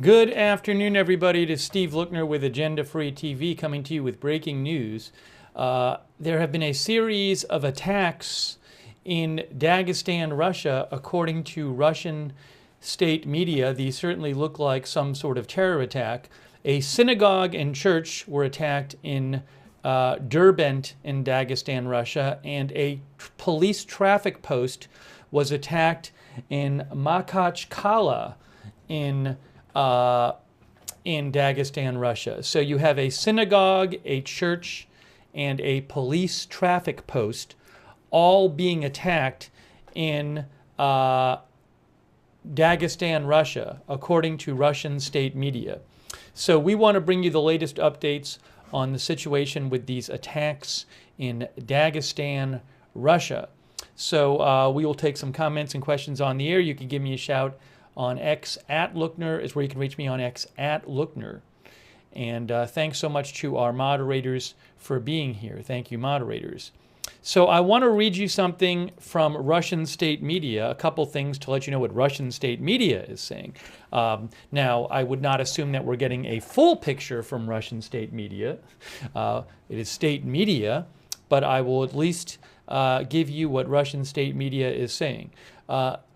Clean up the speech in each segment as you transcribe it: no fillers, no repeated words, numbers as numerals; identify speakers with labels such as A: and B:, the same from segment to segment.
A: Good afternoon, everybody. It is Steve Lookner with Agenda Free TV coming to you with breaking news. There have been a series of attacks in Dagestan, Russia, according to Russian state media. These certainly look like some sort of terror attack. A synagogue and church were attacked in Derbent in Dagestan, Russia, and a police traffic post was attacked in Makhachkala in Dagestan, Russia. So you have a synagogue, a church, and a police traffic post all being attacked in Dagestan, Russia, according to Russian state media. So we want to bring you the latest updates on the situation with these attacks in Dagestan, Russia. So we will take some comments and questions on the air. You can give me a shout on X at Lookner is where you can reach me on X at Lookner. And thanks so much to our moderators for being here. Thank you, moderators. So I want to read you something from Russian state media, a couple things to let you know what Russian state media is saying. Now, I would not assume that we're getting a full picture from Russian state media. It is state media, but I will at least give you what Russian state media is saying.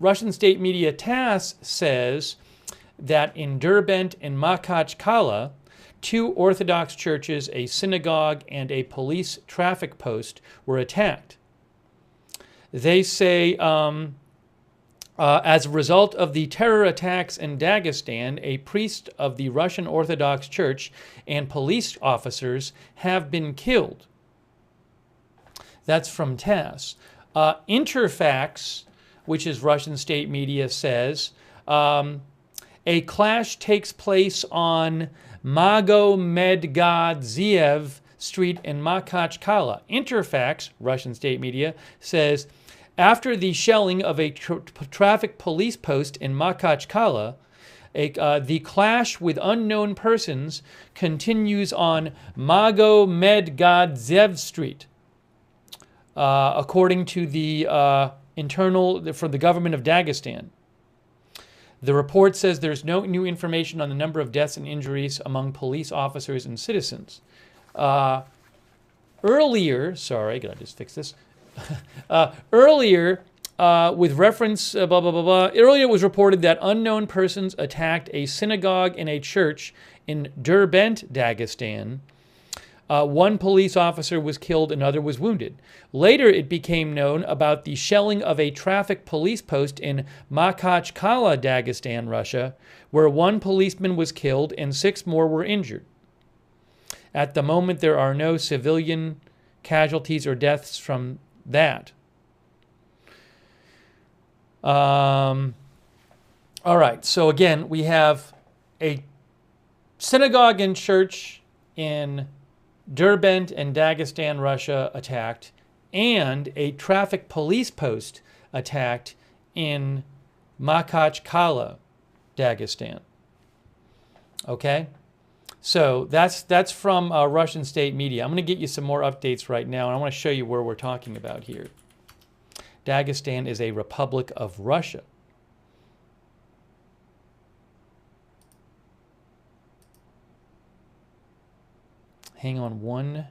A: Russian state media TASS says that in Derbent and Makhachkala, 2 Orthodox churches, a synagogue, and a police traffic post were attacked. They say, as a result of the terror attacks in Dagestan, a priest of the Russian Orthodox Church and police officers have been killed. That's from TASS. Interfax, which is Russian state media, says a clash takes place on Magomedgadzeev Street in Makhachkala. Interfax, Russian state media, says after the shelling of a traffic police post in Makhachkala, the clash with unknown persons continues on Magomedgadzeev Street. According to the internal for the government of Dagestan. The report says there's no new information on the number of deaths and injuries among police officers and citizens. Earlier, sorry, gotta just fix this. Earlier, with reference, blah, blah, blah, blah. Earlier it was reported that unknown persons attacked a synagogue and a church in Derbent, Dagestan. 1 police officer was killed, another was wounded. Later, it became known about the shelling of a traffic police post in Makhachkala, Dagestan, Russia, where 1 policeman was killed and 6 more were injured. At the moment, there are no civilian casualties or deaths from that. All right, so again, we have a synagogue and church in Derbent and Dagestan, Russia attacked, and a traffic police post attacked in Makhachkala, Dagestan. Okay? So that's from Russian state media. I'm going to get you some more updates right now, and I want to show you where we're talking about here. Dagestan is a republic of Russia. Hang on one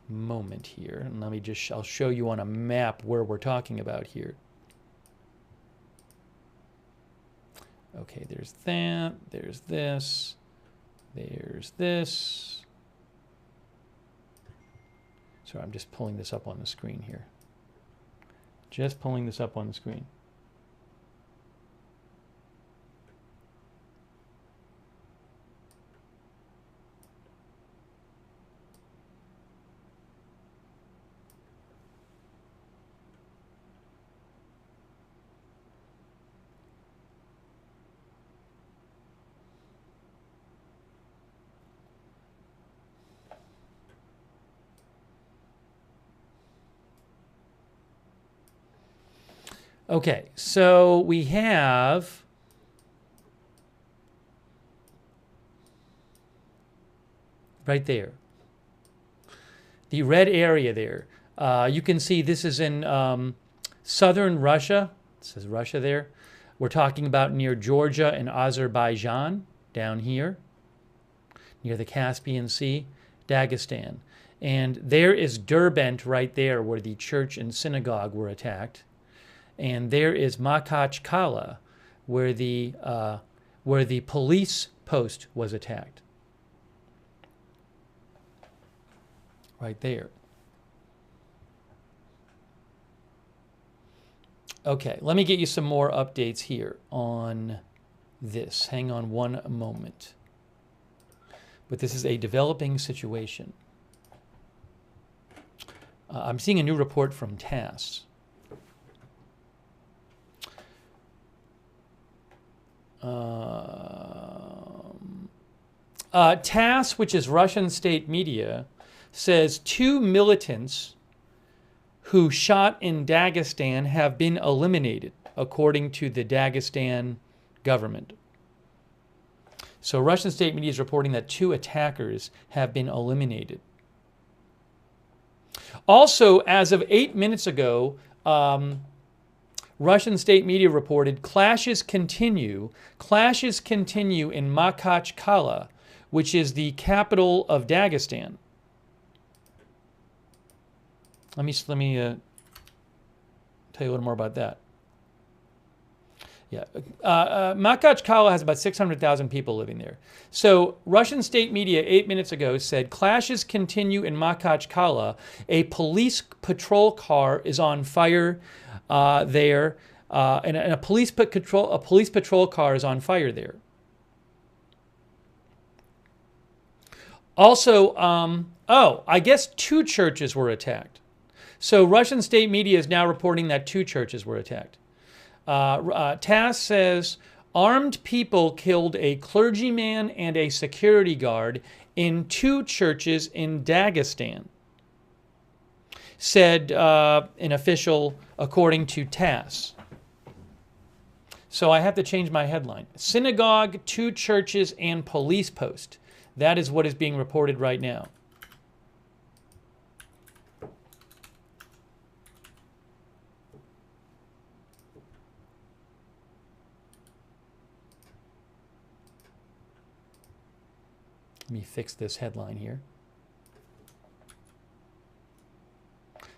A: moment here, and I'll show you on a map where we're talking about here. Okay, there's that, there's this, there's this. Sorry, I'm just pulling this up on the screen here. Just pulling this up on the screen. Okay, so we have right there, the red area there. You can see this is in southern Russia. It says Russia there. We're talking about near Georgia and Azerbaijan. down here near the Caspian Sea, Dagestan. And there is Derbent right there where the church and synagogue were attacked. And there is Makhachkala where the police post was attacked. Right there. Okay, let me get you some more updates here on this. Hang on one moment. But this is a developing situation. I'm seeing a new report from TASS. TASS, which is Russian state media, says 2 militants who shot in Dagestan have been eliminated, according to the Dagestan government. So Russian state media is reporting that 2 attackers have been eliminated. Also, as of 8 minutes ago, Russian state media reported clashes continue in Makhachkala, which is the capital of Dagestan. Let me tell you a little more about that. Yeah, Makhachkala has about 600,000 people living there. So Russian state media 8 minutes ago said clashes continue in Makhachkala. A police patrol car is on fire there, and a police patrol car is on fire there. Also, I guess 2 churches were attacked. So Russian state media is now reporting that 2 churches were attacked. TASS says armed people killed a clergyman and a security guard in 2 churches in Dagestan, said an official according to TASS. So I have to change my headline. Synagogue, 2 churches, and police post. That is what is being reported right now. Let me fix this headline here.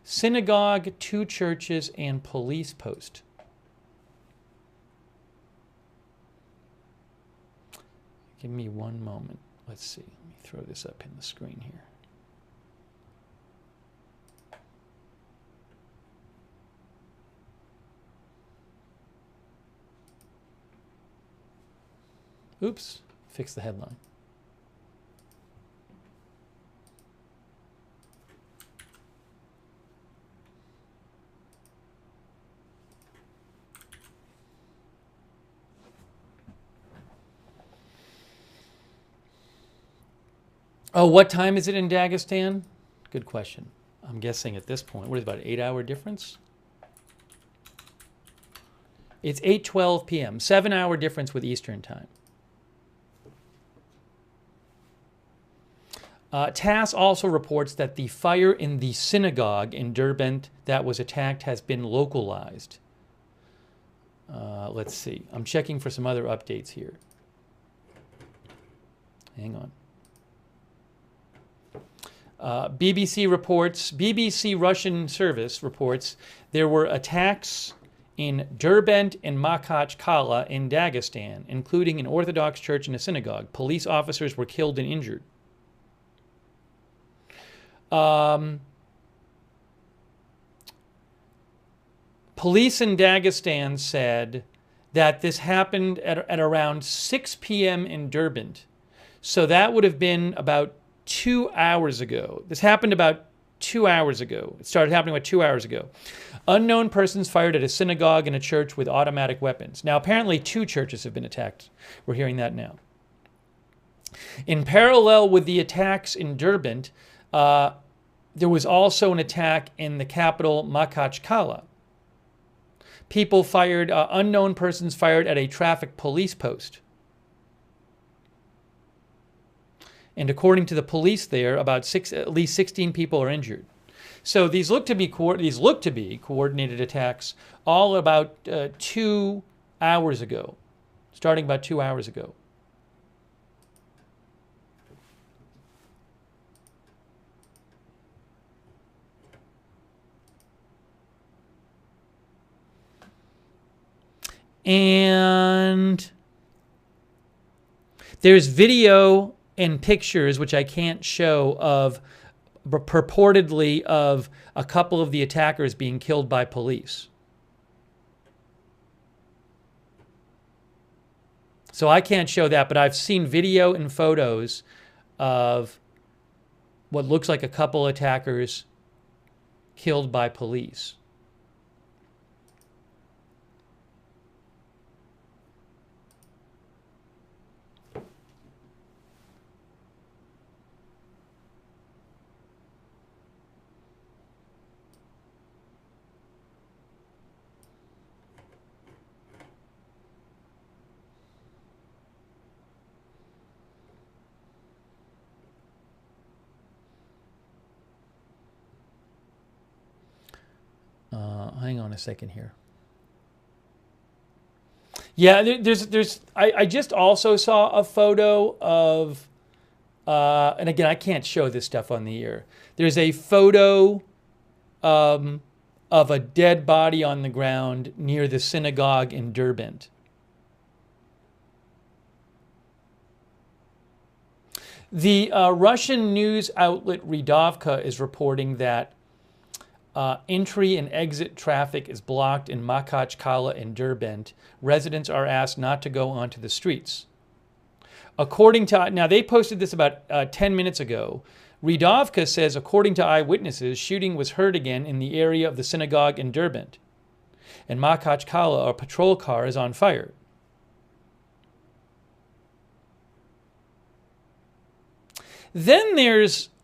A: Synagogue, 2 churches, and police post. Give me one moment. Let's see. Let me throw this up in the screen here. Oops. Fix the headline. Oh, what time is it in Dagestan? Good question. I'm guessing at this point, what is it, about an 8-hour difference? It's 8:12 p.m., 7-hour difference with Eastern time. TASS also reports that the fire in the synagogue in Derbent that was attacked has been localized. Let's see. I'm checking for some other updates here. Hang on. BBC Russian service reports there were attacks in Derbent and Makhachkala in Dagestan, including an Orthodox church and a synagogue. Police officers were killed and injured. Police in Dagestan said that this happened at around 6 p.m. in Derbent. So that would have been about 2 hours ago. This happened about 2 hours ago. It started happening about 2 hours ago. Unknown persons fired at a synagogue and a church with automatic weapons. Now, apparently 2 churches have been attacked. We're hearing that now. In parallel with the attacks in Derbent, there was also an attack in the capital, Makhachkala. People fired, unknown persons fired at a traffic police post. And according to the police there, at least 16 people are injured. So these look to be coordinated attacks all about 2 hours ago, starting about 2 hours ago. And there's video and pictures, which I can't show, of purportedly of a couple of the attackers being killed by police. So I can't show that, but I've seen video and photos of what looks like a couple attackers killed by police. Hang on a second here. Yeah, I just also saw a photo of, and again, I can't show this stuff on the air. There's a photo of a dead body on the ground near the synagogue in Derbent. The Russian news outlet Redovka is reporting that entry and exit traffic is blocked in Makhachkala and Derbent. Residents are asked not to go onto the streets. According to, now they posted this about 10 minutes ago. Redovka says, according to eyewitnesses, shooting was heard again in the area of the synagogue in Derbent. In Makhachkala, a patrol car is on fire. Then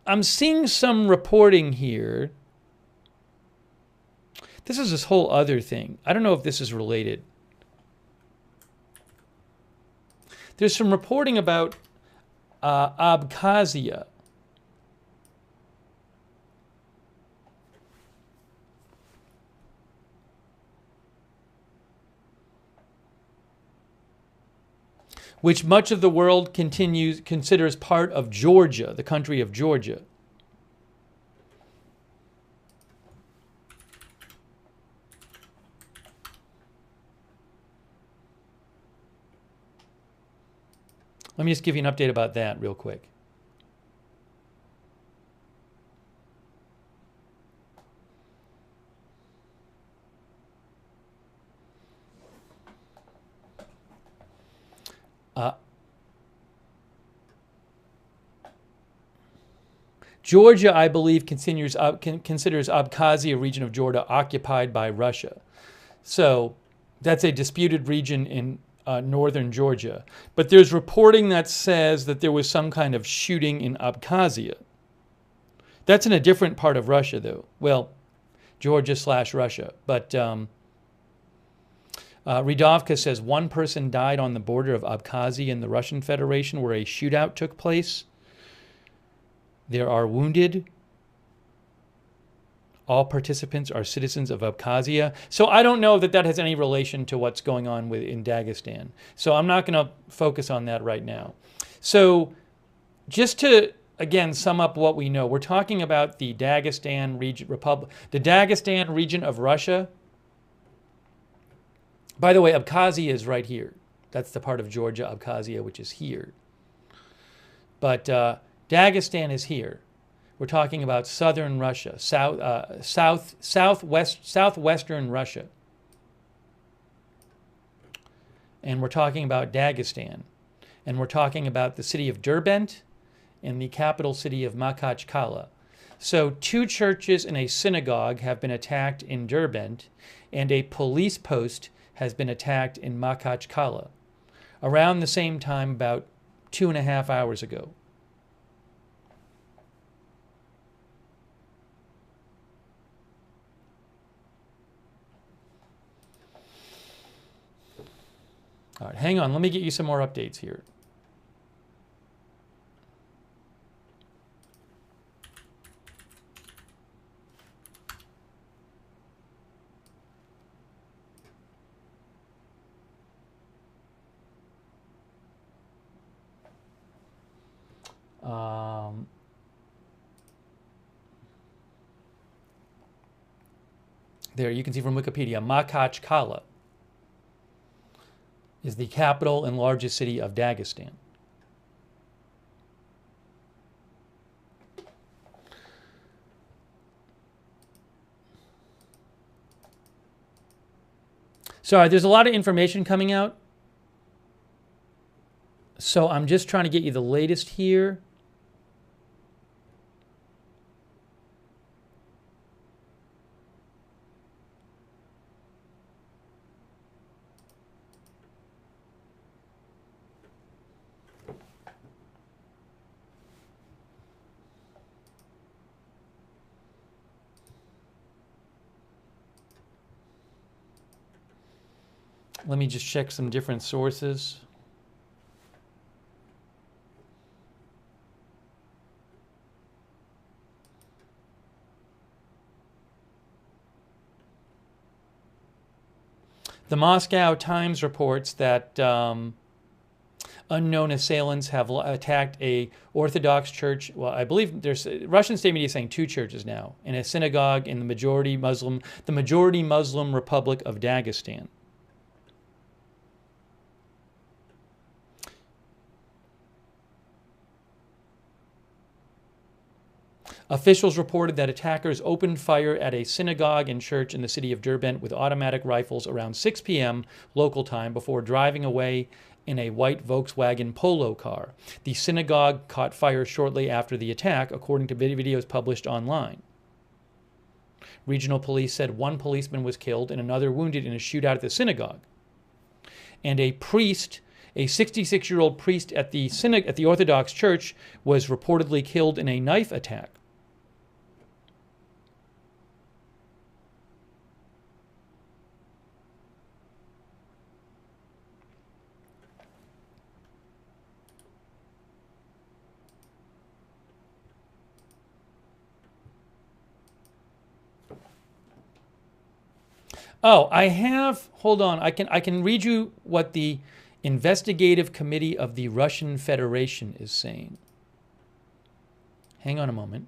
A: I'm seeing some reporting here. This is this whole other thing. I don't know if this is related. There's some reporting about Abkhazia. Which much of the world considers part of Georgia, the country of Georgia. Let me just give you an update about that real quick. Georgia, I believe, considers Abkhazia, a region of Georgia, occupied by Russia. So that's a disputed region in northern Georgia. But there's reporting that says that there was some kind of shooting in Abkhazia. That's in a different part of Russia, though. Well, Georgia/Russia. But Redovka says one person died on the border of Abkhazia and the Russian Federation where a shootout took place. There are wounded. All participants are citizens of Abkhazia. So I don't know that that has any relation to what's going on in Dagestan. So I'm not going to focus on that right now. So just to, again, sum up what we know, we're talking about the Dagestan region of Russia. By the way, Abkhazia is right here. That's the part of Georgia, Abkhazia, which is here. But Dagestan is here. We're talking about southern Russia, southwestern Russia. And we're talking about Dagestan. And we're talking about the city of Derbent and the capital city of Makhachkala. So 2 churches and a synagogue have been attacked in Derbent, and a police post has been attacked in Makhachkala around the same time, about 2.5 hours ago. All right, hang on. Let me get you some more updates here. There, you can see from Wikipedia, Makhachkala. is the capital and largest city of Dagestan. Sorry, there's a lot of information coming out. So I'm just trying to get you the latest here. Let me just check some different sources. The Moscow Times reports that unknown assailants have attacked a Orthodox church. Well, I believe there's Russian state media saying 2 churches now, and a synagogue in the majority Muslim Republic of Dagestan. Officials reported that attackers opened fire at a synagogue and church in the city of Derbent with automatic rifles around 6 p.m. local time before driving away in a white Volkswagen Polo car. The synagogue caught fire shortly after the attack, according to videos published online. Regional police said 1 policeman was killed and another wounded in a shootout at the synagogue. And a priest, a 66-year-old priest at the Orthodox Church, was reportedly killed in a knife attack. Oh, hold on, I can read you what the Investigative Committee of the Russian Federation is saying. Hang on a moment.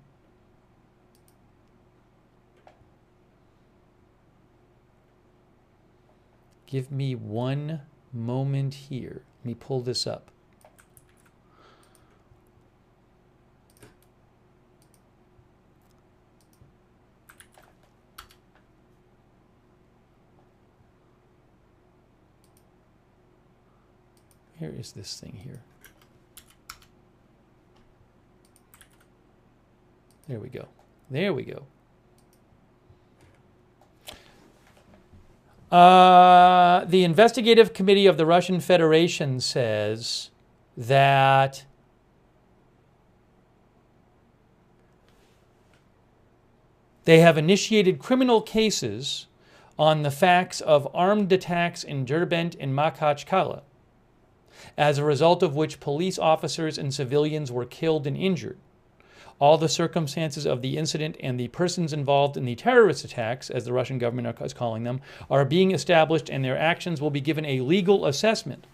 A: Give me one moment here. Let me pull this up. Here is this thing here. There we go. There we go. The Investigative Committee of the Russian Federation says that they have initiated criminal cases on the facts of armed attacks in Derbent and Makhachkala, as a result of which police officers and civilians were killed and injured. All the circumstances of the incident and the persons involved in the terrorist attacks, as the Russian government is calling them, are being established, and their actions will be given a legal assessment.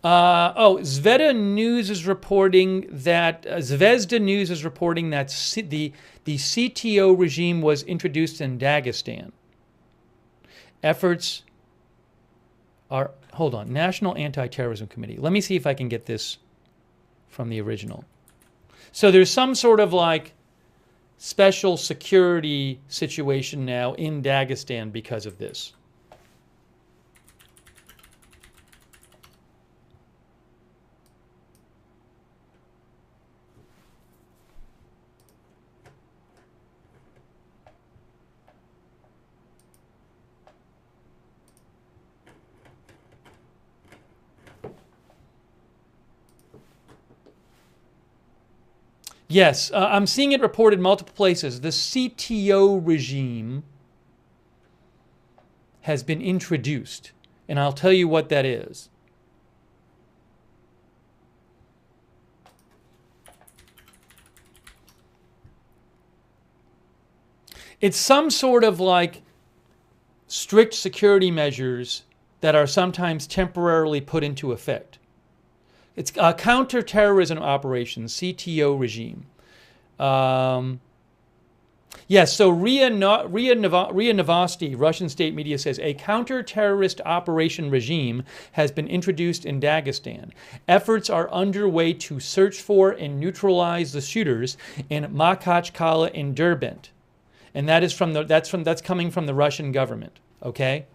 A: Zvezda News is reporting that the CTO regime was introduced in Dagestan. Efforts are, hold on, National Anti-Terrorism Committee. Let me see if I can get this from the original. So there's some sort of like special security situation now in Dagestan because of this. Yes, I'm seeing it reported multiple places. The CTO regime has been introduced, and I'll tell you what that is. It's some sort of like strict security measures that are sometimes temporarily put into effect. It's a counterterrorism operation, CTO regime. Yes, so RIA Novosti, Russian state media, says a counter-terrorist operation regime has been introduced in Dagestan. Efforts are underway to search for and neutralize the shooters in Makhachkala and Derbent, and that's coming from the Russian government. Okay,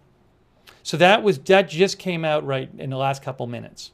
A: so that just came out right in the last couple minutes.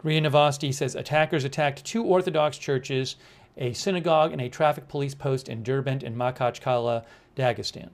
A: RIA Novosti says attackers attacked 2 Orthodox churches, a synagogue, and a traffic police post in Derbent and Makhachkala, Dagestan.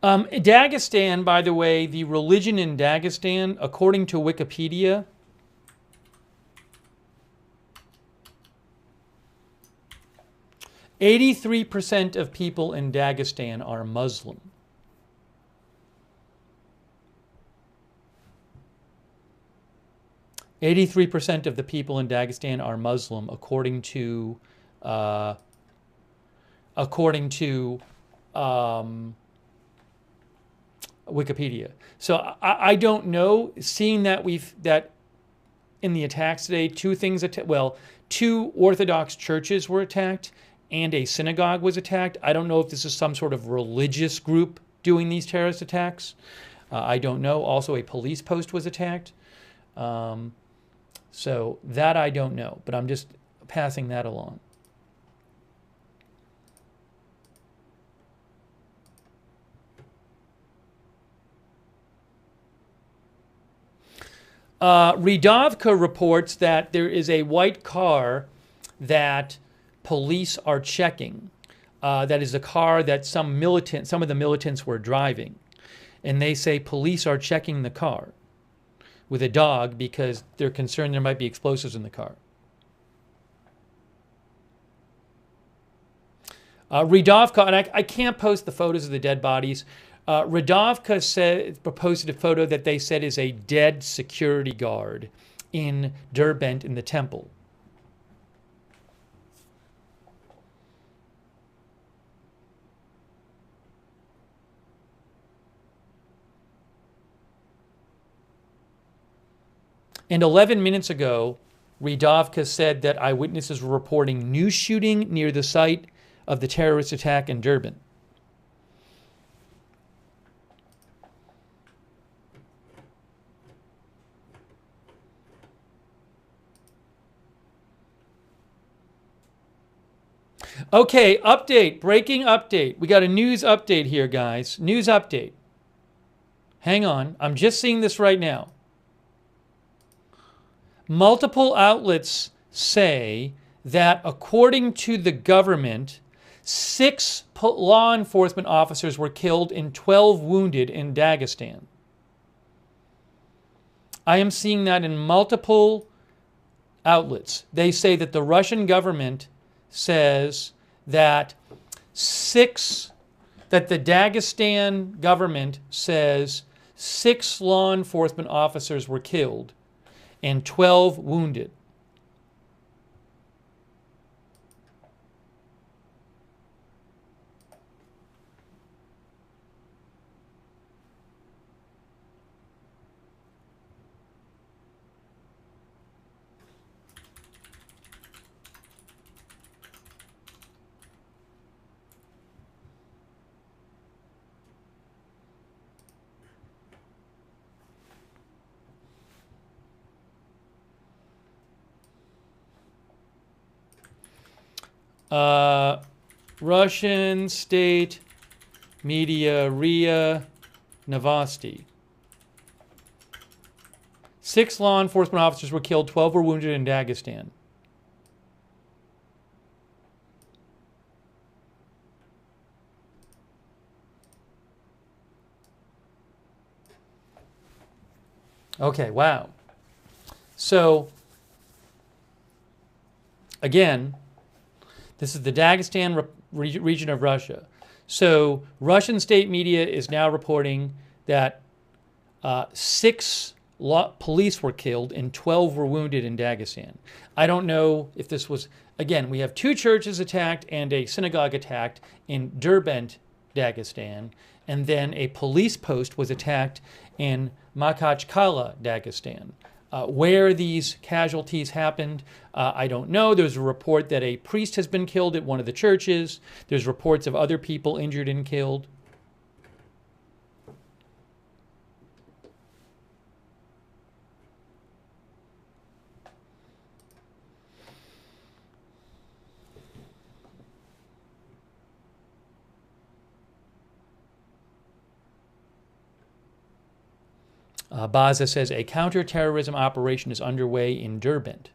A: Dagestan, by the way, the religion in Dagestan, according to Wikipedia, "83% of people in Dagestan are Muslim." "83% of the people in Dagestan are Muslim, according to Wikipedia. So I don't know. Seeing that that in the attacks today, 2 Orthodox churches were attacked and a synagogue was attacked. I don't know if this is some sort of religious group doing these terrorist attacks. I don't know. Also, a police post was attacked. So that I don't know, but I'm just passing that along. Redovka reports that there is a white car that police are checking. That is a car that some of the militants were driving. And they say police are checking the car with a dog because they're concerned there might be explosives in the car. Redovka, and I can't post the photos of the dead bodies. Redovka posted a photo that they said is a dead security guard in Derbent in the temple. And 11 minutes ago, Redovka said that eyewitnesses were reporting new shooting near the site of the terrorist attack in Derbent. Okay, update, breaking update. We got a news update here, guys. News update. Hang on, I'm just seeing this right now. Multiple outlets say that according to the government, 6 law enforcement officers were killed and 12 wounded in Dagestan. I am seeing that in multiple outlets. They say that the Russian government says that the Dagestan government says 6 law enforcement officers were killed and 12 wounded. Russian state media, RIA Novosti. 6 law enforcement officers were killed, 12 were wounded in Dagestan. Okay, wow. So, again, this is the Dagestan region of Russia. So, Russian state media is now reporting that 6 police were killed and 12 were wounded in Dagestan. I don't know if this was, again, we have 2 churches attacked and a synagogue attacked in Derbent, Dagestan, and then a police post was attacked in Makhachkala, Dagestan. Where these casualties happened, I don't know. There's a report that a priest has been killed at one of the churches. There's reports of other people injured and killed. Baza says a counterterrorism operation is underway in Derbent.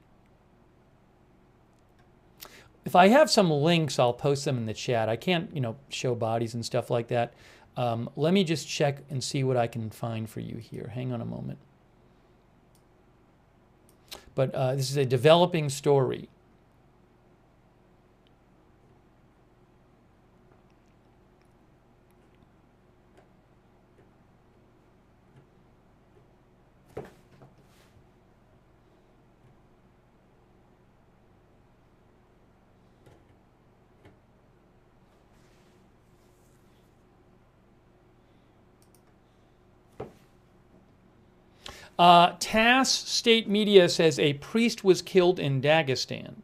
A: If I have some links, I'll post them in the chat. I can't, show bodies and stuff like that. Let me just check and see what I can find for you here. Hang on a moment. But this is a developing story. TASS state media says a priest was killed in Dagestan.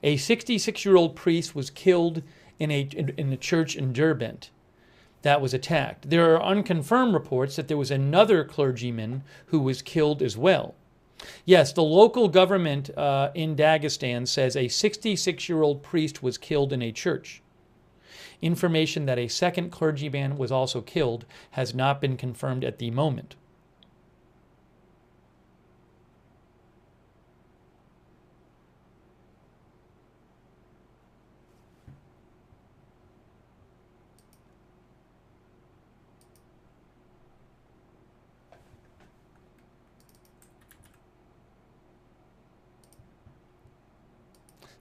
A: A 66-year-old priest was killed in a church in Derbent that was attacked. There are unconfirmed reports that there was another clergyman who was killed as well. Yes, the local government in Dagestan says a 66-year-old priest was killed in a church. Information that a second clergyman was also killed has not been confirmed at the moment.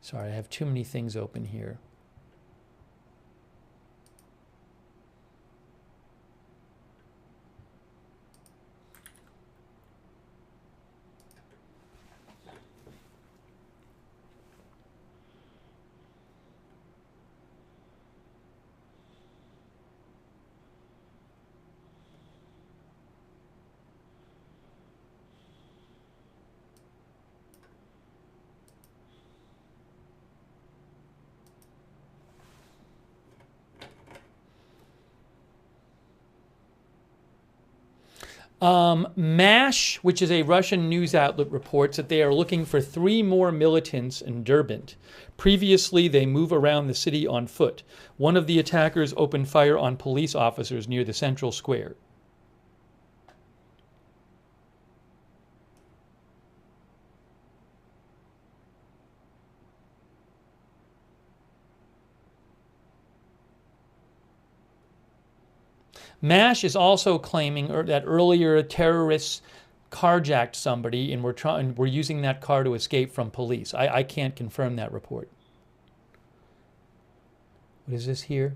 A: Sorry, I have too many things open here. MASH, which is a Russian news outlet, reports that they are looking for 3 more militants in Derbent. Previously, they move around the city on foot. One of the attackers opened fire on police officers near the central square. MASH is also claiming that earlier terrorists carjacked somebody and were using that car to escape from police. I can't confirm that report. What is this here?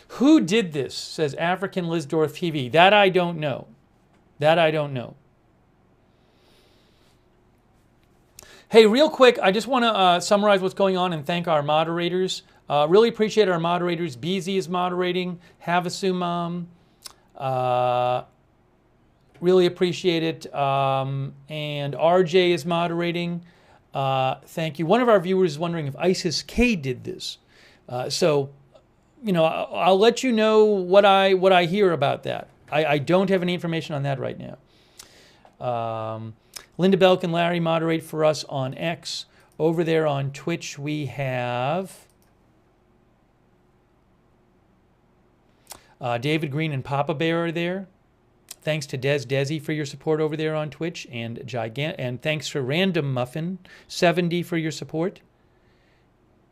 A: Who did this, says African Lizdorf TV. That I don't know. That I don't know. Hey, real quick, I just want to summarize what's going on and thank our moderators. Really appreciate our moderators. BZ is moderating. Havasumam. Really appreciate it. And RJ is moderating. Thank you. One of our viewers is wondering if ISIS-K did this. So I'll let you know what I hear about that. I don't have any information on that right now. Linda Belk and Larry moderate for us on X. Over there on Twitch, we have David Green and Papa Bear are there. Thanks to Desi for your support over there on Twitch, and thanks for Random Muffin 70 for your support.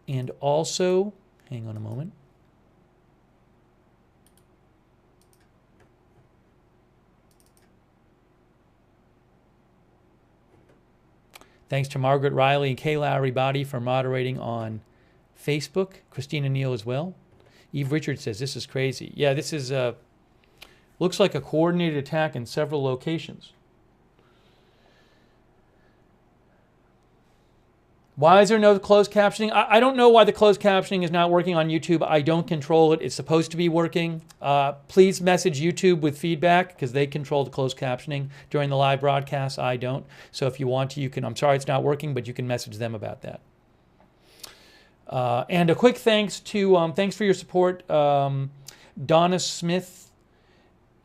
A: And also, hang on a moment. Thanks to Margaret Riley and Kay Lowry Body for moderating on Facebook. Christina Neal as well. Eve Richards says, this is crazy. Yeah, this is looks like a coordinated attack in several locations. Why is there no closed captioning? I don't know why the closed captioning is not working on YouTube. I don't control it. It's supposed to be working. Please message YouTube with feedback because they control the closed captioning during the live broadcast. I don't. So if you want to, you can. I'm sorry it's not working, but you can message them about that. And a quick thanks to thanks for your support, Donna Smith.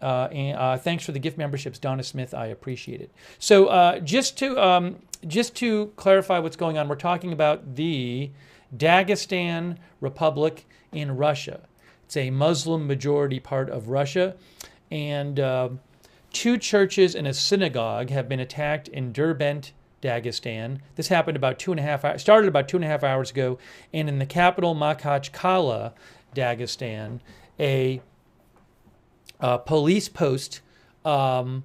A: And thanks for the gift memberships, Donna Smith. I appreciate it. So just to clarify what's going on, we're talking about the Dagestan Republic in Russia. It's a Muslim majority part of Russia, and 2 churches and a synagogue have been attacked in Derbent, Dagestan. This happened started about 2.5 hours ago, and in the capital Makhachkala, Dagestan, a police post has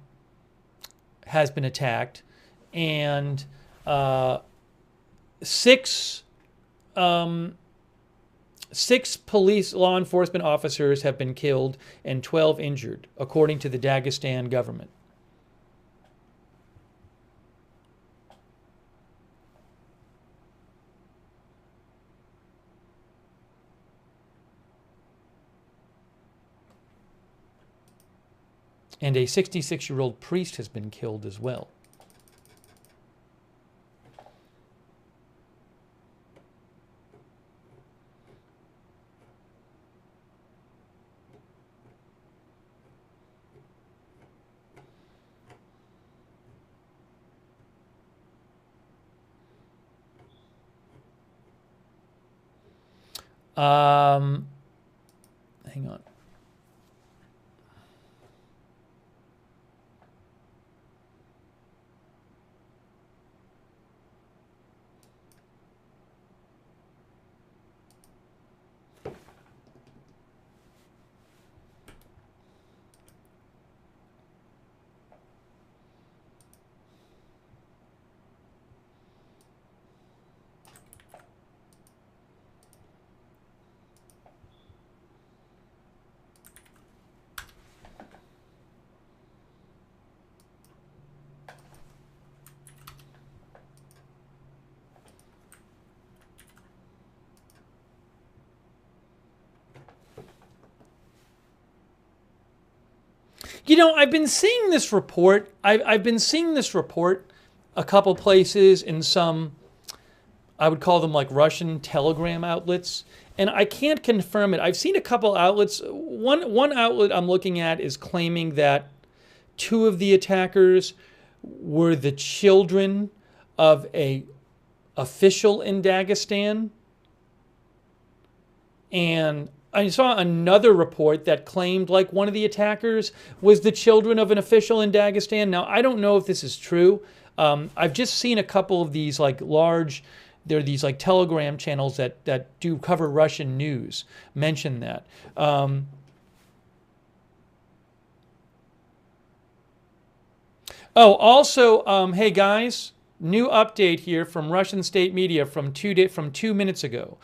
A: been attacked, and 6 police law enforcement officers have been killed and 12 injured, according to the Dagestan government. And a 66-year-old priest has been killed as well. Hang on. I've been seeing this report. I've been seeing this report a couple places in some, I would call them like Russian telegram outlets, and I can't confirm it. I've seen a couple outlets. One outlet I'm looking at is claiming that 2 of the attackers were the children of a official in Dagestan, and I saw another report that claimed like one of the attackers was the children of an official in Dagestan. Now, I don't know if this is true. I've just seen a couple of these like there are these like Telegram channels that do cover Russian news mention that. Also, hey guys, new update here from Russian state media from 2 minutes ago.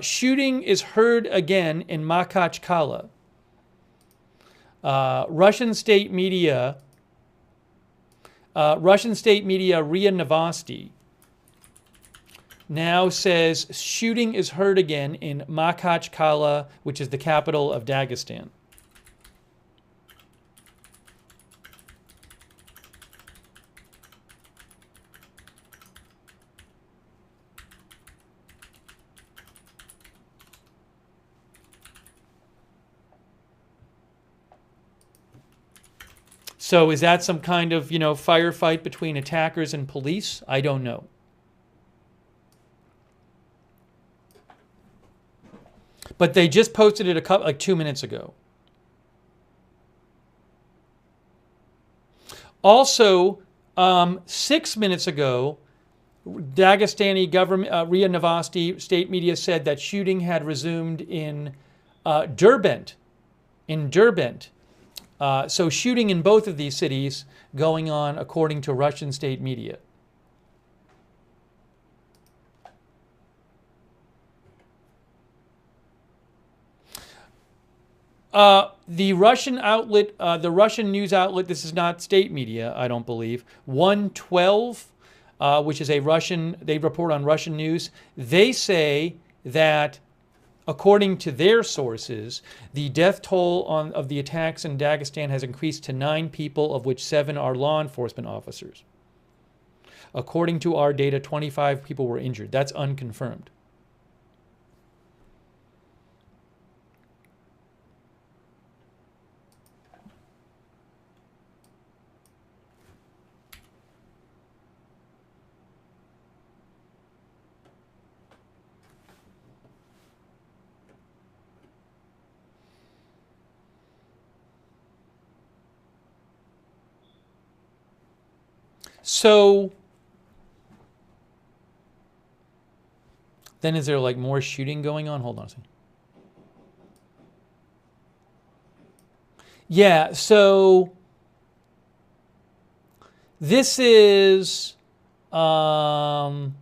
A: Shooting is heard again in Makhachkala. Russian state media RIA Novosti now says shooting is heard again in Makhachkala, which is the capital of Dagestan. So is that some kind of, firefight between attackers and police? I don't know. But they just posted it like 2 minutes ago. Also, 6 minutes ago, Dagestani government, RIA Novosti state media said that shooting had resumed in Derbent. So shooting in both of these cities going on according to Russian state media. The Russian outlet, the Russian news outlet, this is not state media, I don't believe, 112, which is they report on Russian news. They say that, according to their sources, the death toll of the attacks in Dagestan has increased to 9 people, of which 7 are law enforcement officers. According to our data, 25 people were injured. That's unconfirmed. So then is there like more shooting going on? Hold on a second. Yeah, so this is, I'll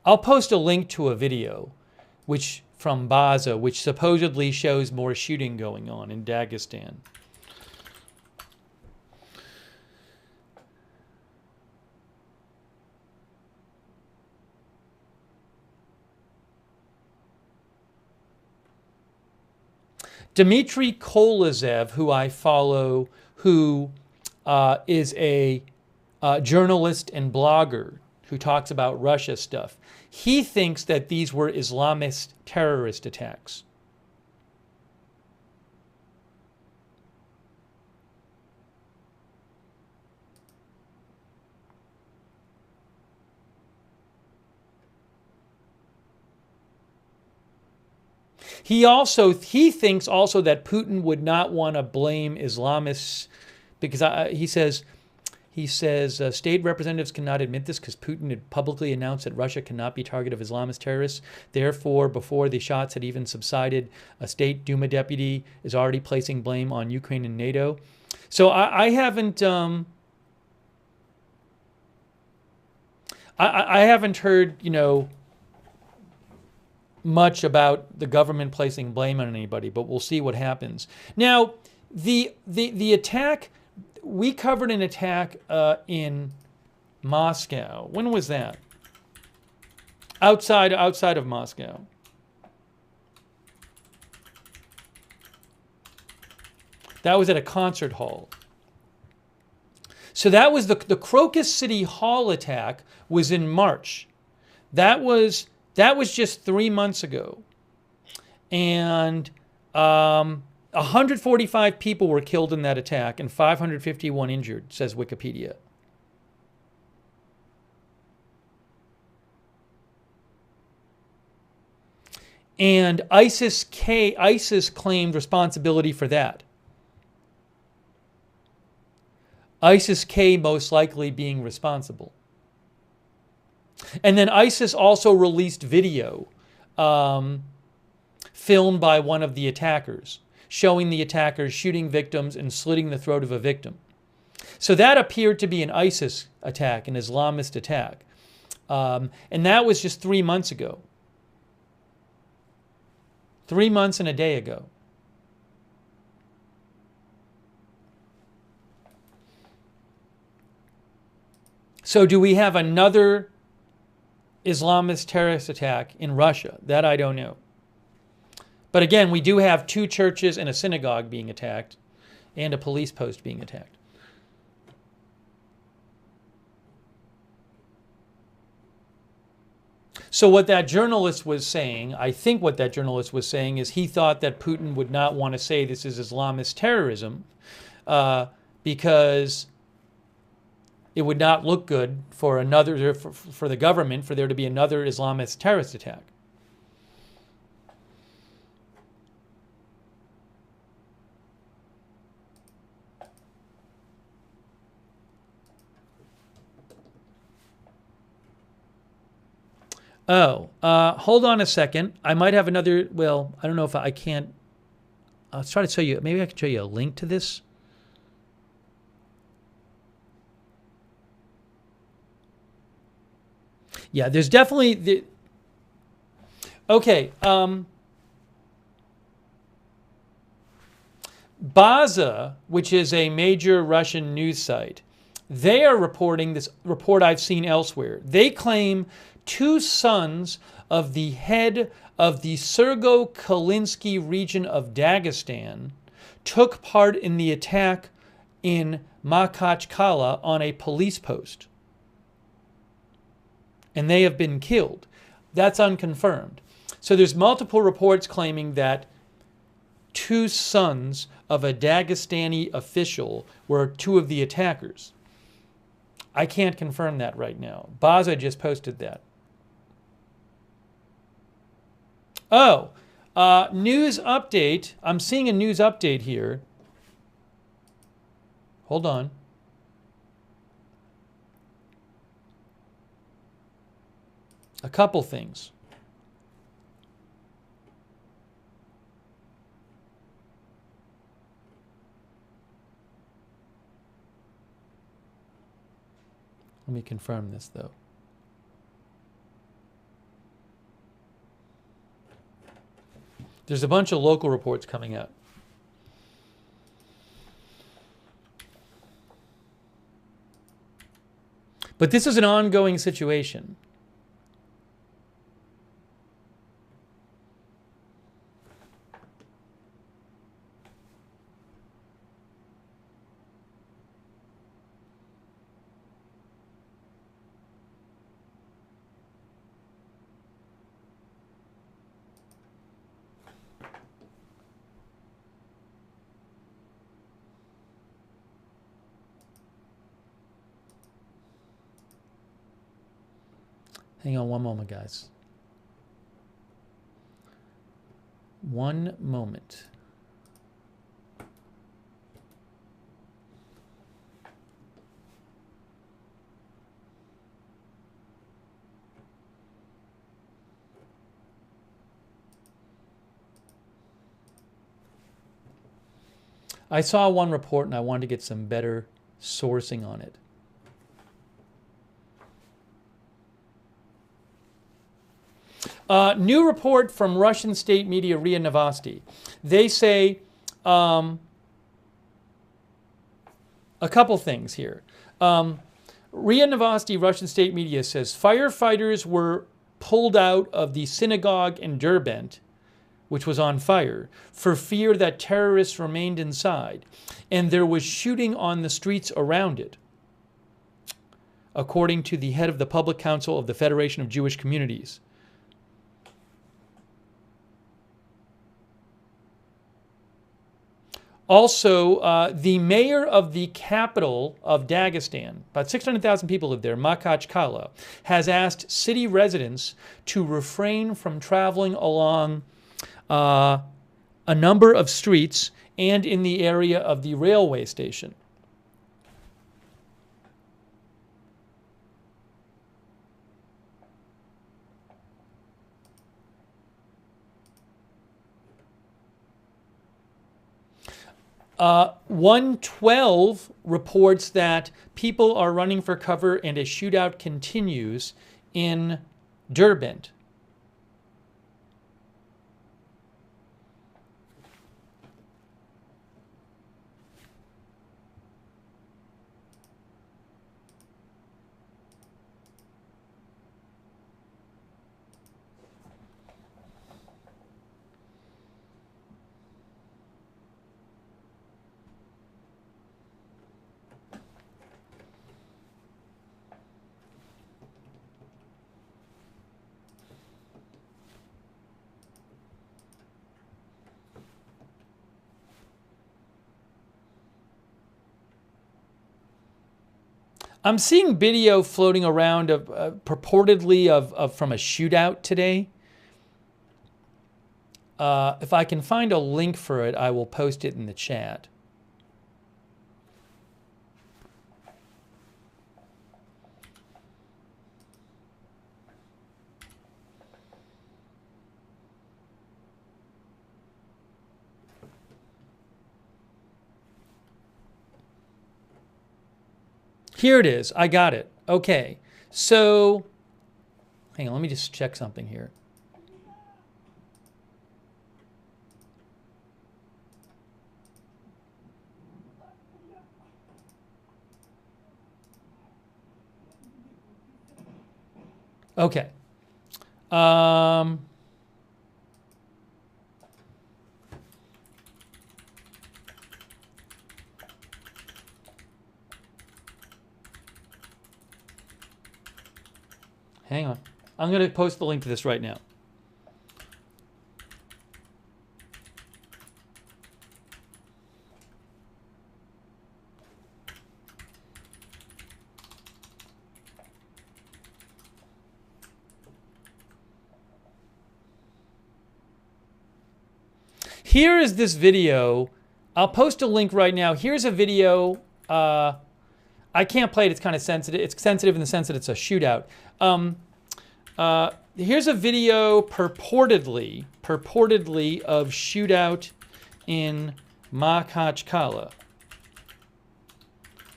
A: post a link to a video from Baza, which supposedly shows more shooting going on in Dagestan. Dmitry Kolazev, who I follow, who is a journalist and blogger who talks about Russia stuff, he thinks that these were Islamist terrorist attacks. He thinks also that Putin would not want to blame Islamists because he says state representatives cannot admit this because Putin had publicly announced that Russia cannot be target of Islamist terrorists. Therefore, before the shots had even subsided, a state Duma deputy is already placing blame on Ukraine and NATO. So I haven't I haven't heard, much about the government placing blame on anybody, but we'll see what happens. Now, the attack, we covered an attack in Moscow. When was that? Outside of Moscow. That was at a concert hall. So that was the Crocus City Hall attack was in March. That was just 3 months ago. And 145 people were killed in that attack and 551 injured, says Wikipedia. And ISIS claimed responsibility for that. ISIS-K most likely being responsible. And then ISIS also released video filmed by one of the attackers, showing the attackers shooting victims and slitting the throat of a victim. So that appeared to be an ISIS attack, an Islamist attack. And that was just 3 months ago. 3 months and a day ago. So do we have another Islamist terrorist attack in Russia? That I don't know. But again, we do have 2 churches and a synagogue being attacked and a police post being attacked. So what that journalist was saying, I think what that journalist was saying is he thought that Putin would not want to say this is Islamist terrorism because it would not look good for for the government for there to be another Islamist terrorist attack. Oh, hold on a second. I might have another. Well, I don't know if I can't. I'll try to show you. Maybe I can show you a link to this. Yeah, there's definitely okay. Baza, which is a major Russian news site, they are reporting this report I've seen elsewhere. They claim 2 sons of the head of the Sergo-Kalinsky region of Dagestan took part in the attack in Makhachkala on a police post. And they have been killed. That's unconfirmed. So there's multiple reports claiming that 2 sons of a Dagestani official were 2 of the attackers. I can't confirm that right now. Baza just posted that. Oh, news update. I'm seeing a news update here. Hold on. A couple things. Let me confirm this, though. There's a bunch of local reports coming out. But this is an ongoing situation. Hang on one moment, guys. One moment. I saw one report and I wanted to get some better sourcing on it. New report from Russian state media RIA Novosti. They say a couple things here. RIA Novosti, Russian state media, says firefighters were pulled out of the synagogue in Derbent, which was on fire, for fear that terrorists remained inside, and there was shooting on the streets around it, according to the head of the Public Council of the Federation of Jewish Communities. Also, the mayor of the capital of Dagestan, about 600,000 people live there, Makhachkala, has asked city residents to refrain from traveling along a number of streets and in the area of the railway station. Uh, 112 reports that people are running for cover and a shootout continues in Derbent. I'm seeing video floating around of purportedly of from a shootout today. If I can find a link for it, I will post it in the chat. Here it is. I got it. Okay. So, hang on. Let me just check something here. Okay. Hang on. I'm going to post the link to this right now. Here is this video. I'll post a link right now. Here's a video. I can't play it. It's kind of sensitive. It's sensitive in the sense that it's a shootout. Here's a video purportedly of shootout in Makhachkala,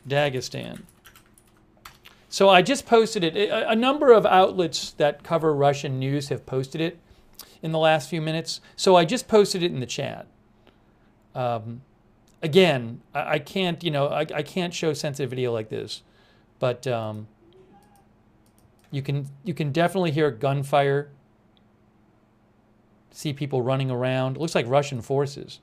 A: Dagestan. So I just posted it. A number of outlets that cover Russian news have posted it in the last few minutes. So I just posted it in the chat. Again, I can't, I can't show sensitive video like this, but you can definitely hear gunfire, see people running around. It looks like Russian forces.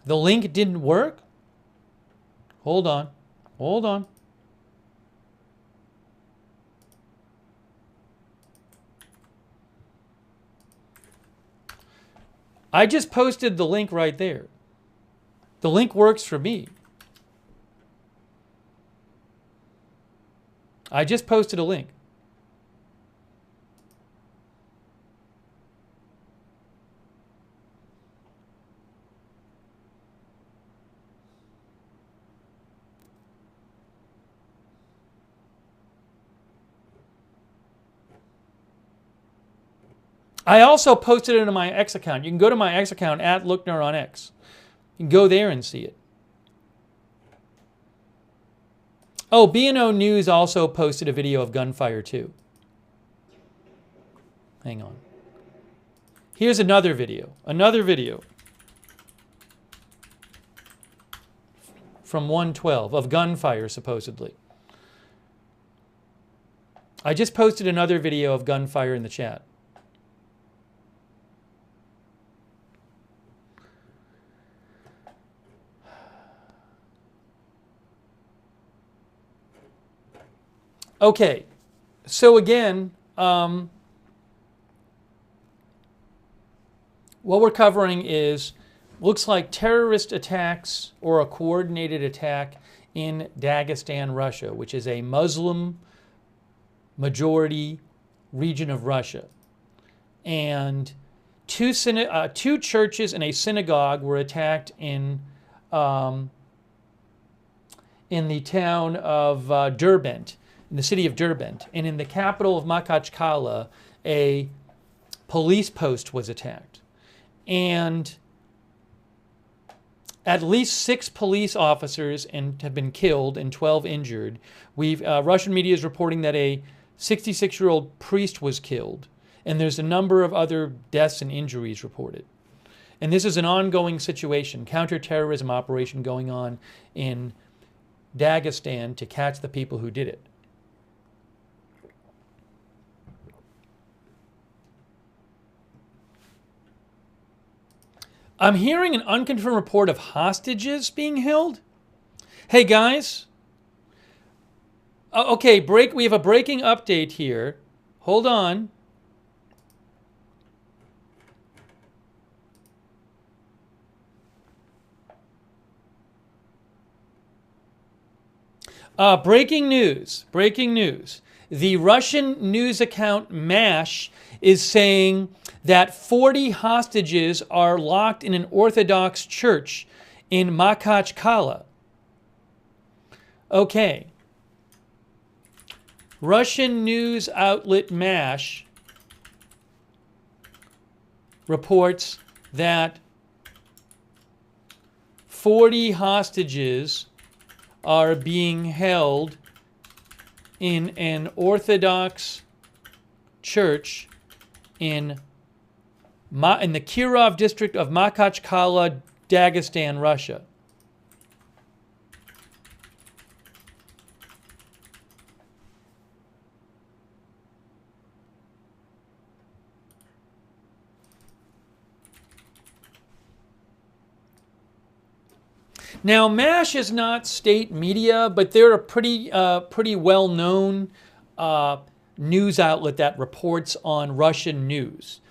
A: The link didn't work? Hold on. Hold on. I just posted the link right there. The link works for me. I just posted a link. I also posted it on my X account. You can go to my X account, @Lookner on X. You can go there and see it. Oh, B&O News also posted a video of gunfire too. Hang on. Here's another video. Another video. From 112 of gunfire, supposedly. I just posted another video of gunfire in the chat. Okay, so again, what we're covering is, looks like terrorist attacks or a coordinated attack in Dagestan, Russia, which is a Muslim majority region of Russia. And two churches and a synagogue were attacked in the town of Derbent, in the city of Derbent. And in the capital of Makhachkala, a police post was attacked. And at least 6 police officers have been killed and 12 injured. Russian media is reporting that a 66-year-old priest was killed. And there's a number of other deaths and injuries reported. And this is an ongoing situation, counter-terrorism operation going on in Dagestan to catch the people who did it. I'm hearing an unconfirmed report of hostages being held. Hey guys. Okay, we have a breaking update here. Hold on. Breaking news. Breaking news. The Russian news account MASH is saying that 40 hostages are locked in an Orthodox church in Makhachkala. Okay. Russian news outlet MASH reports that 40 hostages are being held in an Orthodox church in the Kirov district of Makhachkala, Dagestan, Russia. Now, MASH is not state media, but they're a pretty well-known news outlet that reports on Russian news.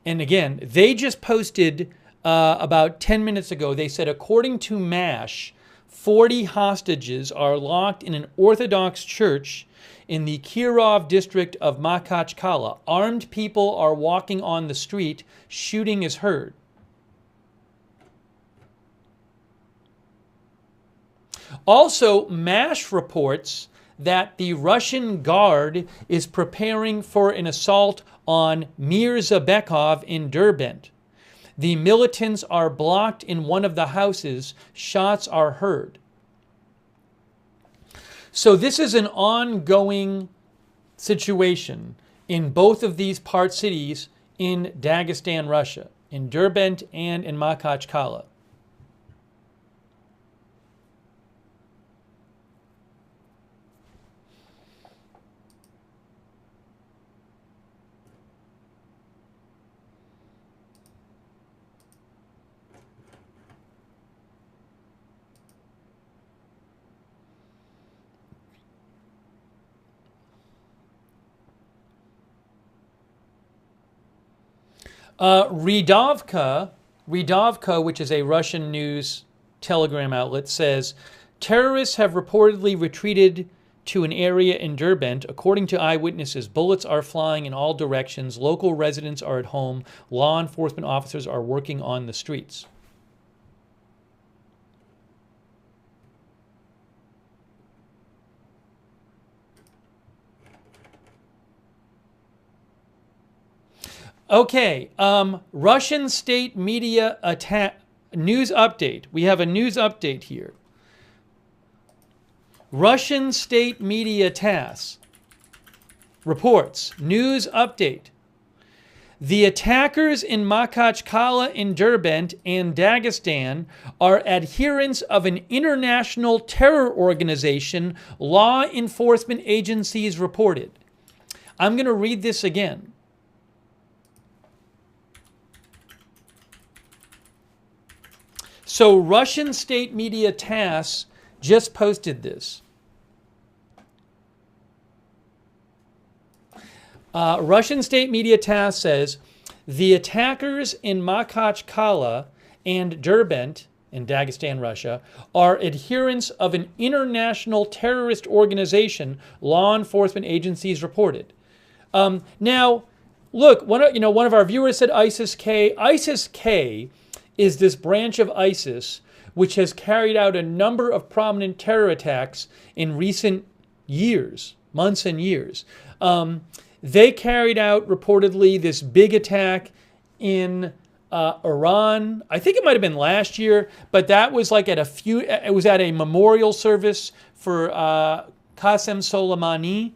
A: And again, they just posted about 10 minutes ago, they said, according to MASH, 40 hostages are locked in an Orthodox church in the Kirov district of Makhachkala. Armed people are walking on the street. Shooting is heard. Also, MASH reports that the Russian Guard is preparing for an assault on Mirzabekov in Derbent. The militants are blocked in one of the houses. Shots are heard. So this is an ongoing situation in both of these part cities in Dagestan, Russia, in Derbent and in Makhachkala. Redovka, which is a Russian news telegram outlet, says terrorists have reportedly retreated to an area in Derbent. According to eyewitnesses, bullets are flying in all directions. Local residents are at home. Law enforcement officers are working on the streets. Okay, Russian state media news update. We have a news update here. Russian state media TASS reports, news update. The attackers in Makhachkala in Derbent and Dagestan are adherents of an international terror organization, law enforcement agencies reported. I'm going to read this again. So Russian state media TASS just posted this. Russian state media TASS says, the attackers in Makhachkala and Derbent, in Dagestan, Russia, are adherents of an international terrorist organization, law enforcement agencies reported. Now, look, one of our viewers said ISIS-K. ISIS-K is this branch of ISIS which has carried out a number of prominent terror attacks in recent years, months and years. They carried out reportedly this big attack in Iran. I think it might have been last year, but that was like it was at a memorial service for Qasem Soleimani.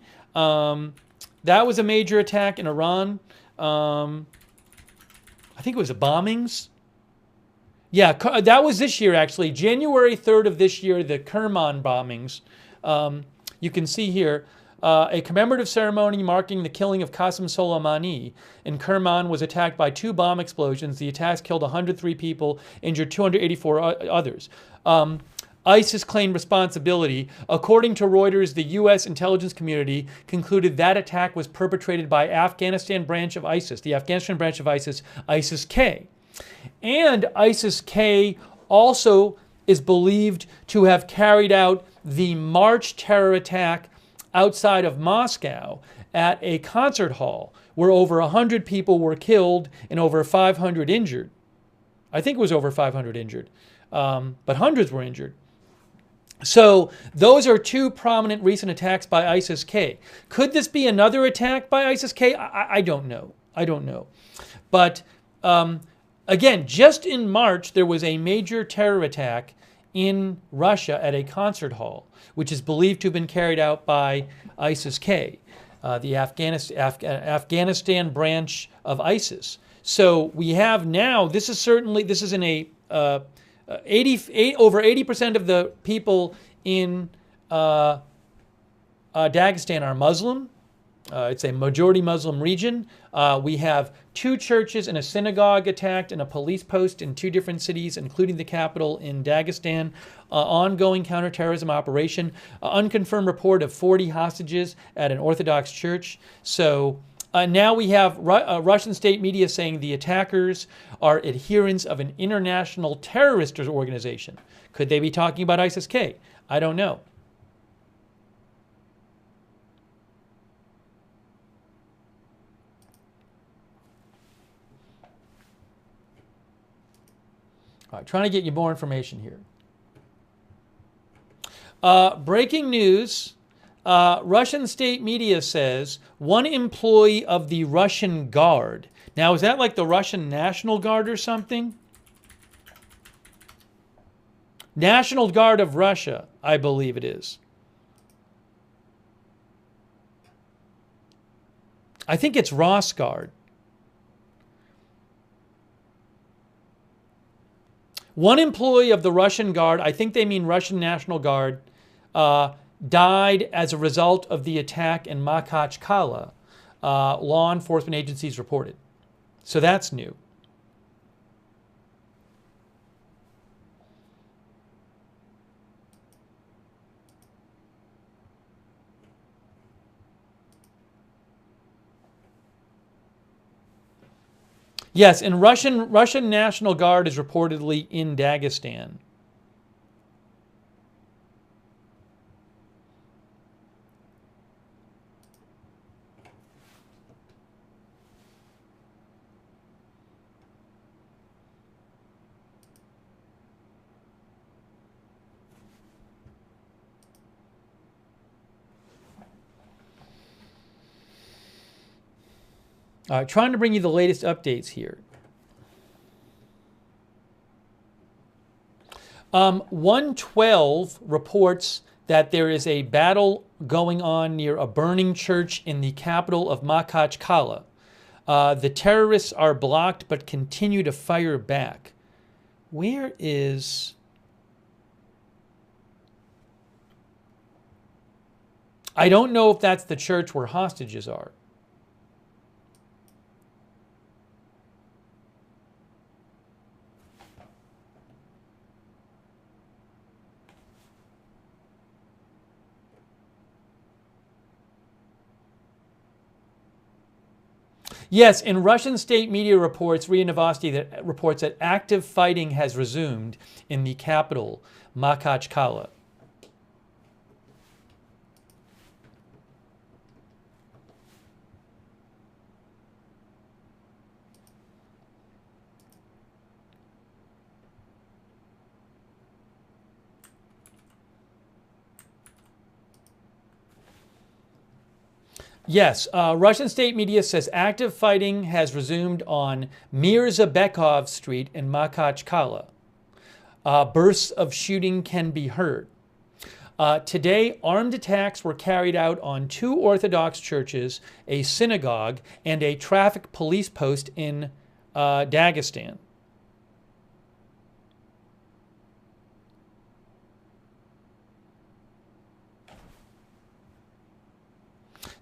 A: That was a major attack in Iran. I think it was the bombings. Yeah, that was this year, actually. January 3rd of this year, the Kerman bombings. You can see here, a commemorative ceremony marking the killing of Qasem Soleimani in Kerman was attacked by 2 bomb explosions. The attacks killed 103 people, injured 284 others. ISIS claimed responsibility. According to Reuters, the U.S. intelligence community concluded that attack was perpetrated by Afghanistan branch of ISIS, the Afghanistan branch of ISIS, ISIS-K. And ISIS-K also is believed to have carried out the March terror attack outside of Moscow at a concert hall where over 100 people were killed and over 500 injured. I think it was over 500 injured, but hundreds were injured. So those are two prominent recent attacks by ISIS-K. Could this be another attack by ISIS-K? I don't know. I don't know. But again, just in March, there was a major terror attack in Russia at a concert hall, which is believed to have been carried out by ISIS-K, the Afghanistan branch of ISIS. So we have now, this is in a over 80% of the people in Dagestan are Muslim. It's a majority Muslim region. We have 2 churches and a synagogue attacked and a police post in 2 different cities, including the capital in Dagestan. Ongoing counterterrorism operation. Unconfirmed report of 40 hostages at an Orthodox church. So now we have Russian state media saying the attackers are adherents of an international terrorist organization. Could they be talking about ISIS-K? I don't know. All right, trying to get you more information here. Breaking news. Russian state media says one employee of the Russian Guard. Now, is that like the Russian National Guard or something? National Guard of Russia, I believe it is. I think it's Rosguard. One employee of the Russian Guard, I think they mean Russian National Guard, died as a result of the attack in Makhachkala, law enforcement agencies reported. So that's new. Yes, and Russian National Guard is reportedly in Dagestan. Trying to bring you the latest updates here. 112 reports that there is a battle going on near a burning church in the capital of Makhachkala. The terrorists are blocked but continue to fire back. Where is... I don't know if that's the church where hostages are. Yes, in Russian state media reports, RIA Novosti that reports that active fighting has resumed in the capital, Makhachkala. Yes, Russian state media says active fighting has resumed on Mirzabekov Street in Makhachkala. Bursts of shooting can be heard. Today, armed attacks were carried out on 2 Orthodox churches, a synagogue, and a traffic police post in Dagestan.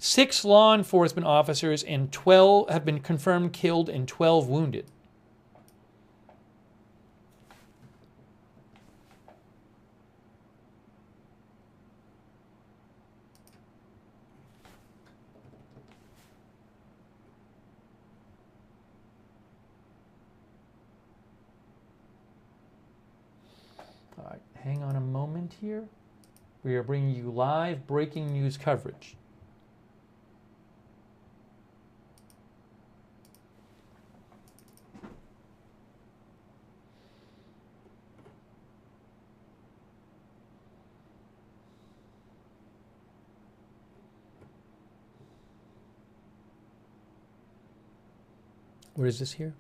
A: Six law enforcement officers and 12 have been confirmed killed and 12 wounded. hang on a moment here. We are bringing you live breaking news coverage. Where is this here?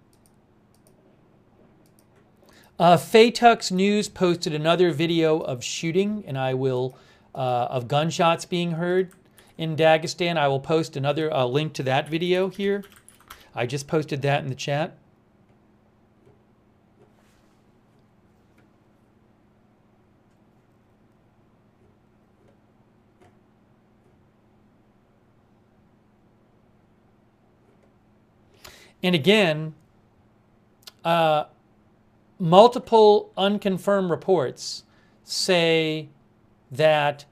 A: Faytux News posted another video of shooting, and I will, of gunshots being heard in Dagestan. I will post another link to that video here. I just posted that in the chat. And again, multiple unconfirmed reports say that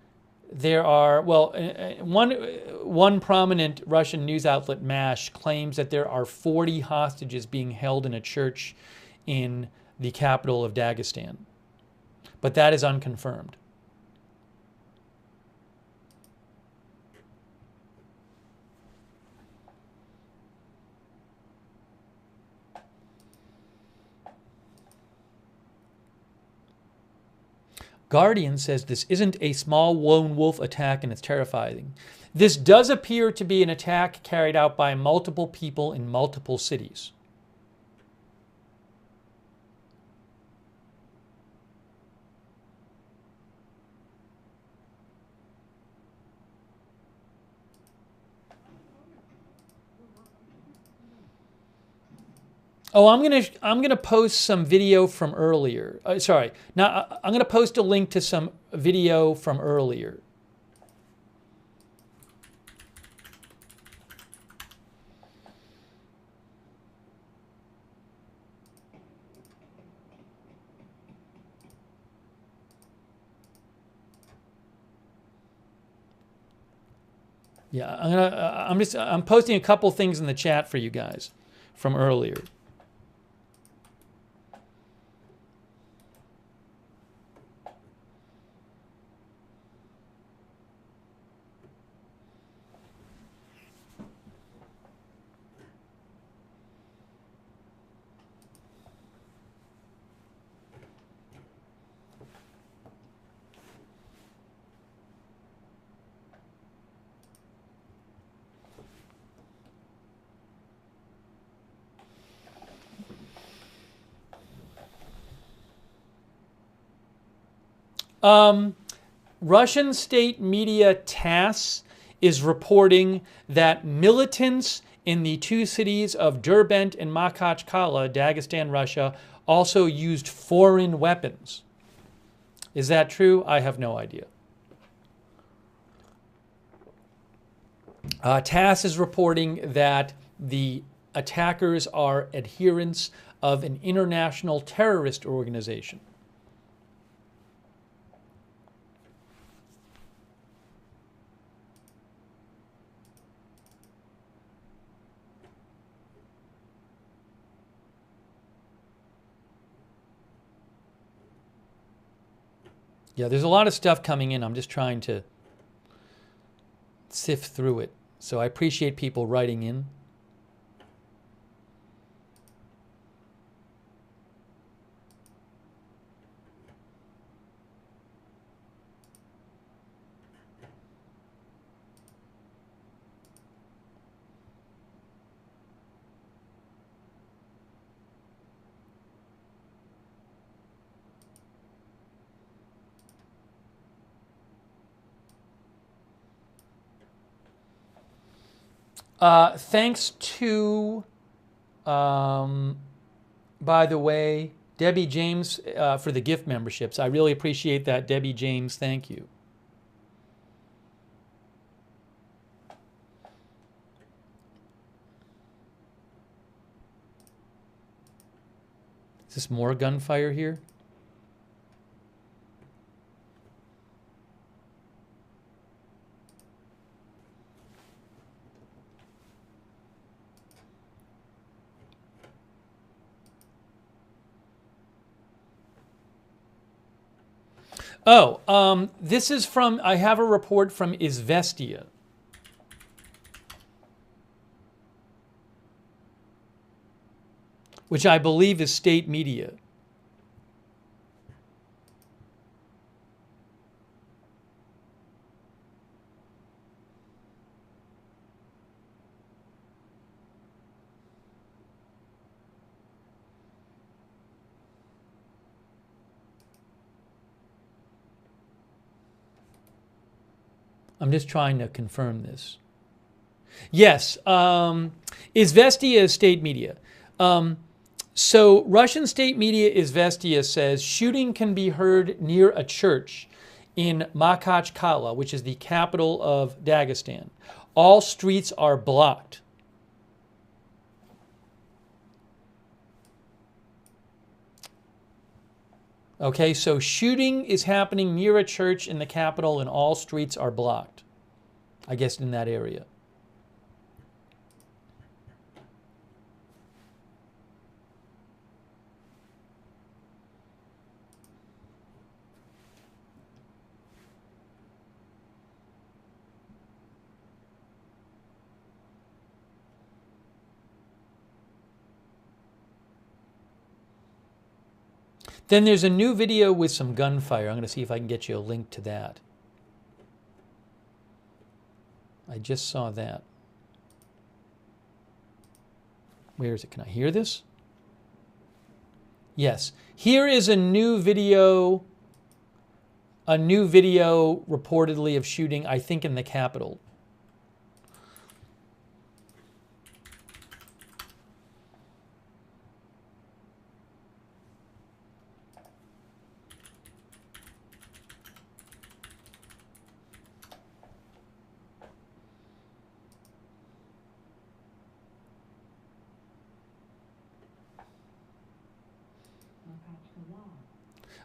A: there are, well, one prominent Russian news outlet, MASH, claims that there are 40 hostages being held in a church in the capital of Dagestan. But that is unconfirmed. Guardian says this isn't a small lone wolf attack and it's terrifying. This does appear to be an attack carried out by multiple people in multiple cities. Oh, I'm gonna post some video from earlier. Sorry, now I'm gonna post a link to some video from earlier. Yeah, I'm posting a couple things in the chat for you guys from earlier. Russian state media TASS is reporting that militants in the two cities of Derbent and Makhachkala, Dagestan, Russia, also used foreign weapons. Is that true? I have no idea. TASS is reporting that the attackers are adherents of an international terrorist organization. Yeah, there's a lot of stuff coming in. I'm just trying to sift through it. So I appreciate people writing in. Thanks to, by the way, Debbie James for the gift memberships. I really appreciate that, Debbie James. Thank you. Is this more gunfire here? This is from, I have a report from Izvestia. Which I believe is state media. I'm just trying to confirm this. Yes, Izvestia is state media. So Russian state media Izvestia says shooting can be heard near a church in Makhachkala, which is the capital of Dagestan. All streets are blocked. Okay, so shooting is happening near a church in the capital and all streets are blocked. I guess in that area. Then there's a new video with some gunfire. I'm going to see if I can get you a link to that. I just saw that. Where is it? Can I hear this? Yes. Here is a new video reportedly of shooting, I think, in the capital.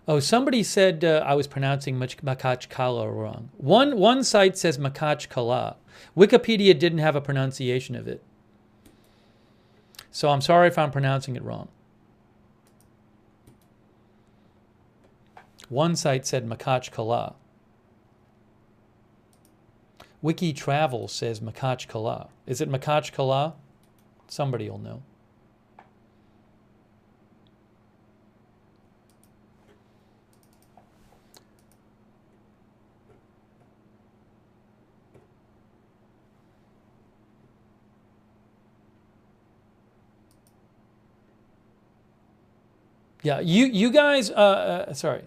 A: Oh, somebody said I was pronouncing Makhachkala wrong. One site says Makhachkala. Wikipedia didn't have a pronunciation of it. So I'm sorry if I'm pronouncing it wrong. One site said Makhachkala. Wiki Travel says Makhachkala. Is it Makhachkala? Somebody will know. Yeah, you guys, sorry.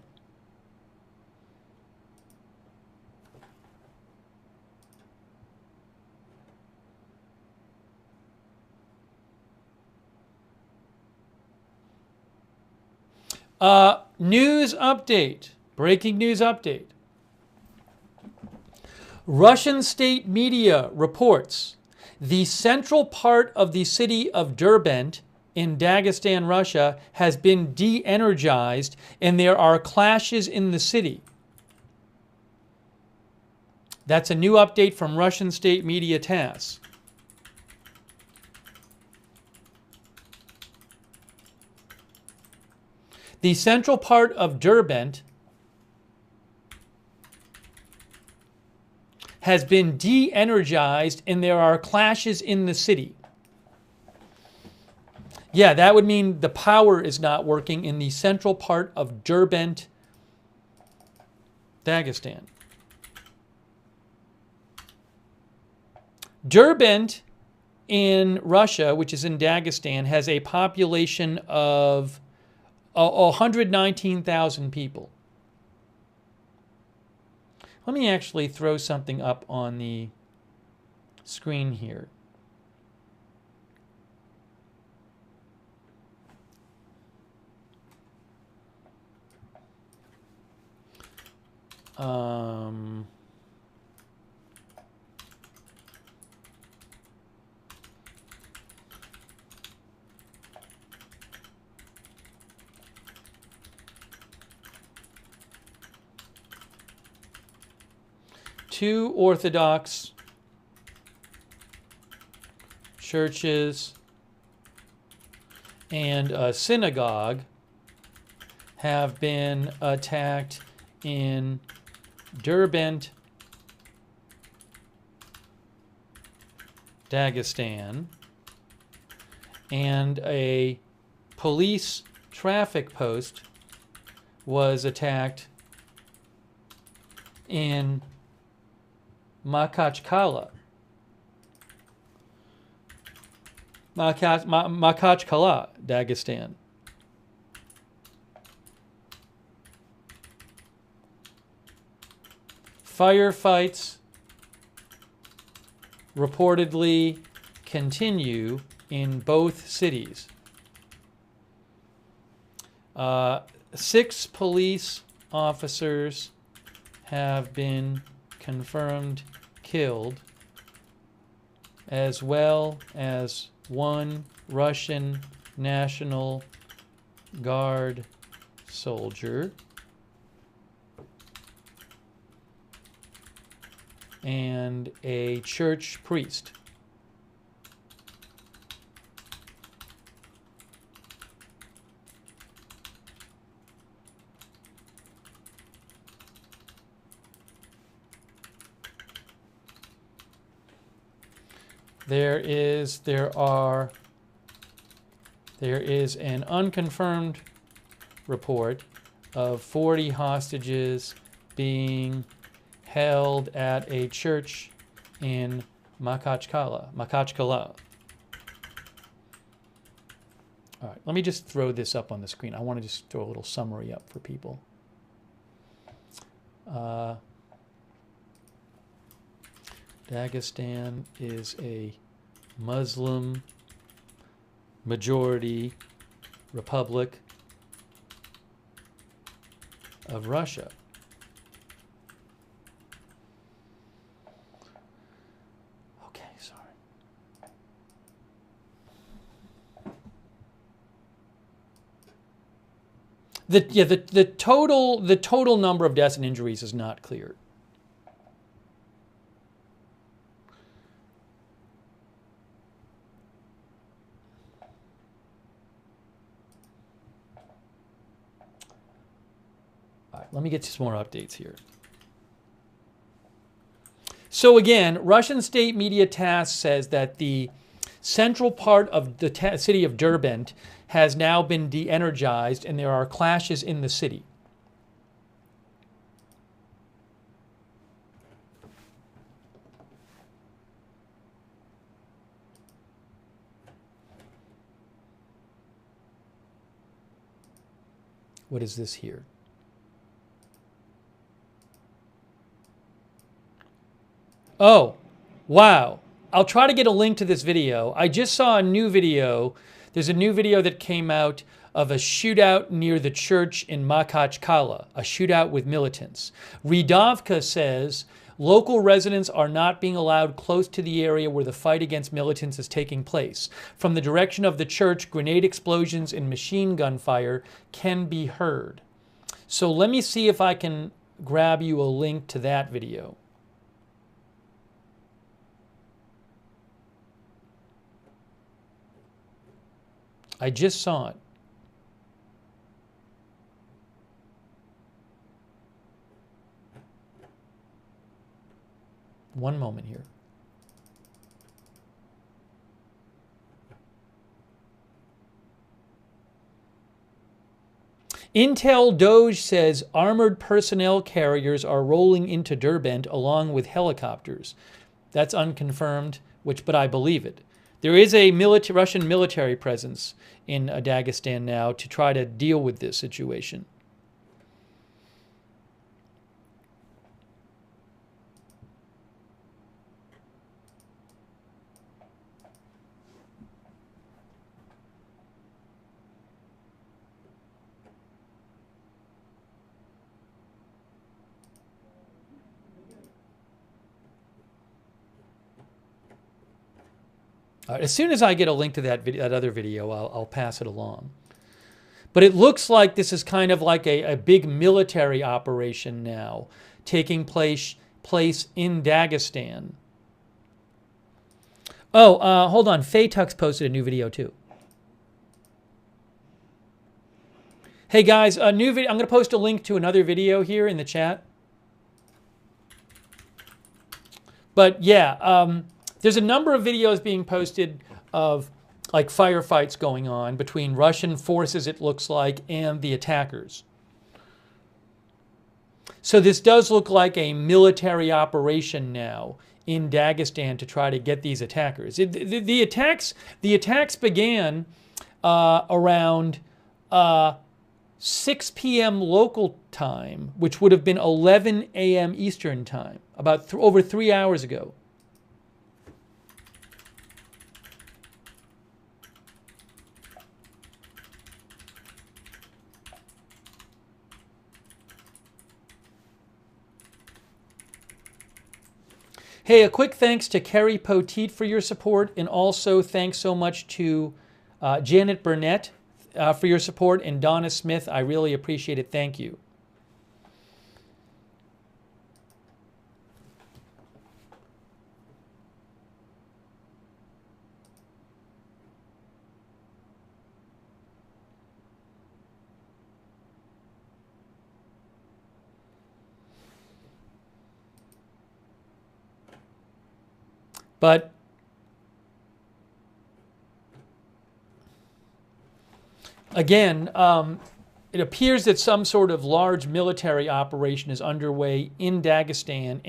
A: News update, breaking news update. Russian state media reports the central part of the city of Derbent in Dagestan, Russia, has been de-energized and there are clashes in the city. That's a new update from Russian state media TASS. The central part of Derbent has been de-energized and there are clashes in the city. Yeah, that would mean the power is not working in the central part of Derbent, Dagestan. Derbent in Russia, which is in Dagestan, has a population of 119,000 people. Let me actually throw something up on the screen here. Two Orthodox churches and a synagogue have been attacked in Derbent, Dagestan, and a police traffic post was attacked in Makhachkala. Makhachkala, Dagestan. Firefights reportedly continue in both cities. 6 police officers have been confirmed killed, as well as 1 Russian National Guard soldier and a church priest. There is an unconfirmed report of 40 hostages being held at a church in Makhachkala. All right, let me just throw this up on the screen. I want to just throw a little summary up for people. Dagestan is a Muslim majority republic of Russia. Okay, sorry. The total number of deaths and injuries is not clear. Let me get to some more updates here. So again, Russian state media TASS says that the central part of the city of Derbent has now been de-energized and there are clashes in the city. What is this here? Oh, wow. I'll try to get a link to this video. I just saw a new video. There's a new video that came out of a shootout near the church in Makhachkala, a shootout with militants. Redovka says local residents are not being allowed close to the area where the fight against militants is taking place. From the direction of the church, grenade explosions and machine gun fire can be heard. So let me see if I can grab you a link to that video. I just saw it. One moment here. Intel Doge says armored personnel carriers are rolling into Derbent along with helicopters. That's unconfirmed, but I believe it. There is a Russian military presence in Dagestan now to try to deal with this situation. As soon as I get a link to that other video, I'll pass it along. But it looks like this is kind of like a big military operation now taking place in Dagestan. Oh, hold on. Faye Tux posted a new video too. Hey guys, a new video. I'm going to post a link to another video here in the chat. But yeah, there's a number of videos being posted of like firefights going on between Russian forces, it looks like, and the attackers. So this does look like a military operation now in Dagestan to try to get these attackers. The attacks began around 6 p.m. local time, which would have been 11 a.m. Eastern time, about over 3 hours ago. Hey, a quick thanks to Kerry Poteet for your support, and also thanks so much to Janet Burnett for your support, and Donna Smith. I really appreciate it. Thank you. But again, it appears that some sort of large military operation is underway in Dagestan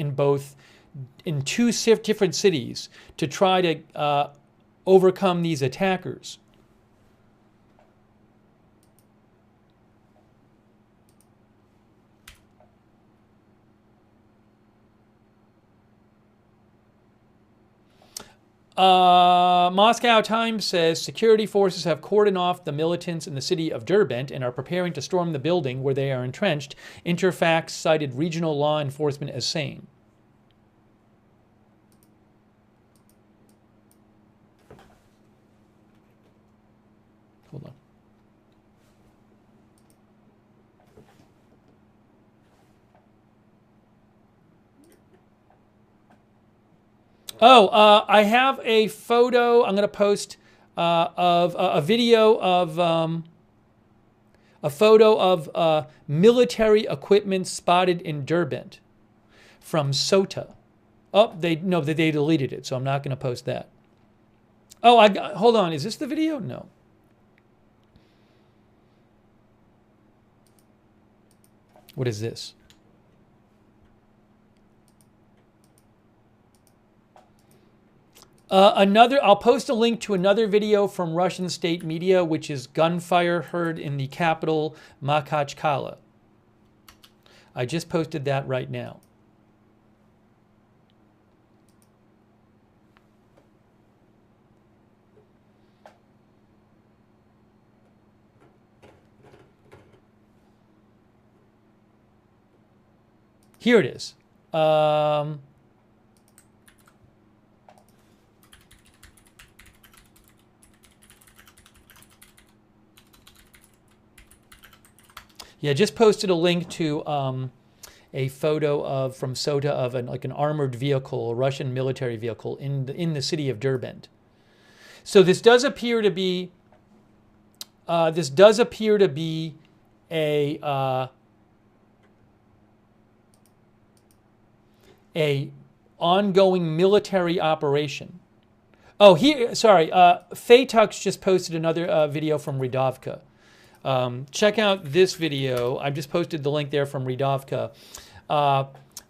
A: in two different cities to try to overcome these attackers. Moscow Times says security forces have cordoned off the militants in the city of Derbent and are preparing to storm the building where they are entrenched. Interfax cited regional law enforcement as saying. Hold on. Oh, I have a photo I'm going to post of a video of a photo of military equipment spotted in Derbent from SOTA. Oh, they deleted it, so I'm not going to post that. Oh, hold on. Is this the video? No. What is this? I'll post a link to another video from Russian state media, which is gunfire heard in the capital, Makhachkala. I just posted that right now. Here it is. Yeah, just posted a link to a photo from SOTA of an armored vehicle, a Russian military vehicle in the city of Derbent. So this does appear to be a ongoing military operation. Oh, here, sorry, Faytux just posted another video from Redovka. Check out this video. I just posted the link there from Redovka.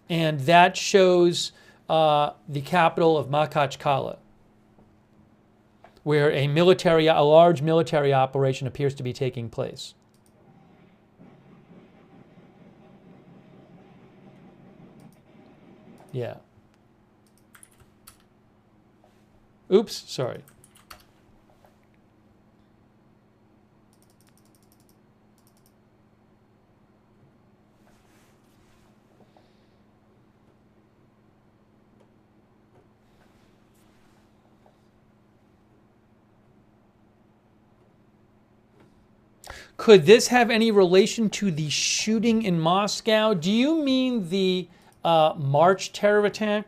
A: And that shows the capital of Makhachkala, where a large military operation appears to be taking place. Yeah. Oops, sorry. Could this have any relation to the shooting in Moscow? Do you mean the March terror attack?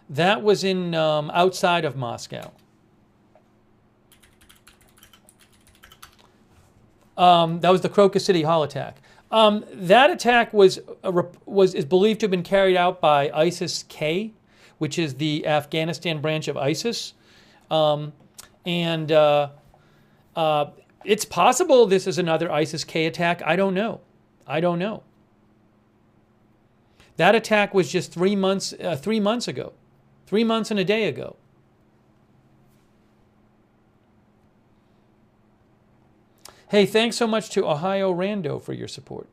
A: That was in outside of Moscow. That was the Crocus City Hall attack. That attack is believed to have been carried out by ISIS-K, which is the Afghanistan branch of ISIS. And it's possible this is another ISIS-K attack. I don't know. That attack was just 3 months ago. 3 months and a day ago. Hey, thanks so much to Ohio Rando for your support.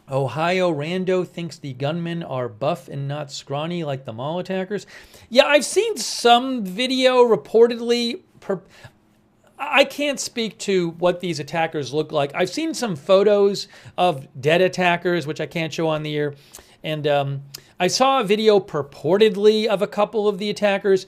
A: Ohio Rando thinks the gunmen are buff and not scrawny like the mall attackers. Yeah, I've seen some video reportedly. I can't speak to what these attackers look like. I've seen some photos of dead attackers, which I can't show on the air. And I saw a video purportedly of a couple of the attackers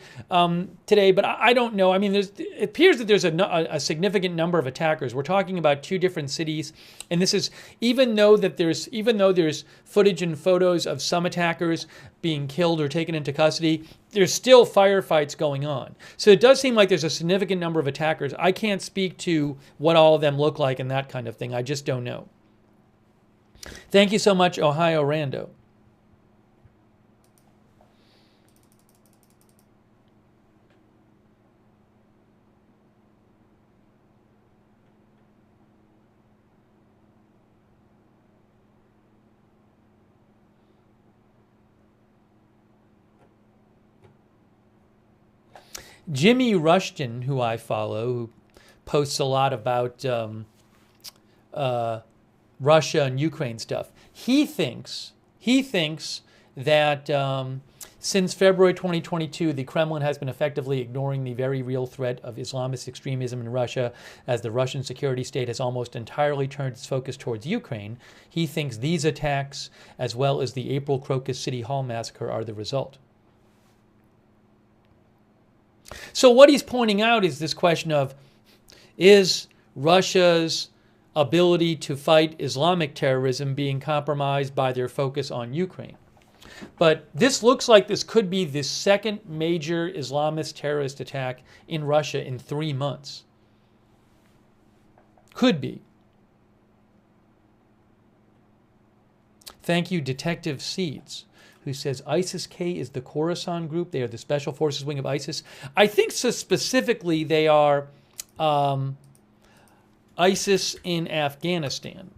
A: today, but I don't know. I mean, it appears that there's a significant number of attackers. We're talking about 2 different cities, and this is even though there's footage and photos of some attackers being killed or taken into custody, there's still firefights going on. So it does seem like there's a significant number of attackers. I can't speak to what all of them look like and that kind of thing. I just don't know. Thank you so much, Ohio Rando. Jimmy Rushton, who I follow, who posts a lot about Russia and Ukraine stuff, he thinks that since February 2022, the Kremlin has been effectively ignoring the very real threat of Islamist extremism in Russia, as the Russian security state has almost entirely turned its focus towards Ukraine. He thinks these attacks, as well as the April Crocus City Hall massacre, are the result. So what he's pointing out is this question of, is Russia's ability to fight Islamic terrorism being compromised by their focus on Ukraine? But this looks like this could be the second major Islamist terrorist attack in Russia in 3 months. Could be. Thank you, Detective Seeds, who says ISIS-K is the Khorasan group. They are the special forces wing of ISIS. I think so specifically they are ISIS in Afghanistan.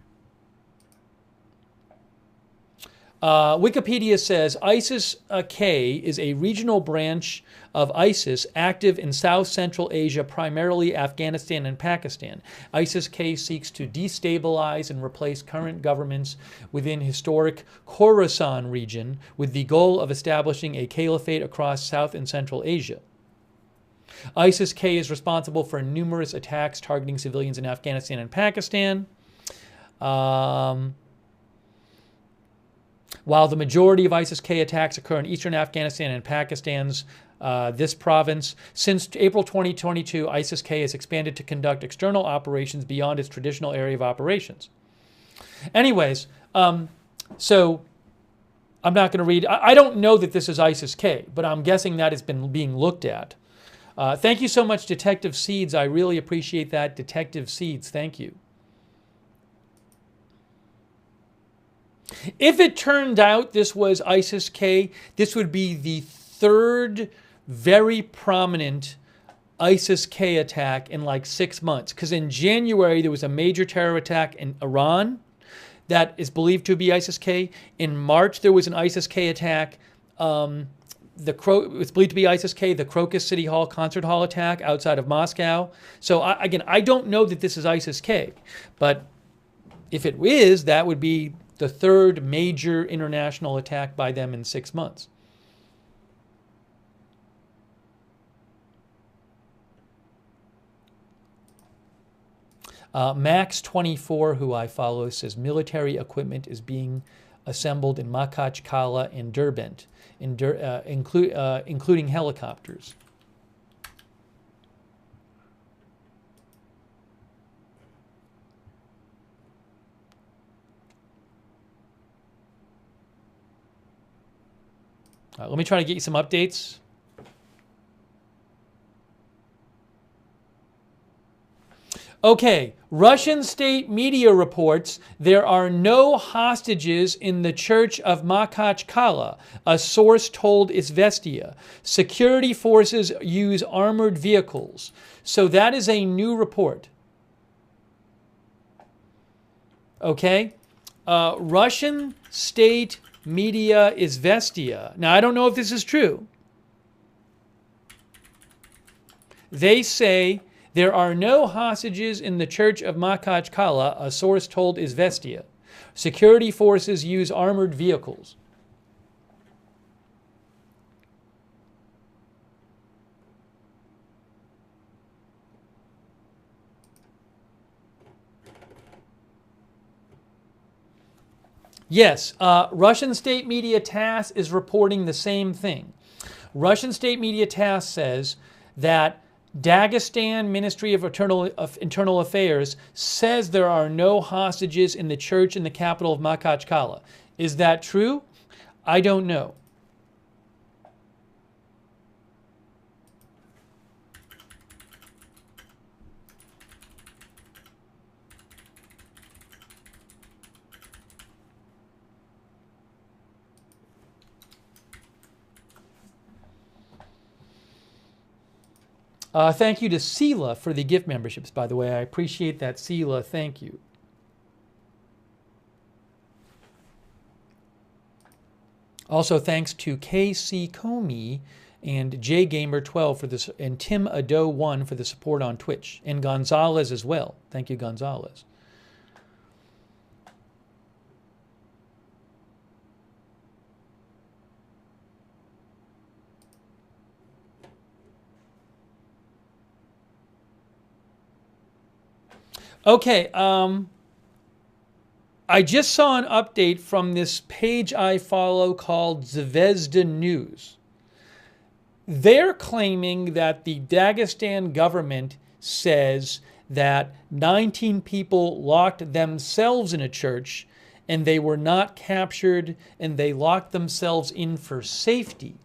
A: Wikipedia says ISIS-K is a regional branch of ISIS active in South Central Asia, primarily Afghanistan and Pakistan. ISIS-K seeks to destabilize and replace current governments within historic Khorasan region with the goal of establishing a caliphate across South and Central Asia. ISIS-K is responsible for numerous attacks targeting civilians in Afghanistan and Pakistan. While the majority of ISIS-K attacks occur in eastern Afghanistan and Pakistan's this province, since April 2022, ISIS-K has expanded to conduct external operations beyond its traditional area of operations. Anyways, so I'm not going to read. I don't know that this is ISIS-K, but I'm guessing that has been being looked at. Thank you so much, Detective Seeds. I really appreciate that, Detective Seeds. Thank you. If it turned out this was ISIS-K, this would be the third very prominent ISIS-K attack in like 6 months. Because in January, there was a major terror attack in Iran that is believed to be ISIS-K. In March, there was an ISIS-K attack. It's believed to be ISIS-K, the Crocus City Hall concert hall attack outside of Moscow. So again, I don't know that this is ISIS-K. But if it is, that would be the third major international attack by them in 6 months. Max24, who I follow, says military equipment is being assembled in Makhachkala and Derbent, including helicopters. Let me try to get you some updates. Okay, Russian state media reports there are no hostages in the church of Makhachkala, a source told Izvestia. Security forces use armored vehicles. So that is a new report. Okay, Russian state media Izvestia. Now, I don't know if this is true. They say there are no hostages in the church of Makhachkala, a source told Izvestia. Security forces use armored vehicles. Yes, Russian state media TASS is reporting the same thing. Russian state media TASS says that Dagestan Ministry of Internal Affairs says there are no hostages in the church in the capital of Makhachkala. Is that true? I don't know. Thank you to Sela for the gift memberships, by the way. I appreciate that, Sela. Thank you. Also, thanks to KC Comey and JGamer12 for this, and Tim Ado1 for the support on Twitch, and Gonzalez as well. Thank you, Gonzalez. Okay, I just saw an update from this page I follow called Zvezda News. They're claiming that the Dagestan government says that 19 people locked themselves in a church and they were not captured and they locked themselves in for safety.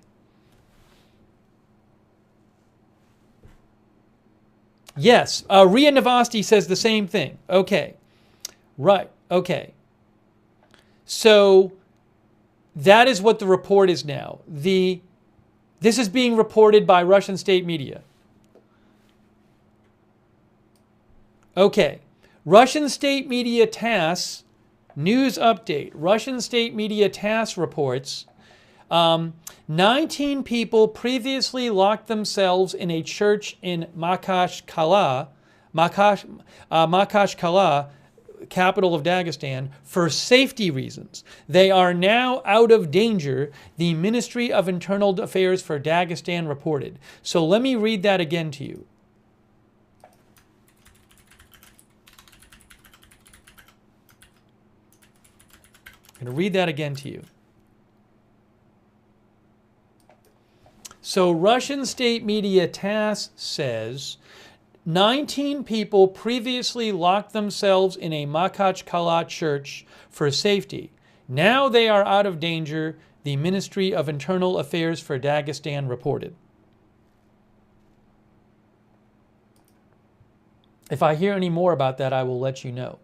A: Yes, Ria Navasti says the same thing. Okay, right, okay. So that is what the report is now. This is being reported by Russian state media. Okay, Russian state media TASS, news update. Russian state media TASS reports 19 people previously locked themselves in a church in Makhachkala, capital of Dagestan, for safety reasons. They are now out of danger, the Ministry of Internal Affairs for Dagestan reported. So let me read that again to you. I'm going to read that again to you. So Russian state media TASS says 19 people previously locked themselves in a Makhachkala church for safety. Now they are out of danger, the Ministry of Internal Affairs for Dagestan reported. If I hear any more about that, I will let you know.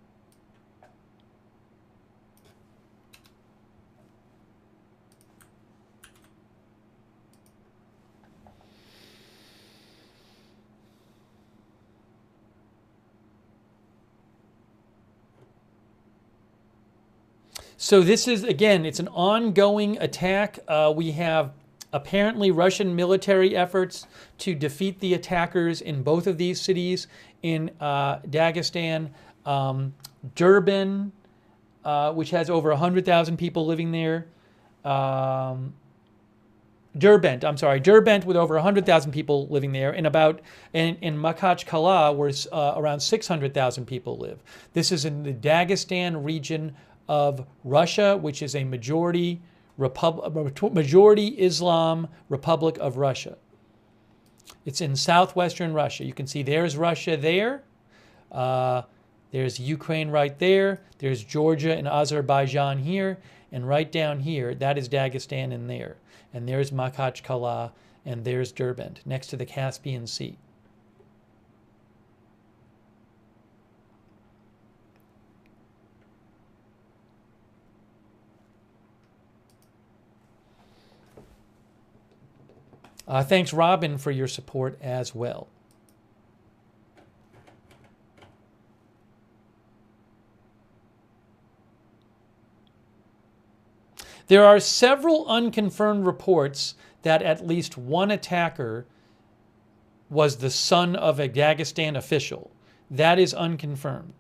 A: So this is, again, it's an ongoing attack. We have apparently Russian military efforts to defeat the attackers in both of these cities in Dagestan. Derbent, which has over 100,000 people living there. Derbent with over 100,000 people living there, and in Makhachkala, where around 600,000 people live. This is in the Dagestan region of Russia, which is a majority Islam Republic of Russia. It's in southwestern Russia. You can see there's Russia there. There's Ukraine right there. There's Georgia and Azerbaijan here. And right down here, that is Dagestan in there. And there's Makhachkala, and there's Derbent, next to the Caspian Sea. Thanks, Robin, for your support as well. There are several unconfirmed reports that at least one attacker was the son of a Dagestan official. That is unconfirmed.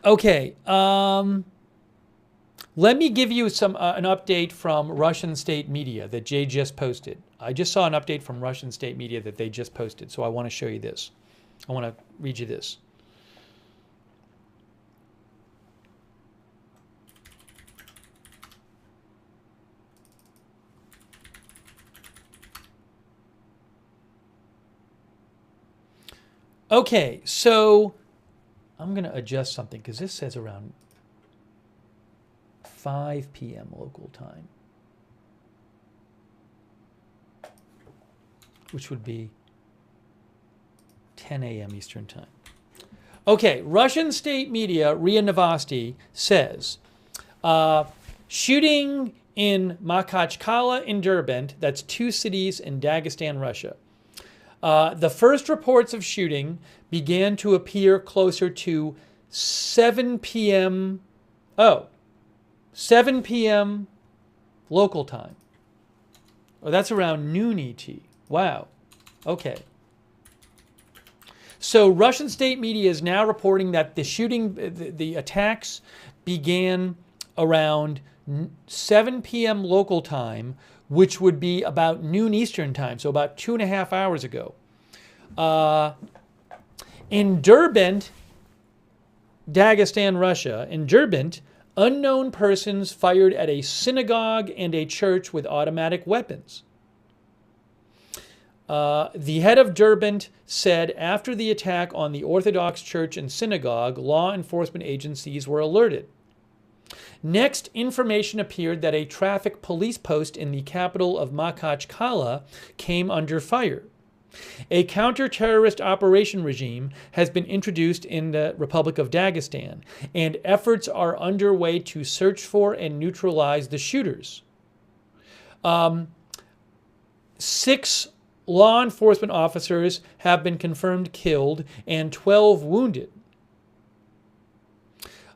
A: Okay, let me give you an update from Russian state media that Jay just posted. I just saw an update from Russian state media that they just posted, so I want to show you this. I want to read you this. Okay, so I'm going to adjust something because this says around 5 p.m. local time, which would be 10 a.m. Eastern time. Okay, Russian state media, RIA Novosti, says, shooting in Makhachkala in Derbent, that's 2 cities in Dagestan, Russia. The first reports of shooting began to appear closer to 7 p.m. 7 p.m. local time. Oh, that's around noon ET. Wow. Okay. So Russian state media is now reporting that the shooting, the attacks began around 7 p.m. local time, which would be about noon Eastern time, so about 2.5 hours ago. In Derbent, Dagestan, Russia, in Derbent, unknown persons fired at a synagogue and a church with automatic weapons. The head of Derbent said after the attack on the Orthodox church and synagogue, law enforcement agencies were alerted. Next, information appeared that a traffic police post in the capital of Makhachkala came under fire. A counter-terrorist operation regime has been introduced in the Republic of Dagestan, and efforts are underway to search for and neutralize the shooters. 6 law enforcement officers have been confirmed killed and 12 wounded.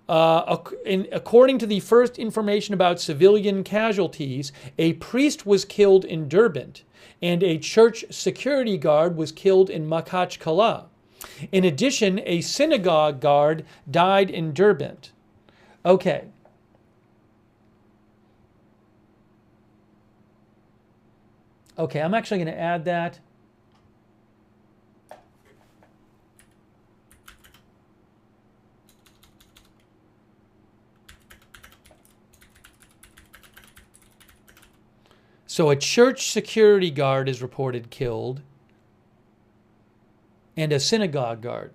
A: According to the first information about civilian casualties, a priest was killed in Derbent, and a church security guard was killed in Makhachkala. In addition, a synagogue guard died in Derbent. Okay. Okay, I'm actually going to add that. So a church security guard is reported killed and a synagogue guard.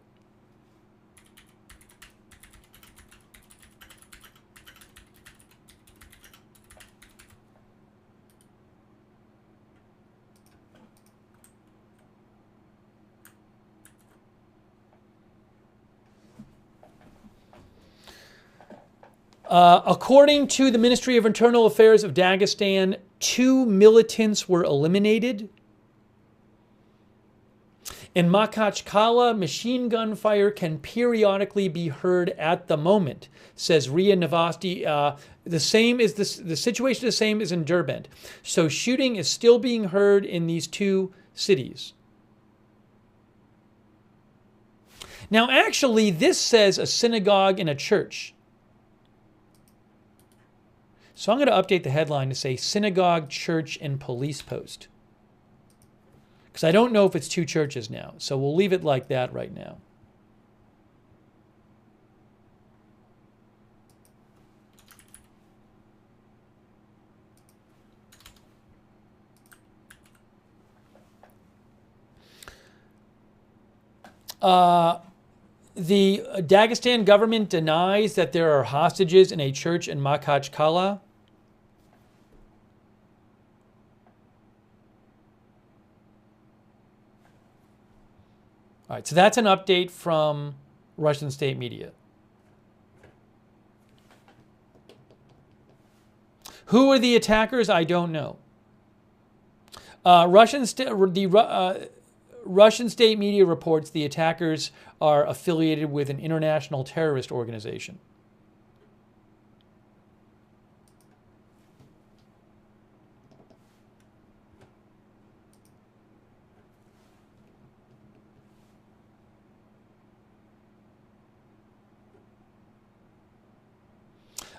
A: According to the Ministry of Internal Affairs of Dagestan, 2 militants were eliminated. In Makhachkala, machine gun fire can periodically be heard at the moment, says RIA Novosti. The situation is the same as in Derbent. So shooting is still being heard in these 2 cities. Now, actually, this says a synagogue and a church. So I'm going to update the headline to say synagogue, church, and police post. Because I don't know if it's 2 churches now. So we'll leave it like that right now. The Dagestan government denies that there are hostages in a church in Makhachkala. All right, so that's an update from Russian state media. Who are the attackers? I don't know. Russian state media reports the attackers are affiliated with an international terrorist organization.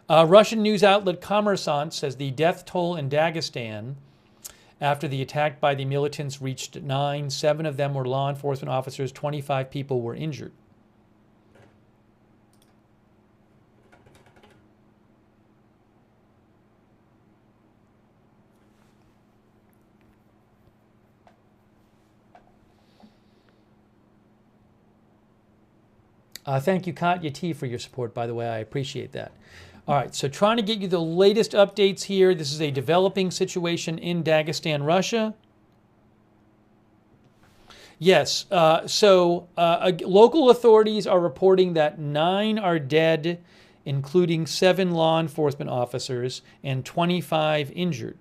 A: Russian news outlet Kommersant says the death toll in Dagestan after the attack by the militants reached 9. 7 of them were law enforcement officers. 25 people were injured. Thank you, Katya T, for your support, by the way. I appreciate that. All right, so trying to get you the latest updates here. This is a developing situation in Dagestan, Russia. Yes, local authorities are reporting that 9 are dead, including 7 law enforcement officers, and 25 injured.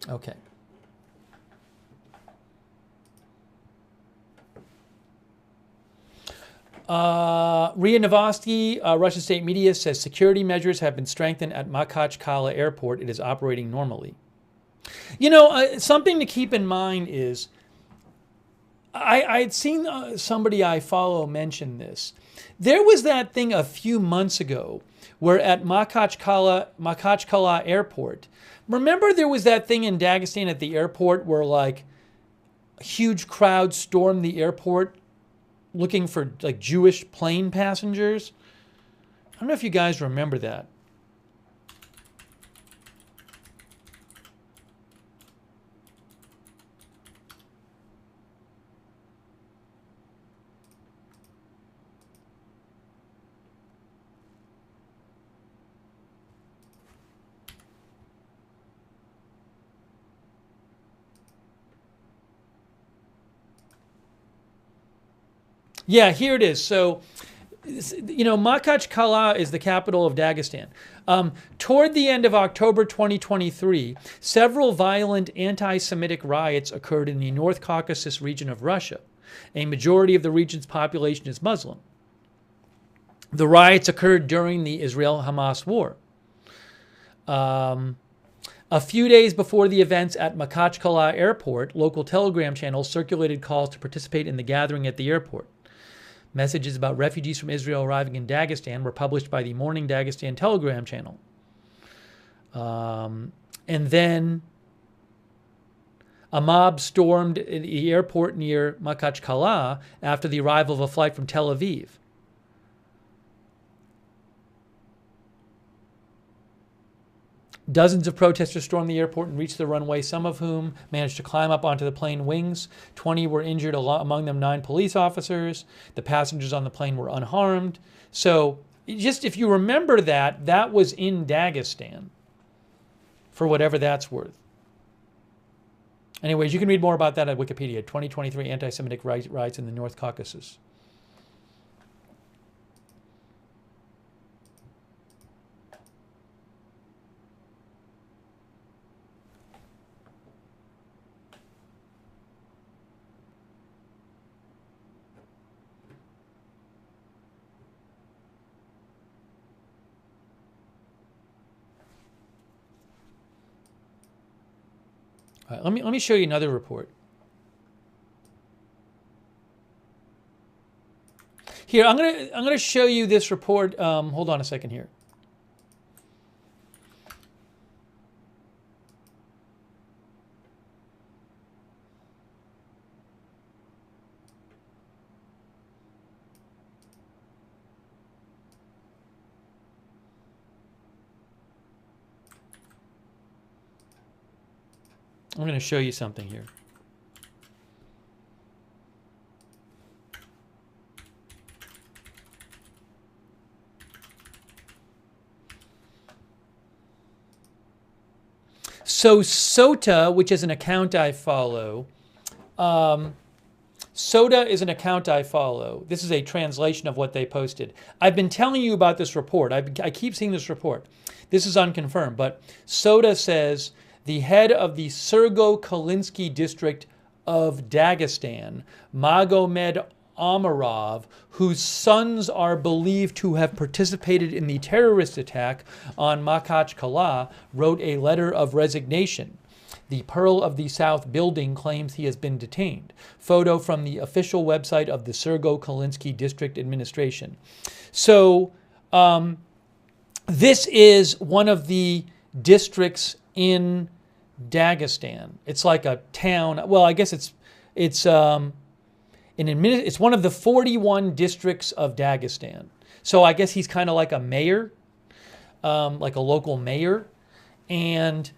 A: Okay. RIA Novosti, Russian state media, says security measures have been strengthened at Makhachkala airport. It is operating normally. You know, something to keep in mind is, I had seen somebody I follow mention this. There was that thing a few months ago where at Makhachkala airport, remember there was that thing in Dagestan at the airport where like huge crowds stormed the airport looking for like Jewish plane passengers? I don't know if you guys remember that. Yeah, here it is. So, you know, Makhachkala is the capital of Dagestan. Toward the end of October 2023, several violent anti-Semitic riots occurred in the North Caucasus region of Russia. A majority of the region's population is Muslim. The riots occurred during the Israel-Hamas war. A few days before the events at Makhachkala airport, local Telegram channels circulated calls to participate in the gathering at the airport. Messages about refugees from Israel arriving in Dagestan were published by the Morning Dagestan Telegram channel. And then a mob stormed the airport near Makhachkala after the arrival of a flight from Tel Aviv. Dozens of protesters stormed the airport and reached the runway, some of whom managed to climb up onto the plane wings. 20 were injured, among them 9 police officers. The passengers on the plane were unharmed. So just if you remember that, that was in Dagestan, for whatever that's worth. Anyways, you can read more about that at Wikipedia. 2023 anti-Semitic riots in the North Caucasus. All right, let me show you another report. Here, I'm gonna show you this report. Hold on a second here. I'm going to show you something here. So SOTA, which is an account I follow, SOTA is an account I follow. This is a translation of what they posted. I've been telling you about this report. I keep seeing this report. This is unconfirmed, but SOTA says the head of the Sergo-Kalinsky district of Dagestan, Magomed Amarov, whose sons are believed to have participated in the terrorist attack on Makhachkala, wrote a letter of resignation. The Pearl of the South building claims he has been detained. Photo from the official website of the Sergo-Kalinsky district administration. So this is one of the districts in Dagestan. It's like a town. Well, I guess it's one of the 41 districts of Dagestan. So I guess he's kind of like a mayor, like a local mayor. And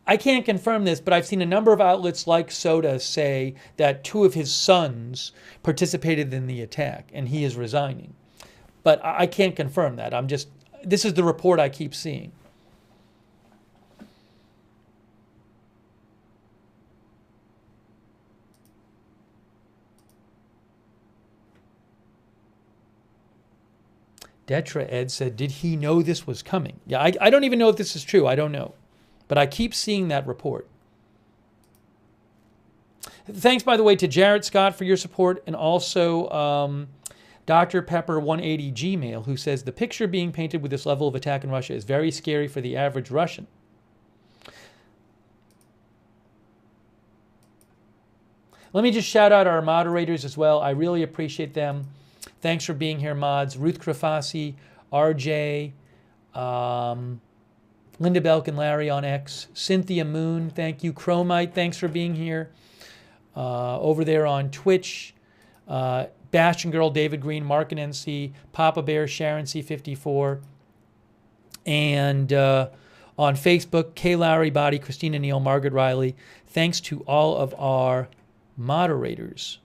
A: I can't confirm this, but I've seen a number of outlets like SOTA say that 2 of his sons participated in the attack, and he is resigning. But I can't confirm that. This is the report I keep seeing. Detra Ed said, did he know this was coming? Yeah, I don't even know if this is true. I don't know. But I keep seeing that report. Thanks, by the way, to Jarrett Scott for your support, and also Dr. Pepper 180 Gmail, who says, the picture being painted with this level of attack in Russia is very scary for the average Russian. Let me just shout out our moderators as well. I really appreciate them. Thanks for being here, mods. Ruth Krafasi, RJ, Linda Belk and Larry on X, Cynthia Moon, thank you. Chromite, thanks for being here. Over there on Twitch, Bastion Girl, David Green, Mark and NC, Papa Bear, Sharon C54, and on Facebook, Kay Lowry, Body, Christina Neal, Margaret Riley. Thanks to all of our moderators.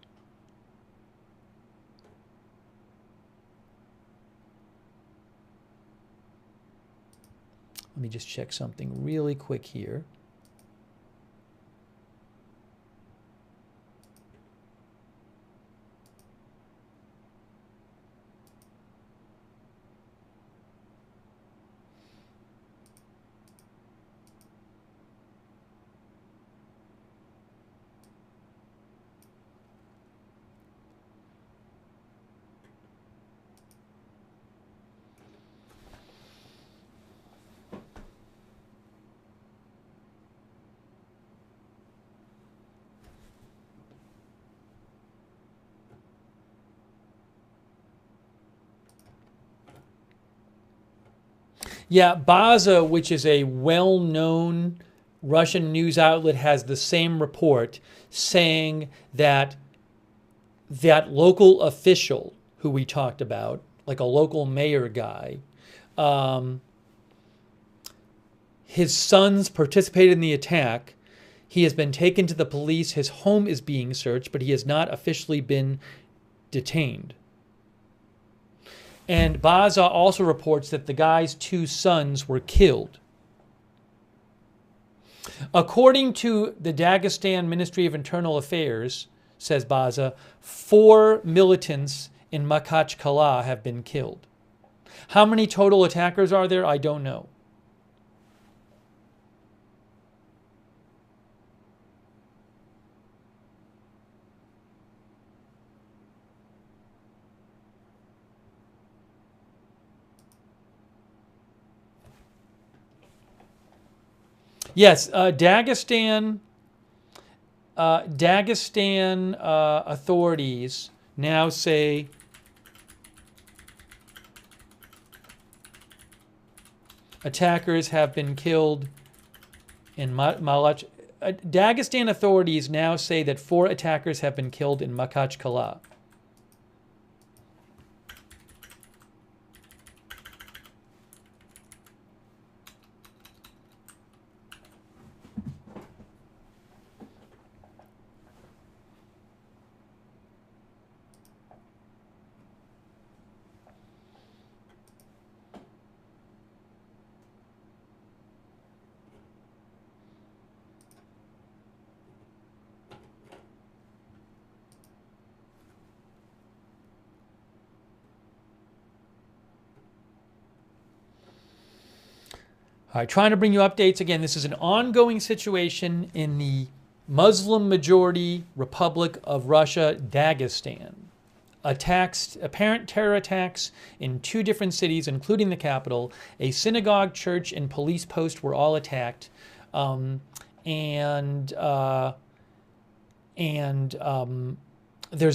A: Let me just check something really quick here. Yeah, Baza, which is a well-known Russian news outlet, has the same report saying that that local official who we talked about, like a local mayor guy, his sons participated in the attack. He has been taken to the police. His home is being searched, but he has not officially been detained. And Baza also reports that the guy's 2 sons were killed. According to the Dagestan Ministry of Internal Affairs, says Baza, 4 militants in Makhachkala have been killed. How many total attackers are there? I don't know. Yes, Dagestan authorities now say attackers have been killed in Malach. Dagestan authorities now say that 4 attackers have been killed in Makhachkala. All right, trying to bring you updates. Again, this is an ongoing situation in the Muslim majority Republic of Russia, Dagestan. Attacks, apparent terror attacks in 2 different cities, including the capital. A synagogue, church, and police post were all attacked. There's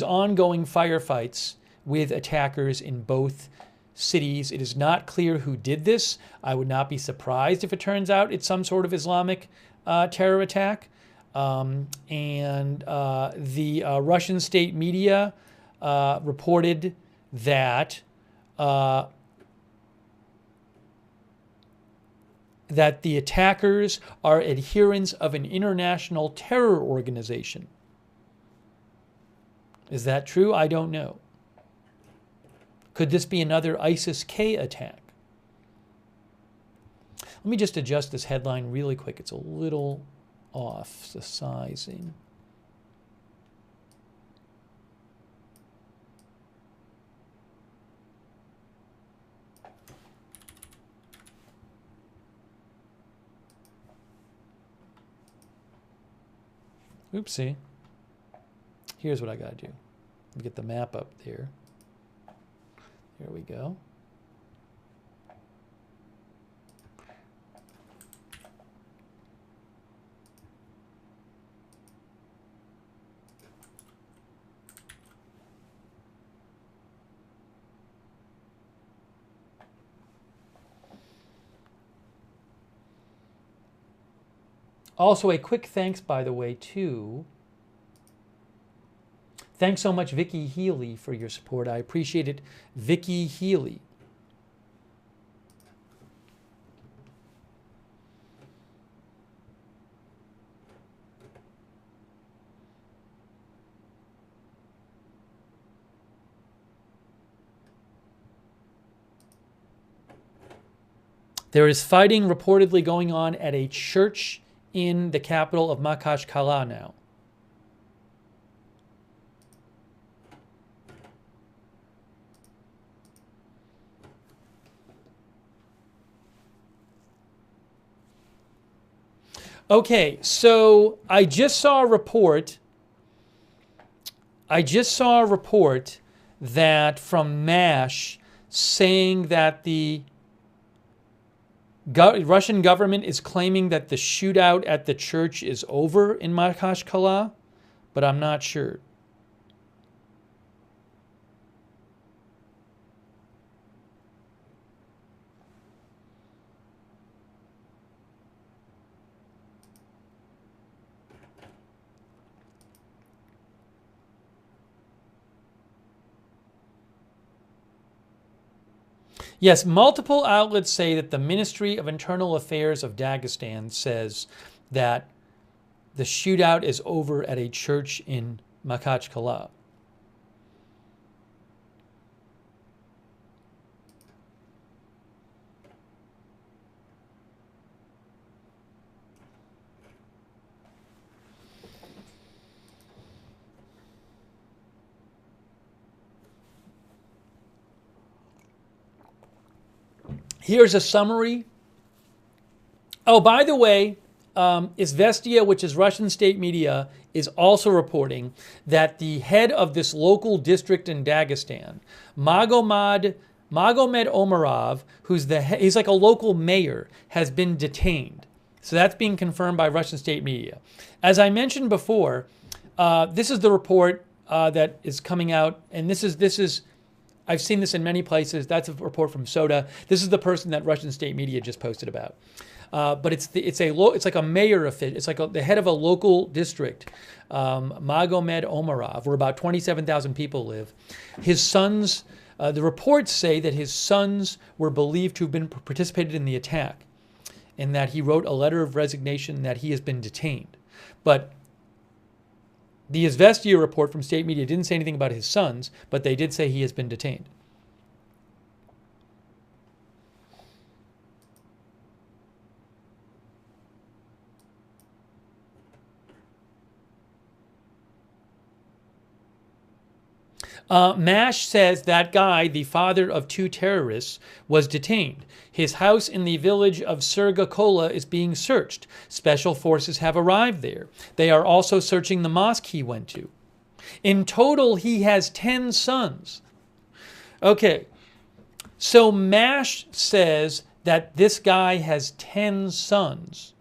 A: ongoing firefights with attackers in both cities. It is not clear who did this. I would not be surprised if it turns out it's some sort of Islamic terror attack. The Russian state media reported that that the attackers are adherents of an international terror organization. Is that true? I don't know. Could this be another ISIS-K attack? Let me just adjust this headline really quick. It's a little off the sizing. Oopsie. Here's what I got to do. Get the map up there. Here we go. Also, a quick thanks, by the way, to... Thanks so much, Vicky Healy, for your support. I appreciate it, Vicky Healy. There is fighting reportedly going on at a church in the capital of Makhachkala now. Okay, so I just saw a report. That from MASH saying that the Russian government is claiming that the shootout at the church is over in Makhachkala, but I'm not sure. Yes, multiple outlets say that the Ministry of Internal Affairs of Dagestan says that the shootout is over at a church in Makhachkala. Here's a summary. Oh, by the way, Izvestia, which is Russian state media, is also reporting that the head of this local district in Dagestan, Magomed Omarov, he's like a local mayor, has been detained. So that's being confirmed by Russian state media. As I mentioned before, this is the report that is coming out, and this is I've seen this in many places. That's a report from Soda. This is the person that Russian state media just posted about. But it's like a mayor of it. It's like the head of a local district, Magomed Omarov, where about 27,000 people live. His sons, the reports say that his sons were believed to have been participated in the attack, and that he wrote a letter of resignation that he has been detained. But the Izvestia report from state media didn't say anything about his sons, but they did say he has been detained. MASH says that guy, the father of 2 terrorists, was detained. His house in the village of Surgakola is being searched. Special forces have arrived there. They are also searching the mosque he went to. In total, he has 10 sons. Okay, so MASH says that this guy has 10 sons.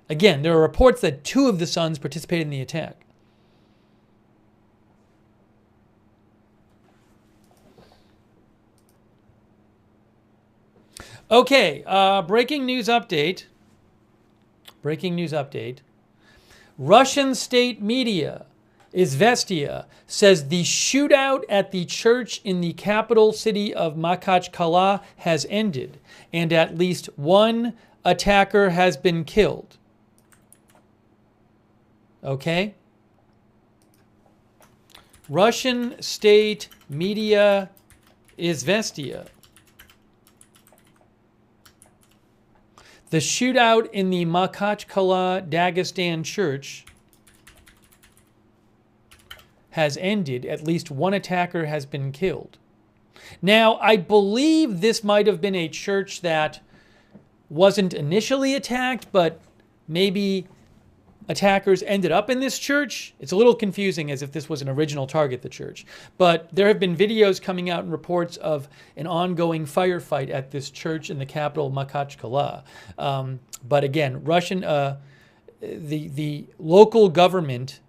A: Again, there are reports that 2 of the sons participated in the attack. Okay, breaking news update. Breaking news update. Russian state media, Izvestia, says the shootout at the church in the capital city of Makhachkala has ended, and at least 1 attacker has been killed. Okay? Russian state media, Izvestia. The shootout in the Makhachkala Dagestan church has ended. At least 1 attacker has been killed. Now, I believe this might have been a church that wasn't initially attacked, but maybe attackers ended up in this church. It's a little confusing as if this was an original target, the church. But there have been videos coming out and reports of an ongoing firefight at this church in the capital, Makhachkala. But again, the local government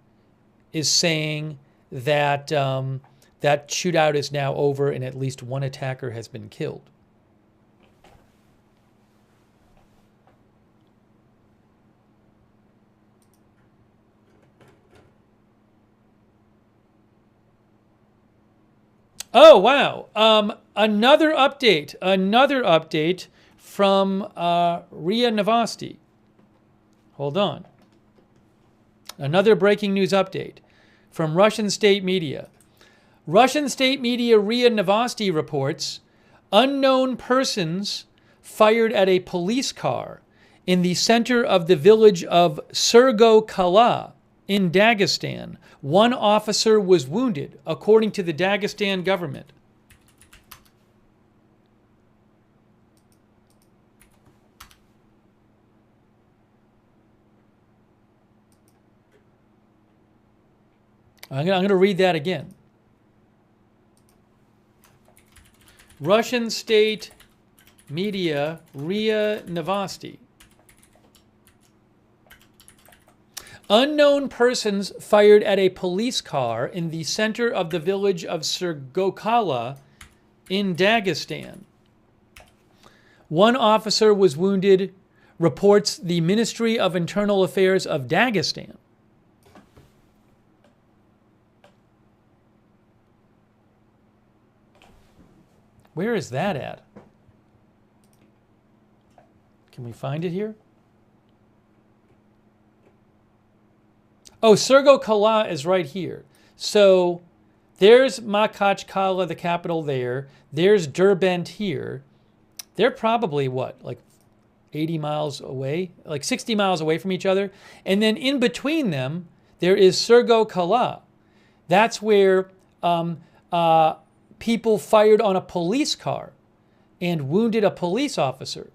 A: is saying that that shootout is now over and at least 1 attacker has been killed. Oh, wow. Another update from RIA Novosti. Hold on. Another breaking news update from Russian state media. Russian state media RIA Novosti reports unknown persons fired at a police car in the center of the village of Surgakola in Dagestan. 1 officer was wounded, according to the Dagestan government. I'm going to read that again. Russian state media RIA Novosti. Unknown persons fired at a police car in the center of the village of Surgakola in Dagestan. 1 officer was wounded, reports the Ministry of Internal Affairs of Dagestan. Where is that at? Can we find it here? Oh, Surgakola is right here. So there's Makhachkala, the capital there. There's Derbent here. They're probably what, like 80 miles away? Like 60 miles away from each other. And then in between them, there is Surgakola. That's where people fired on a police car and wounded a police officer.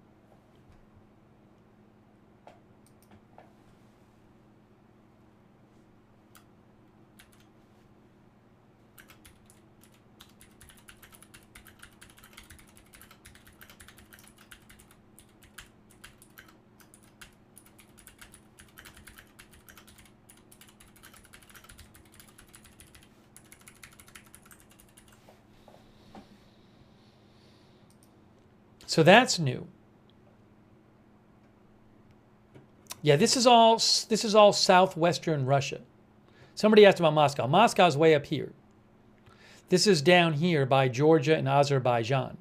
A: So that's new. Yeah, this is all southwestern Russia. Somebody asked about Moscow. Moscow's way up here. This is down here by Georgia and Azerbaijan.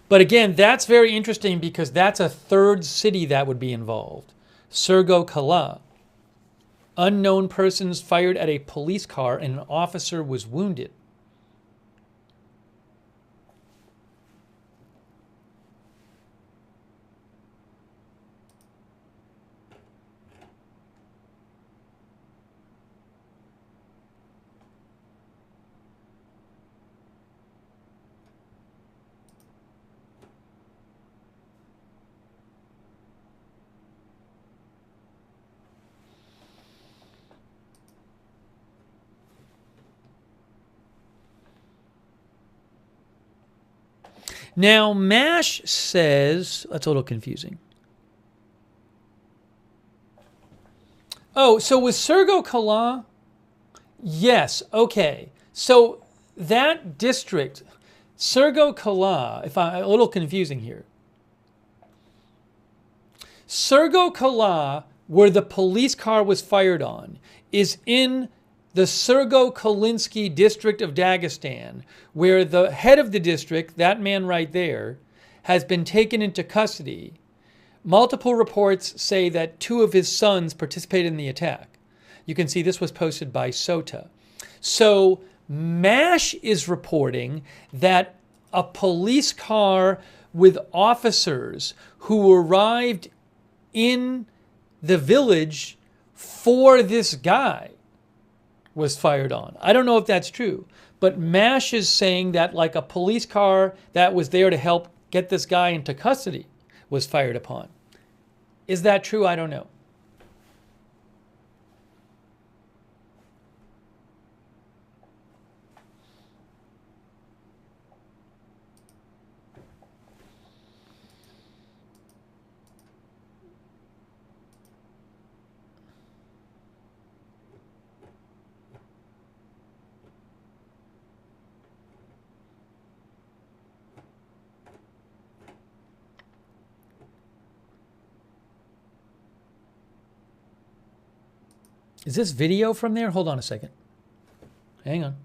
A: But again, that's very interesting because that's a third city that would be involved. Synagogue. Unknown persons fired at a police car and an officer was wounded. Now, MASH says, that's a little confusing. Oh, so with Synagogue, yes, okay. So that district, Synagogue, a little confusing here. Synagogue, where the police car was fired on, is in the Sergo-Kalinsky district of Dagestan, where the head of the district, that man right there, has been taken into custody. Multiple reports say that 2 of his sons participated in the attack. You can see this was posted by SOTA. So MASH is reporting that a police car with officers who arrived in the village for this guy was fired on. I don't know if that's true, but MASH is saying that like a police car that was there to help get this guy into custody was fired upon. Is that true? I don't know. Is this video from there? Hold on a second. Hang on.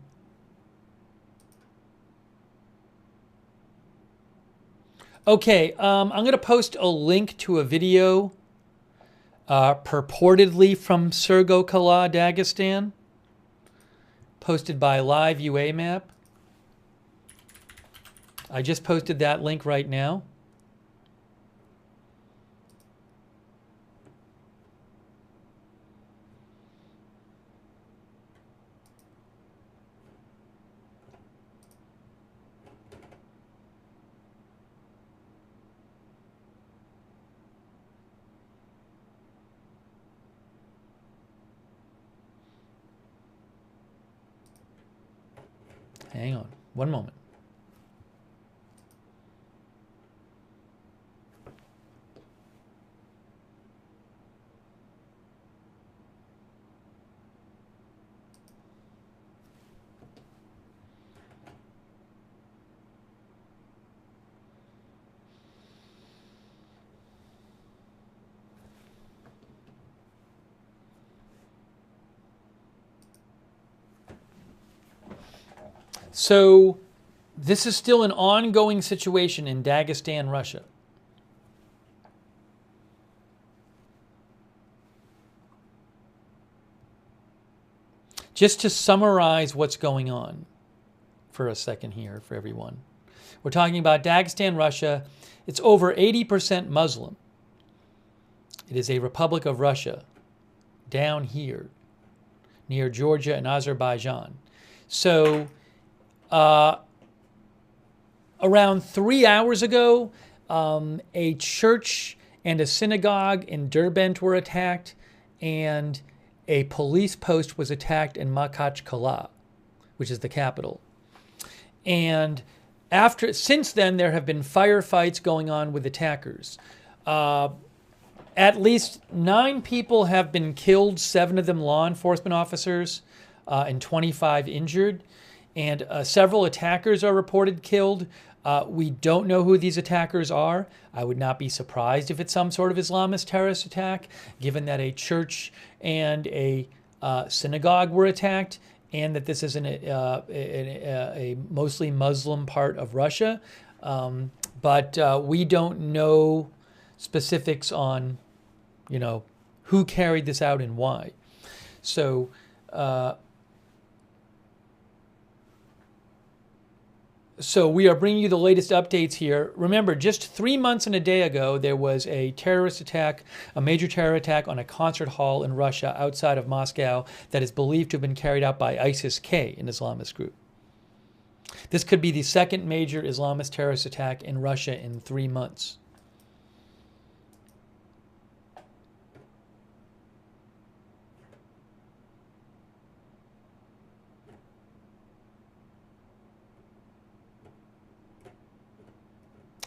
A: Okay, I'm going to post a link to a video purportedly from Synagogue, Dagestan, posted by Live UA Map. I just posted that link right now. Hang on, one moment. So this is still an ongoing situation in Dagestan, Russia. Just to summarize what's going on for a second here for everyone. We're talking about Dagestan, Russia. It's over 80% Muslim. It is a Republic of Russia down here near Georgia and Azerbaijan. So around 3 hours ago, a church and a synagogue in Derbent were attacked, and a police post was attacked in Makhachkala, which is the capital. And since then, there have been firefights going on with attackers. At least 9 people have been killed, 7 of them law enforcement officers. and 25 injured. And several attackers are reported killed. We don't know who these attackers are. I would not be surprised if it's some sort of Islamist terrorist attack, given that a church and a synagogue were attacked, and that this is a mostly Muslim part of Russia. But we don't know specifics on, who carried this out and why. So we are bringing you the latest updates here. Remember, just 3 months and a day ago, there was a terrorist attack, a major terror attack on a concert hall in Russia outside of Moscow that is believed to have been carried out by ISIS-K, an Islamist group. This could be the second major Islamist terrorist attack in Russia in 3 months.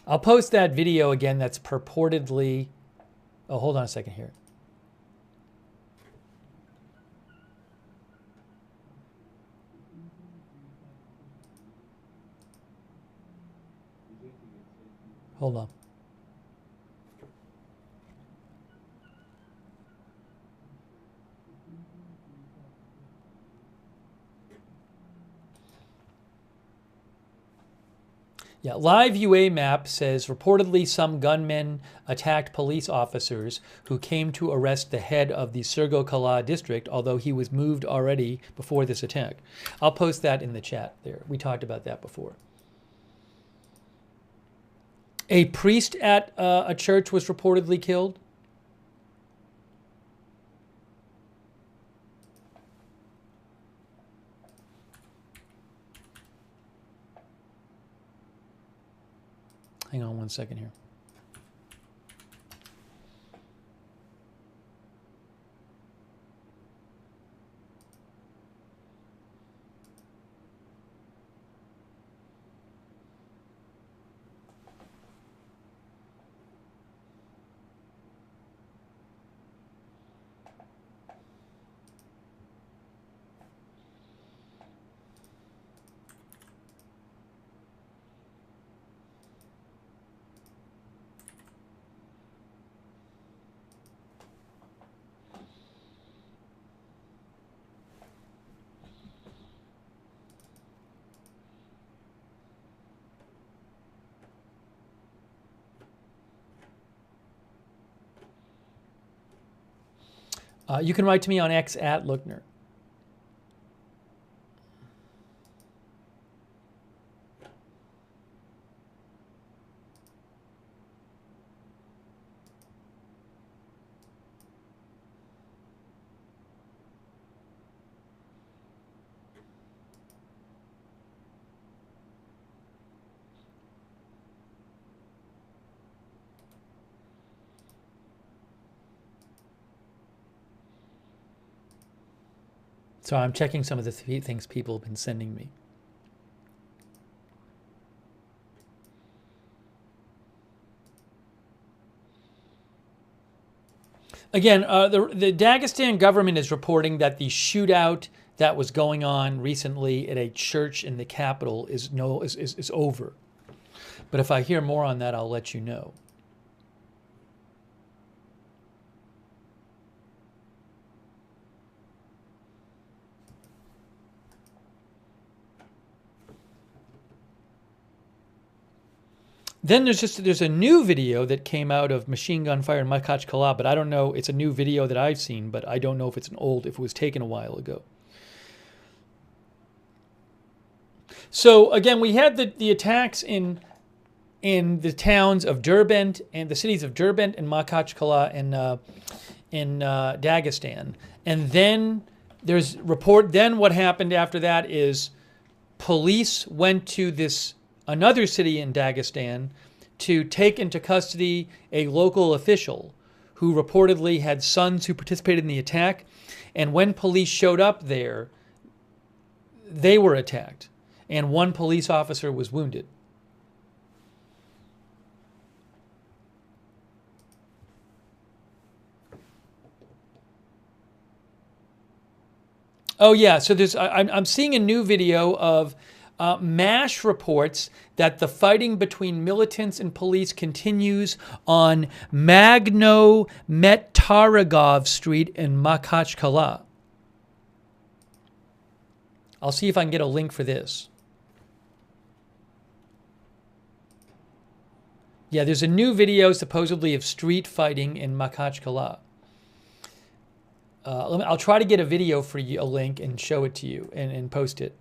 A: I'll post that video again that's purportedly... Oh, hold on a second here. Hold on. Yeah, Live UA map says reportedly some gunmen attacked police officers who came to arrest the head of the Synagogue district, although he was moved already before this attack. I'll post that in the chat there. We talked about that before. A priest at a church was reportedly killed. Hang on one second here. You can write to me on X at Lookner. So I'm checking some of the things people have been sending me. Again, the Dagestan government is reporting that the shootout that was going on recently at a church in the capital is over. But if I hear more on that, I'll let you know. Then there's a new video that came out of machine gun fire in Makhachkala, but I don't know. It's a new video that I've seen, but I don't know if if it was taken a while ago. So again, we had the attacks in the towns of Derbent and the cities of Derbent and Makhachkala in Dagestan, and then there's report. Then what happened after that is police went to another city in Dagestan to take into custody a local official who reportedly had sons who participated in the attack. And when police showed up there, they were attacked. And one police officer was wounded. Oh yeah, so I'm seeing a new video of MASH reports that the fighting between militants and police continues on Magno-Metaragov Street in Makhachkala. I'll see if I can get a link for this. Yeah, there's a new video supposedly of street fighting in Makhachkala. I'll try to get a video for you, a link, and show it to you and post it.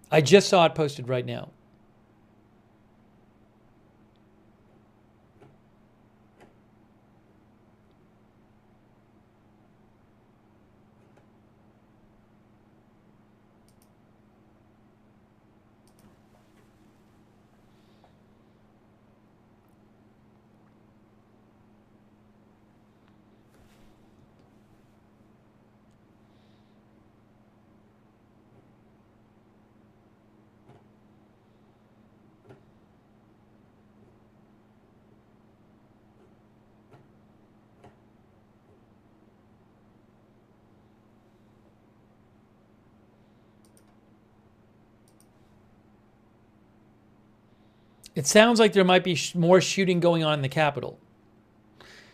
A: I just saw it posted right now. It sounds like there might be more shooting going on in the Capitol.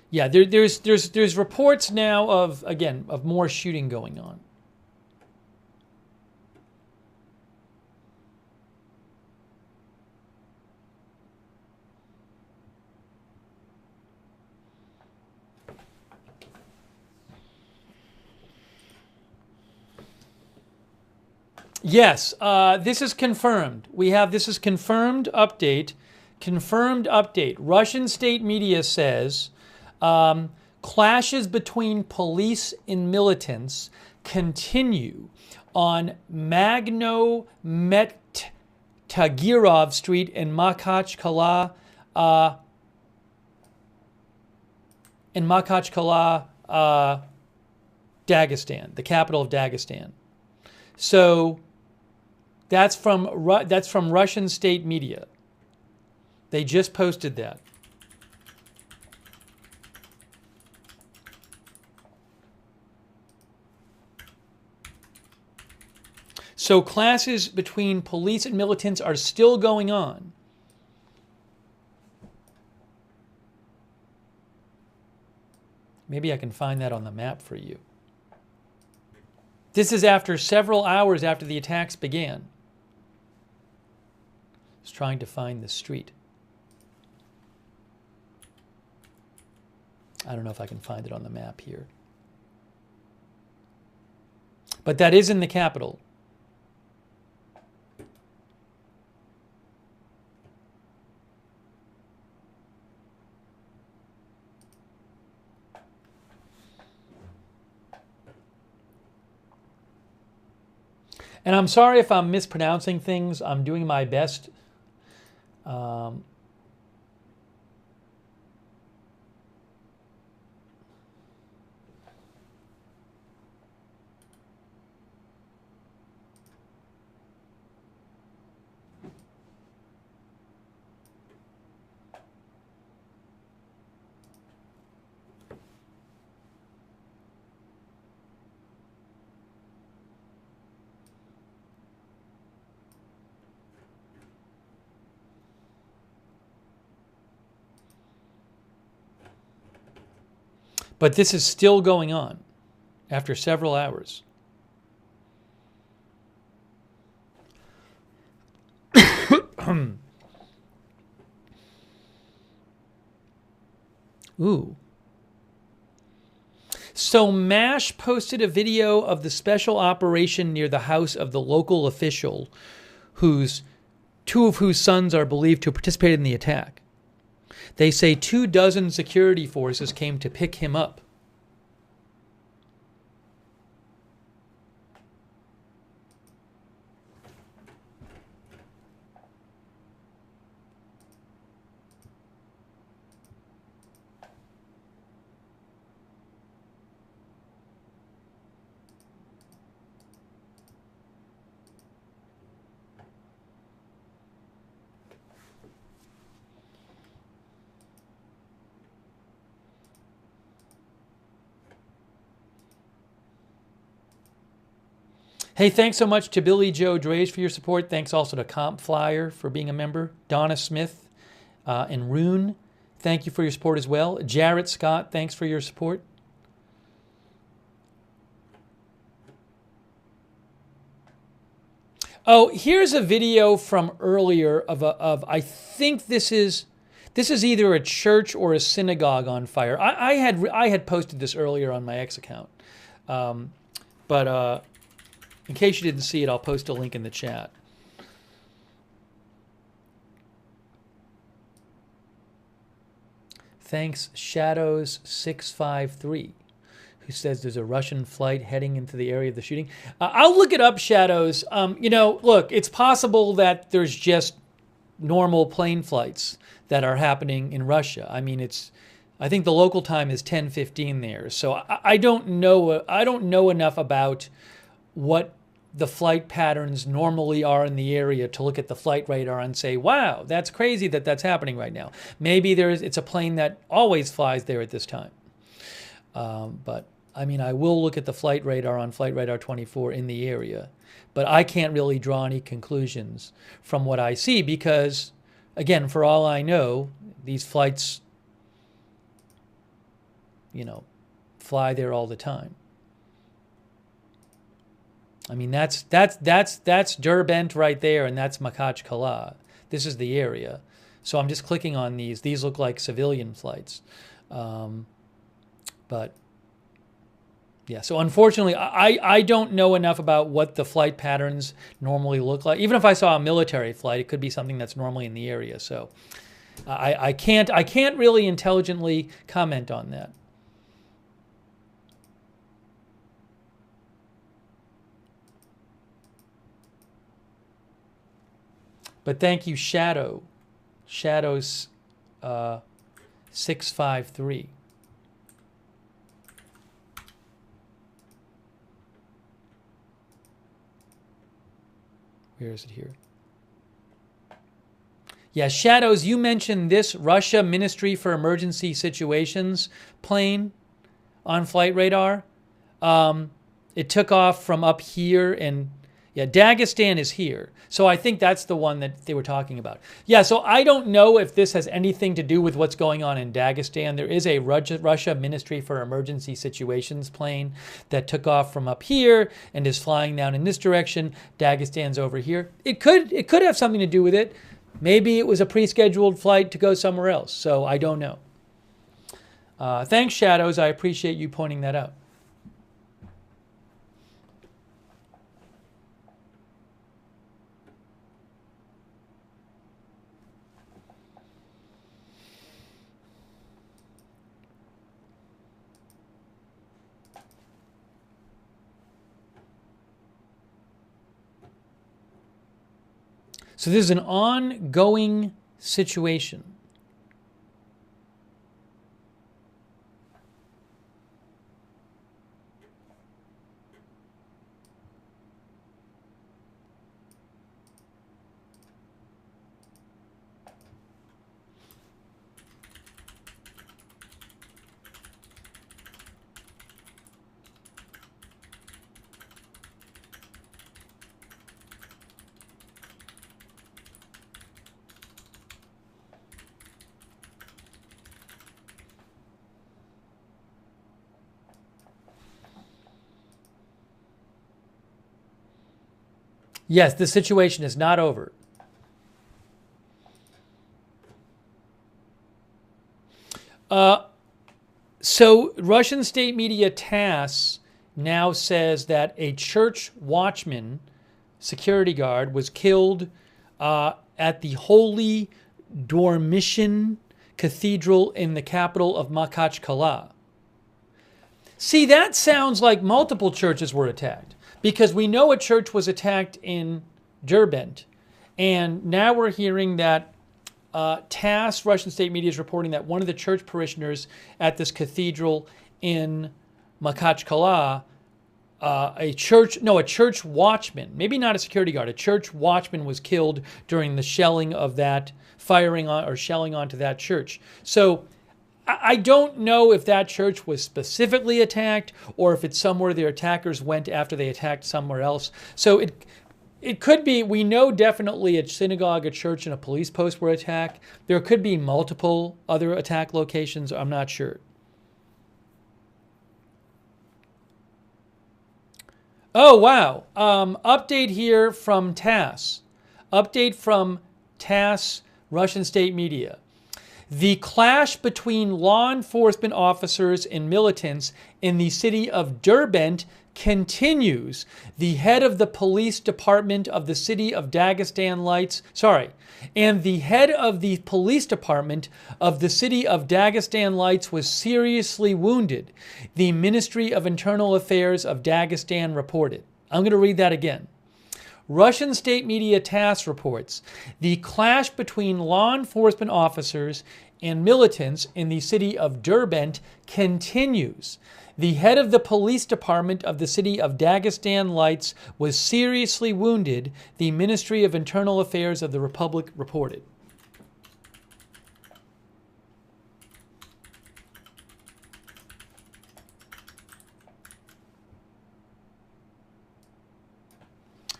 A: Yeah, there's reports now of more shooting going on. Yes, this is confirmed. This is confirmed update. Confirmed update. Russian state media says clashes between police and militants continue on Magno-Metaragov Street in Makhachkala, Dagestan, the capital of Dagestan. So that's from Russian state media. They just posted that. So clashes between police and militants are still going on. Maybe I can find that on the map for you. This is after several hours after the attacks began. I was trying to find the street. I don't know if I can find it on the map here. But that is in the capital. And I'm sorry if I'm mispronouncing things. I'm doing my best. But this is still going on after several hours. Ooh. So MASH posted a video of the special operation near the house of the local official two of whose sons are believed to have participated in the attack. They say 24 security forces came to pick him up. Hey, thanks so much to Billy Joe Drays for your support. Thanks also to Comp Flyer for being a member. Donna Smith and Rune, thank you for your support as well. Jarrett Scott, thanks for your support. Oh, here's a video from earlier of I think this is either a church or a synagogue on fire. I had posted this earlier on my X account, but in case you didn't see it, I'll post a link in the chat. Thanks, Shadows653, who says there's a Russian flight heading into the area of the shooting. I'll look it up, Shadows. Look, it's possible that there's just normal plane flights that are happening in Russia. I mean, I think the local time is 10:15 there. So I don't know. I don't know enough about what the flight patterns normally are in the area to look at the flight radar and say, wow, that's crazy that that's happening right now. Maybe it's a plane that always flies there at this time. But I mean, I will look at the flight radar on Flight Radar 24 in the area, but I can't really draw any conclusions from what I see because, again, for all I know, these flights, fly there all the time. I mean, that's Derbent right there, and that's Makhachkala. This is the area. So I'm just clicking on these. These look like civilian flights. But yeah, so unfortunately, I don't know enough about what the flight patterns normally look like. Even if I saw a military flight, it could be something that's normally in the area. So I can't really intelligently comment on that. But thank you, Shadows 653. Where is it here? Yeah, Shadows, you mentioned this Russia Ministry for Emergency Situations plane on flight radar. It took off from up here, and yeah, Dagestan is here. So I think that's the one that they were talking about. Yeah, so I don't know if this has anything to do with what's going on in Dagestan. There is a Russia Ministry for Emergency Situations plane that took off from up here and is flying down in this direction. Dagestan's over here. It could have something to do with it. Maybe it was a pre-scheduled flight to go somewhere else. So I don't know. Thanks, Shadows. I appreciate you pointing that out. So this is an ongoing situation. Yes, the situation is not over. So Russian state media TASS now says that a church watchman, security guard, was killed at the Holy Dormition Cathedral in the capital of Makhachkala. See, that sounds like multiple churches were attacked, because we know a church was attacked in Derbent, and now we're hearing that TASS, Russian state media, is reporting that one of the church parishioners at this cathedral in Makhachkala, a church watchman, maybe not a security guard, a church watchman was killed during the shelling of that, firing on or shelling onto that church. So I don't know if that church was specifically attacked or if it's somewhere their attackers went after they attacked somewhere else. So it could be, we know definitely a synagogue, a church, and a police post were attacked. There could be multiple other attack locations. I'm not sure. Oh, wow. Update here from TASS. Update from TASS, Russian state media. The clash between law enforcement officers and militants in the city of Derbent continues. The head of the police department of the city of Dagestan and the head of the police department of the city of Dagestan Lights was seriously wounded, the Ministry of Internal Affairs of Dagestan reported. I'm going to read that again. Russian state media TASS reports the clash between law enforcement officers and militants in the city of Derbent continues. The head of the police department of the city of Dagestan Lights was seriously wounded, the Ministry of Internal Affairs of the Republic reported.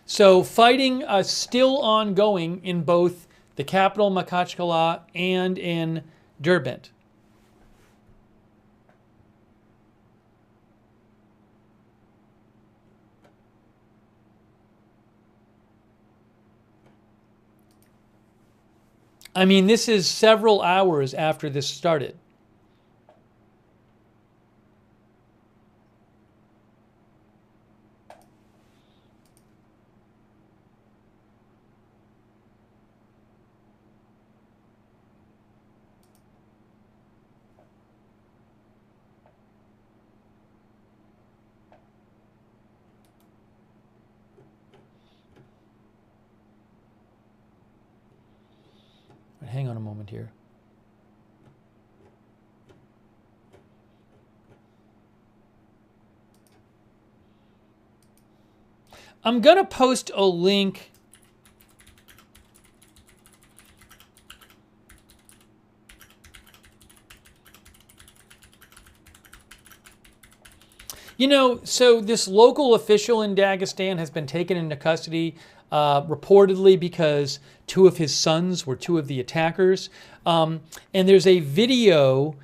A: So fighting still ongoing in both the capital, Makhachkala, and in Derbent. I mean, this is several hours after this started. Hang on a moment here. I'm going to post a link. You know, so this local official in Dagestan has been taken into custody reportedly because two of his sons were two of the attackers. And there's a video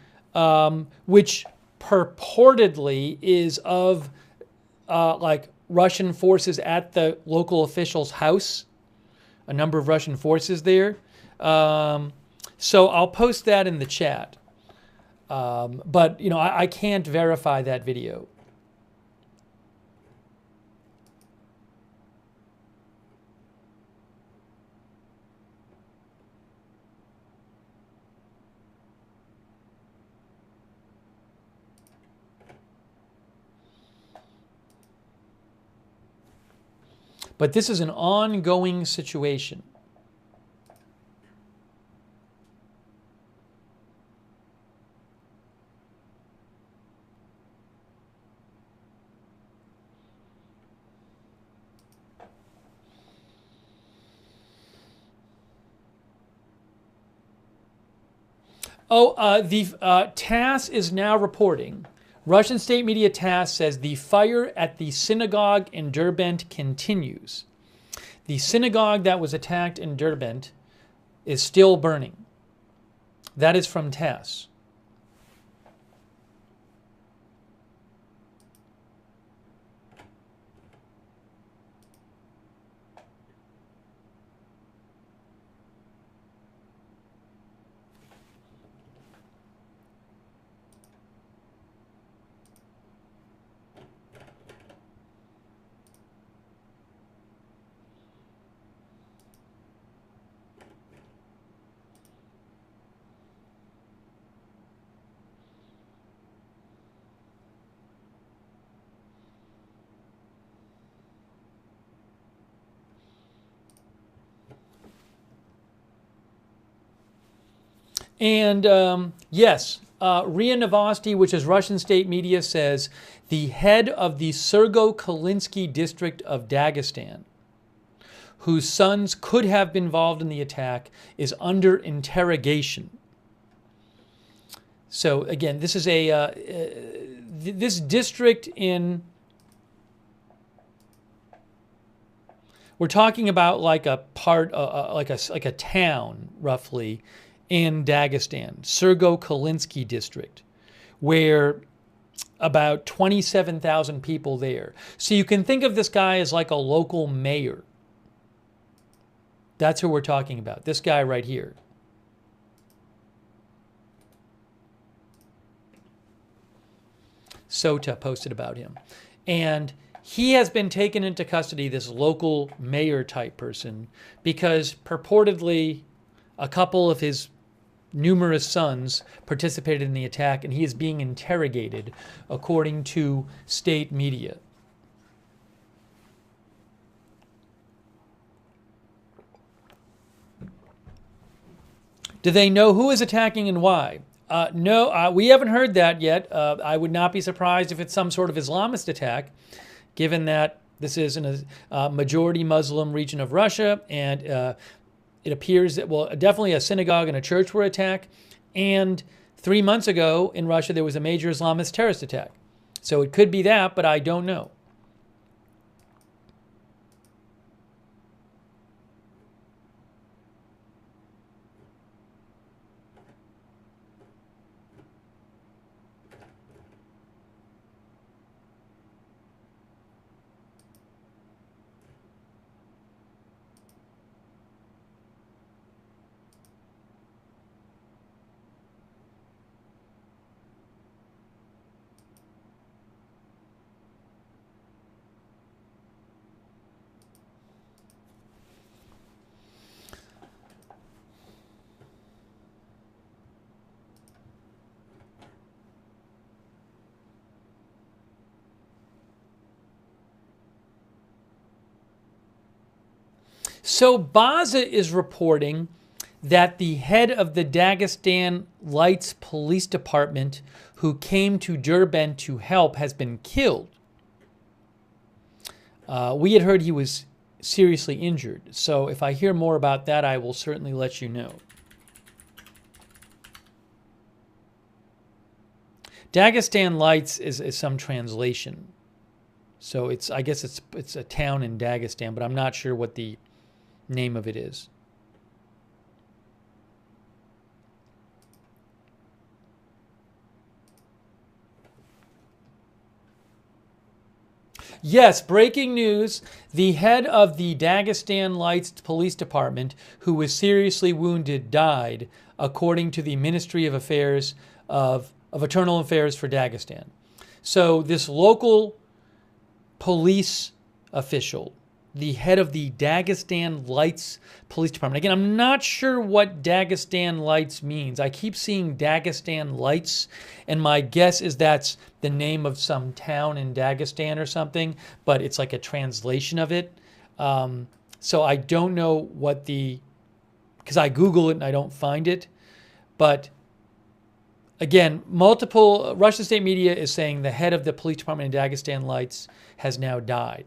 A: which purportedly is of like Russian forces at the local official's house, a number of Russian forces there. So I'll post that in the chat. But, you know, I can't verify that video. But this is an ongoing situation. The TASS is now reporting. Russian state media TASS says the fire at the synagogue in Derbent continues. The synagogue that was attacked in Derbent is still burning. That is from TASS. And yes, RIA Novosti, which is Russian state media, says the head of the Sergo-Kalinsky district of Dagestan, whose sons could have been involved in the attack, is under interrogation. So again, this is this district in. We're talking about like a part, like a town, roughly, in Dagestan, Sergo-Kalinsky district, where about 27,000 people there. So you can think of this guy as like a local mayor. That's who we're talking about. This guy right here. Sota posted about him. And he has been taken into custody, this local mayor type person, because purportedly a couple of his numerous sons participated in the attack, and he is being interrogated according to state media. Do they know who is attacking and why? No, we haven't heard that yet. I would not be surprised if it's some sort of Islamist attack, given that this is in a majority Muslim region of Russia, and it appears that, well, definitely a synagogue and a church were attacked, and 3 months ago in Russia there was a major Islamist terrorist attack. So it could be that, but I don't know. So Baza is reporting that the head of the Dagestan Lights Police Department, who came to Derbent to help, has been killed. We had heard he was seriously injured. So if I hear more about that, I will certainly let you know. Dagestan Lights is some translation. So I guess it's a town in Dagestan, but I'm not sure what the name of it is. Yes, breaking news. The head of the Dagestan Lights Police Department, who was seriously wounded, died, according to the Ministry of Affairs of Internal Affairs for Dagestan. So this local police official, the head of the Dagestan Lights Police Department. Again, I'm not sure what Dagestan Lights means. I keep seeing Dagestan Lights, and my guess is that's the name of some town in Dagestan or something, but it's like a translation of it. So I don't know what because I Google it and I don't find it. But again, multiple Russian state media is saying the head of the police department in Dagestan Lights has now died.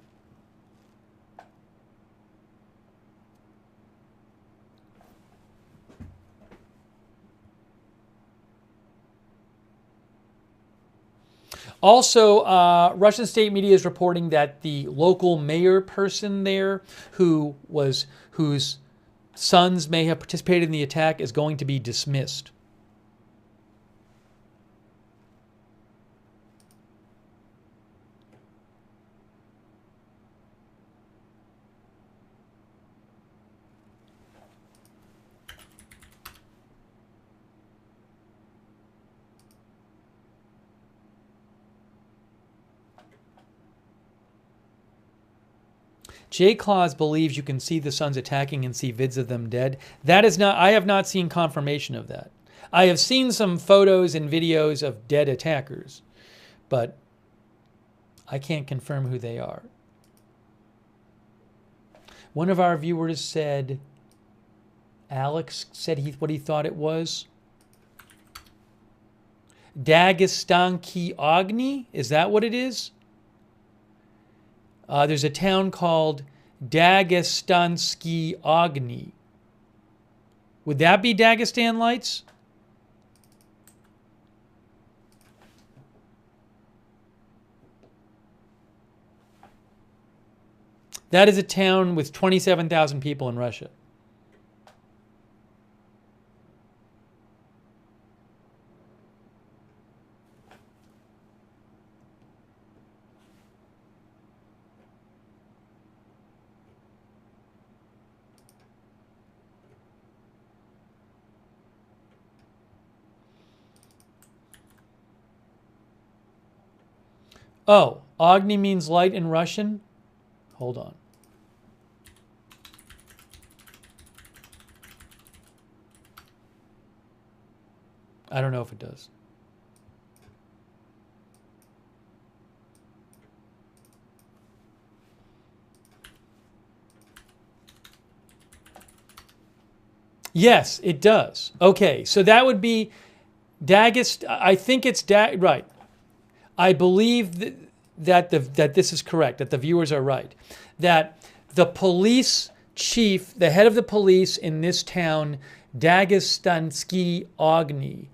A: Also, Russian state media is reporting that the local mayor person there, whose sons may have participated in the attack, is going to be dismissed. J. Claus believes you can see the sons attacking and see vids of them dead. That is not, I have not seen confirmation of that. I have seen some photos and videos of dead attackers, but I can't confirm who they are. One of our viewers said, Alex said what he thought it was. Dagestanki Agni? Is that what it is? There's a town called Dagestansky Agni. Would that be Dagestan Lights? That is a town with 27,000 people in Russia. Oh, Agni means light in Russian? Hold on. I don't know if it does. Yes, it does. Okay, so that would be Dagestan. I think it's right. I believe that this is correct, that the viewers are right. That the police chief, the head of the police in this town, Dagestansky Agni,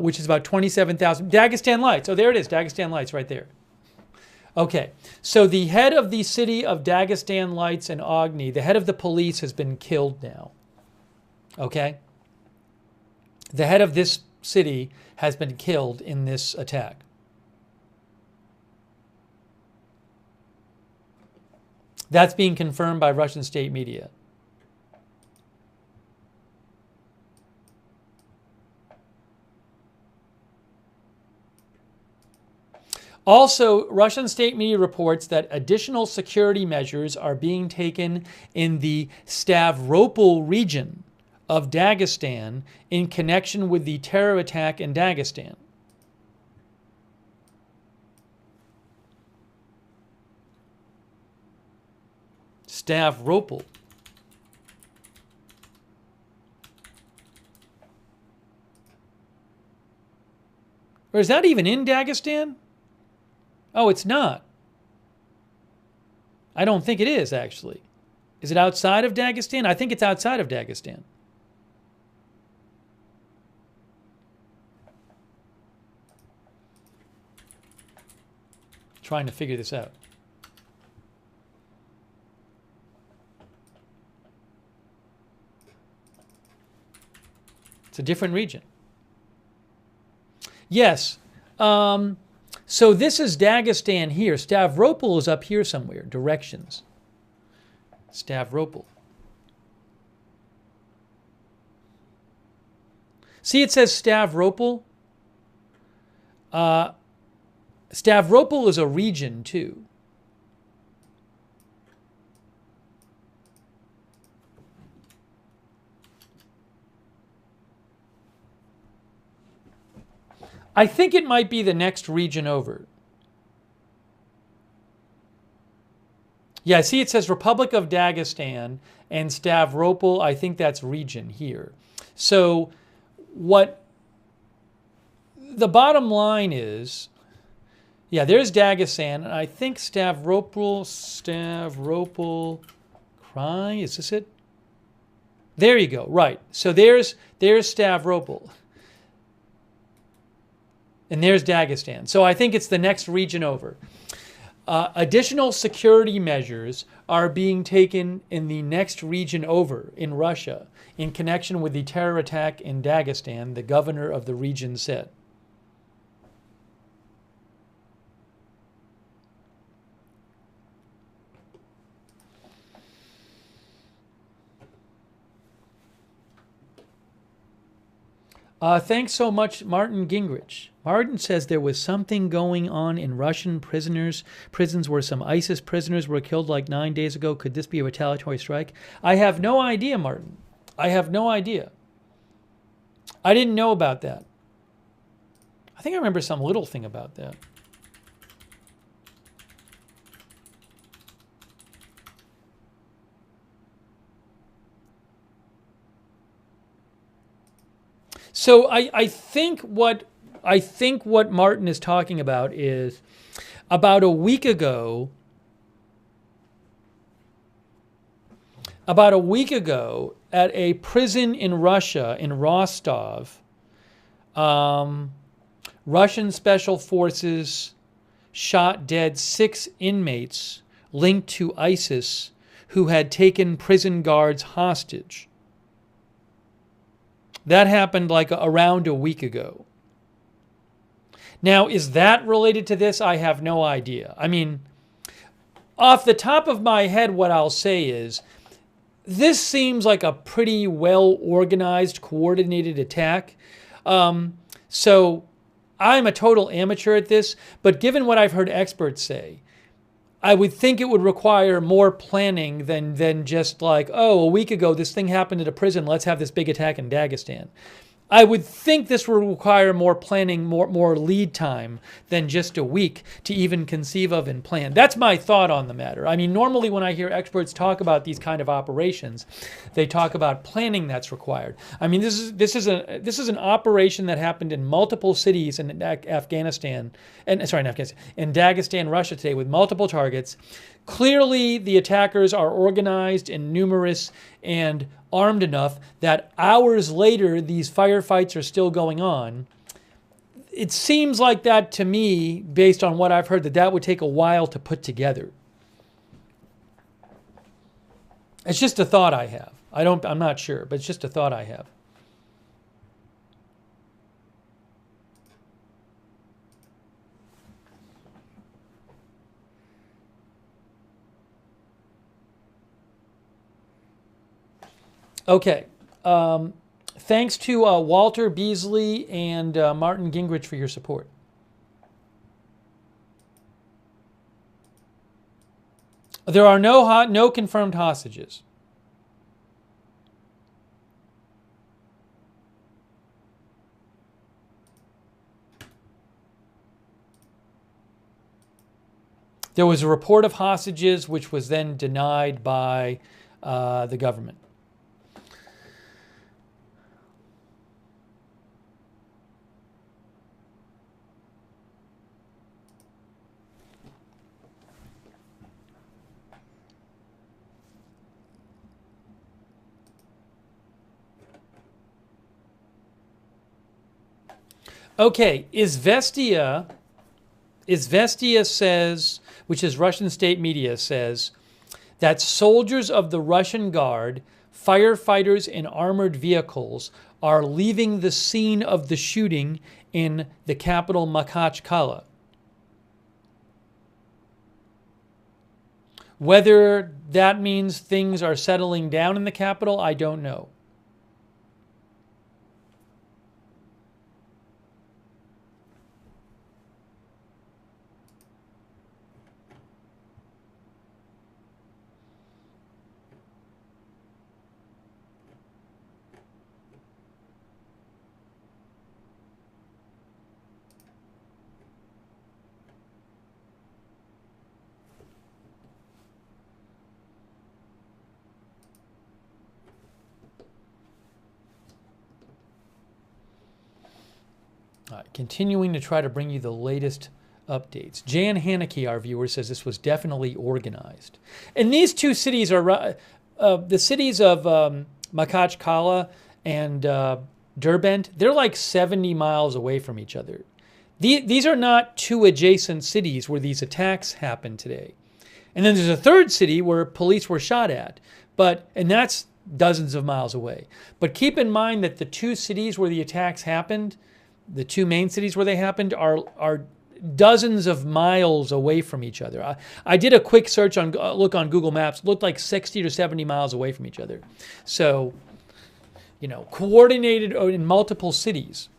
A: which is about 27,000. Dagestan Lights. Oh, there it is. Dagestan Lights right there. Okay. So the head of the city of Dagestan Lights and Agni, the head of the police, has been killed now. Okay? The head of this city has been killed in this attack. That's being confirmed by Russian state media. Also, Russian state media reports that additional security measures are being taken in the Stavropol region of Dagestan in connection with the terror attack in Dagestan. Stavropol. Or is that even in Dagestan? Oh, it's not. I don't think it is, actually. Is it outside of Dagestan? I think it's outside of Dagestan. Trying to figure this out. It's a different region. Yes. So this is Dagestan here. Stavropol is up here somewhere. Directions. Stavropol. See, it says Stavropol. Stavropol is a region too. I think it might be the next region over. Yeah, see it says Republic of Dagestan and Stavropol. I think that's region here. So what the bottom line is, yeah, there's Dagestan, and I think Stavropol, Krai, is this it? There you go, right. So there's Stavropol. And there's Dagestan. So I think it's the next region over. Additional security measures are being taken in the next region over in Russia in connection with the terror attack in Dagestan, the governor of the region said. Thanks so much, Martin Gingrich. Martin says there was something going on in Russian prisons where some ISIS prisoners were killed like 9 days ago. Could this be a retaliatory strike? I have no idea, Martin. I have no idea. I didn't know about that. I think I remember some little thing about that. So I think what Martin is talking about is about a week ago at a prison in Russia, in Rostov, Russian special forces shot dead 6 inmates linked to ISIS who had taken prison guards hostage. That happened like around a week ago. Now, is that related to this? I have no idea. I mean, off the top of my head, what I'll say is, this seems like a pretty well-organized, coordinated attack. So I'm a total amateur at this, but given what I've heard experts say, I would think it would require more planning than just like, oh, a week ago this thing happened at a prison, let's have this big attack in Dagestan. I would think this would require more planning, more lead time than just a week to even conceive of and plan. That's my thought on the matter. I mean, normally when I hear experts talk about these kind of operations, they talk about planning that's required. I mean, this is an operation that happened in multiple cities in Afghanistan, in Dagestan, Russia today, with multiple targets. Clearly, the attackers are organized and numerous and armed enough that hours later, these firefights are still going on. It seems like that to me, based on what I've heard, that would take a while to put together. It's just a thought I have. I'm not sure, but it's just a thought I have. Okay. Thanks to Walter Beasley and Martin Gingrich for your support. There are no confirmed hostages. There was a report of hostages, which was then denied by the government. Okay, Izvestia says, which is Russian state media, says that soldiers of the Russian Guard, firefighters in armored vehicles, are leaving the scene of the shooting in the capital Makhachkala. Whether that means things are settling down in the capital, I don't know. Continuing to try to bring you the latest updates. Jan Haneke, our viewer, says this was definitely organized. And these two cities are the cities of Makhachkala and Derbent. They're like 70 miles away from each other. These are not two adjacent cities where these attacks happened today. And then there's a third city where police were shot at, and that's dozens of miles away. But keep in mind that the two cities where the attacks happened, the two main cities where they happened, are dozens of miles away from each other. I did a quick look on Google Maps. It looked like 60 to 70 miles away from each other. So, coordinated in multiple cities.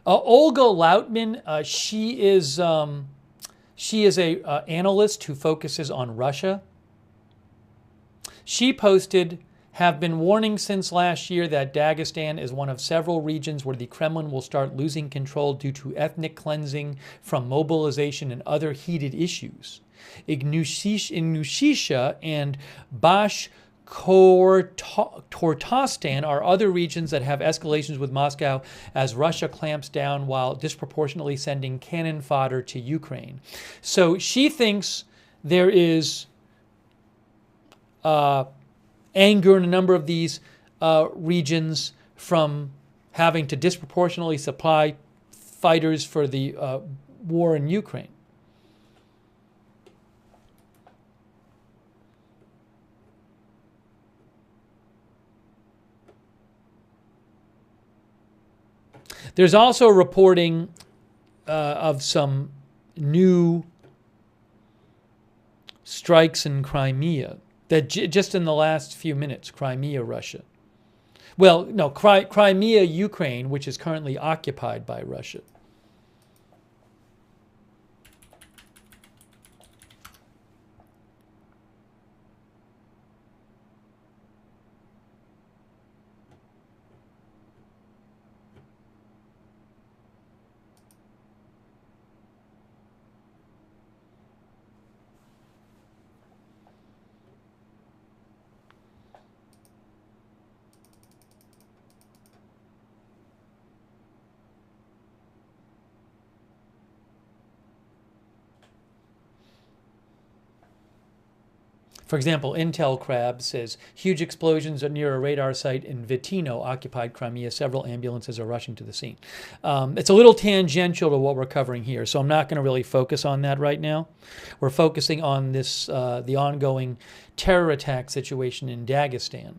A: Olga Lautman, She is a analyst who focuses on Russia. She posted, have been warning since last year that Dagestan is one of several regions where the Kremlin will start losing control due to ethnic cleansing from mobilization and other heated issues. Ingushetia and Bashkortostan are other regions that have escalations with Moscow as Russia clamps down while disproportionately sending cannon fodder to Ukraine. So she thinks there is anger in a number of these regions from having to disproportionately supply fighters for the war in Ukraine. There's also reporting of some new strikes in Crimea. That just in the last few minutes, Crimea, Russia. Well, no, Crimea, Ukraine, which is currently occupied by Russia. For example, Intel Crab says, huge explosions are near a radar site in Vitino, occupied Crimea. Several ambulances are rushing to the scene. It's a little tangential to what we're covering here, so I'm not going to really focus on that right now. We're focusing on this, the ongoing terror attack situation in Dagestan.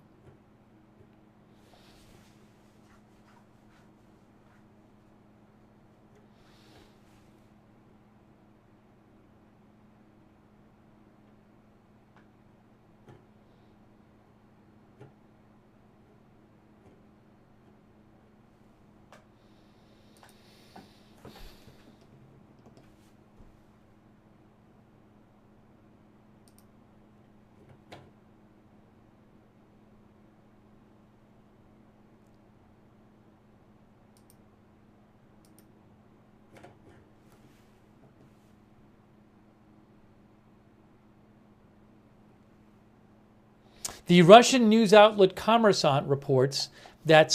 A: The Russian news outlet Kommersant reports that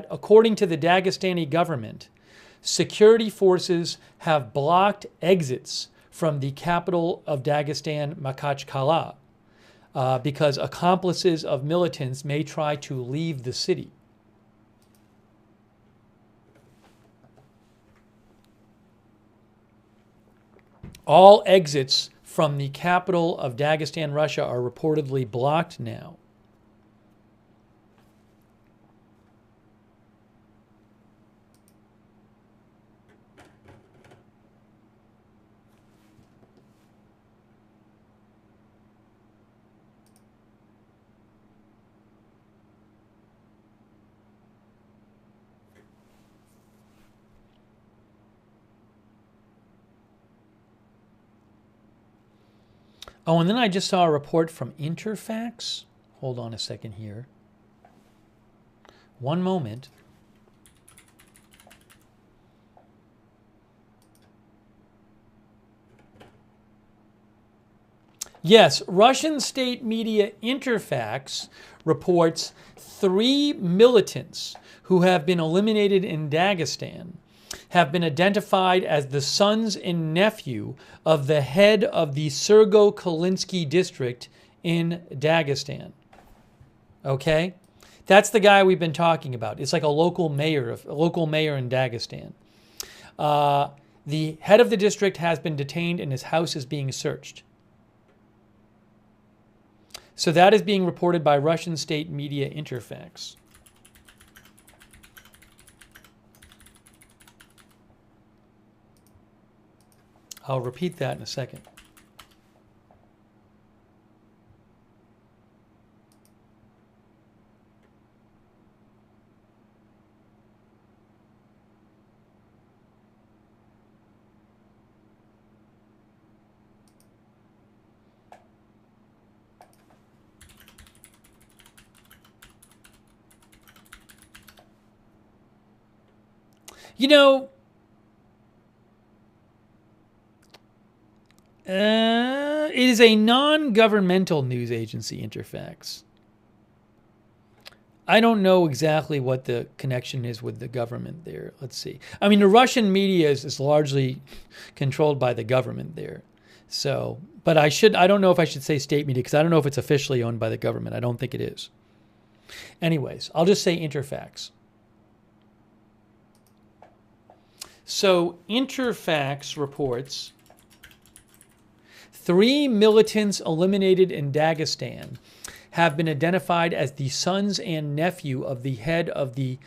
A: according to the Dagestani government, security forces have blocked exits from the capital of Dagestan, Makhachkala, because accomplices of militants may try to leave the city. All exits from the capital of Dagestan, Russia, are reportedly blocked now. Oh, and then I just saw a report from Interfax. Hold on a second here. One moment. Yes, Russian state media Interfax reports 3 militants who have been eliminated in Dagestan have been identified as the sons and nephew of the head of the Sergo-Kalinsky district in Dagestan. Okay? That's the guy we've been talking about. It's like a local mayor in Dagestan. The head of the district has been detained and his house is being searched. So that is being reported by Russian state media Interfax. I'll repeat that in a second. You know, it is a non-governmental news agency, Interfax. I don't know exactly what the connection is with the government there. Let's see. I mean, the Russian media is largely controlled by the government there. So, but I don't know if I should say state media because I don't know if it's officially owned by the government. I don't think it is. Anyways, I'll just say Interfax. So Interfax reports 3 militants eliminated in Dagestan have been identified as the sons and nephew of the head of the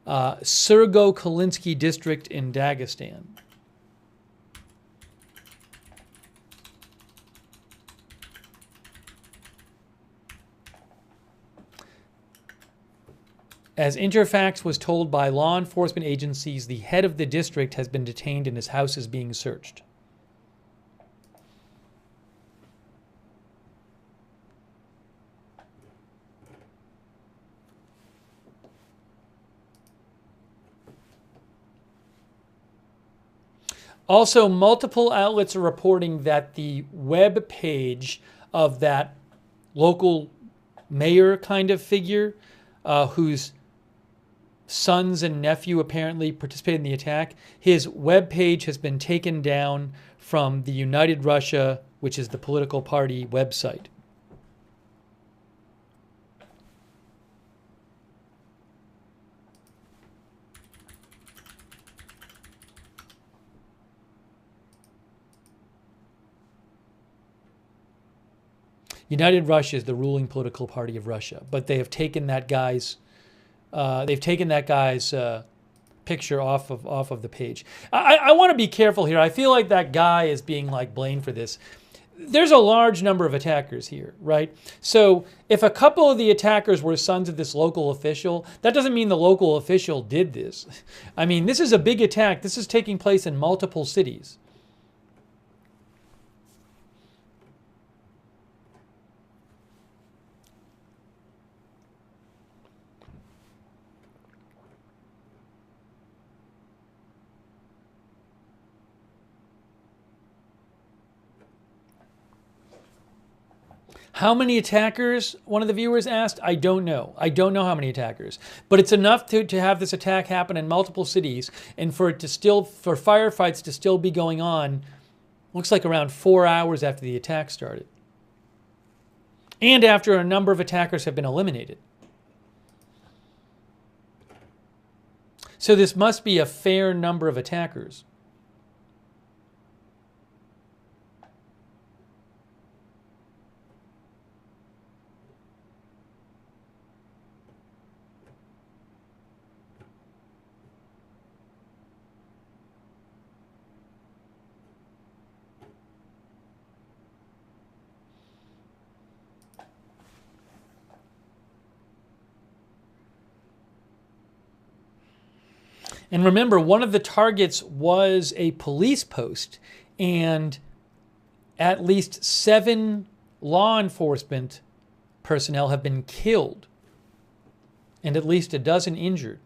A: Sergo-Kalinsky district in Dagestan. As Interfax was told by law enforcement agencies, the head of the district has been detained and his house is being searched. Also, multiple outlets are reporting that the web page of that local mayor kind of figure, whose sons and nephew apparently participated in the attack, his web page has been taken down from the United Russia, which is the political party website. United Russia is the ruling political party of Russia, but they have taken that guy's picture off of the page. I want to be careful here. I feel like that guy is being like blamed for this. There's a large number of attackers here, right? So if a couple of the attackers were sons of this local official, that doesn't mean the local official did this. I mean, this is a big attack. This is taking place in multiple cities. How many attackers, one of the viewers asked? I don't know. I don't know how many attackers. But it's enough to have this attack happen in multiple cities and for firefights to still be going on, looks like around 4 hours after the attack started. And after a number of attackers have been eliminated. So this must be a fair number of attackers. And remember, one of the targets was a police post, and at least 7 law enforcement personnel have been killed, and at least a dozen injured.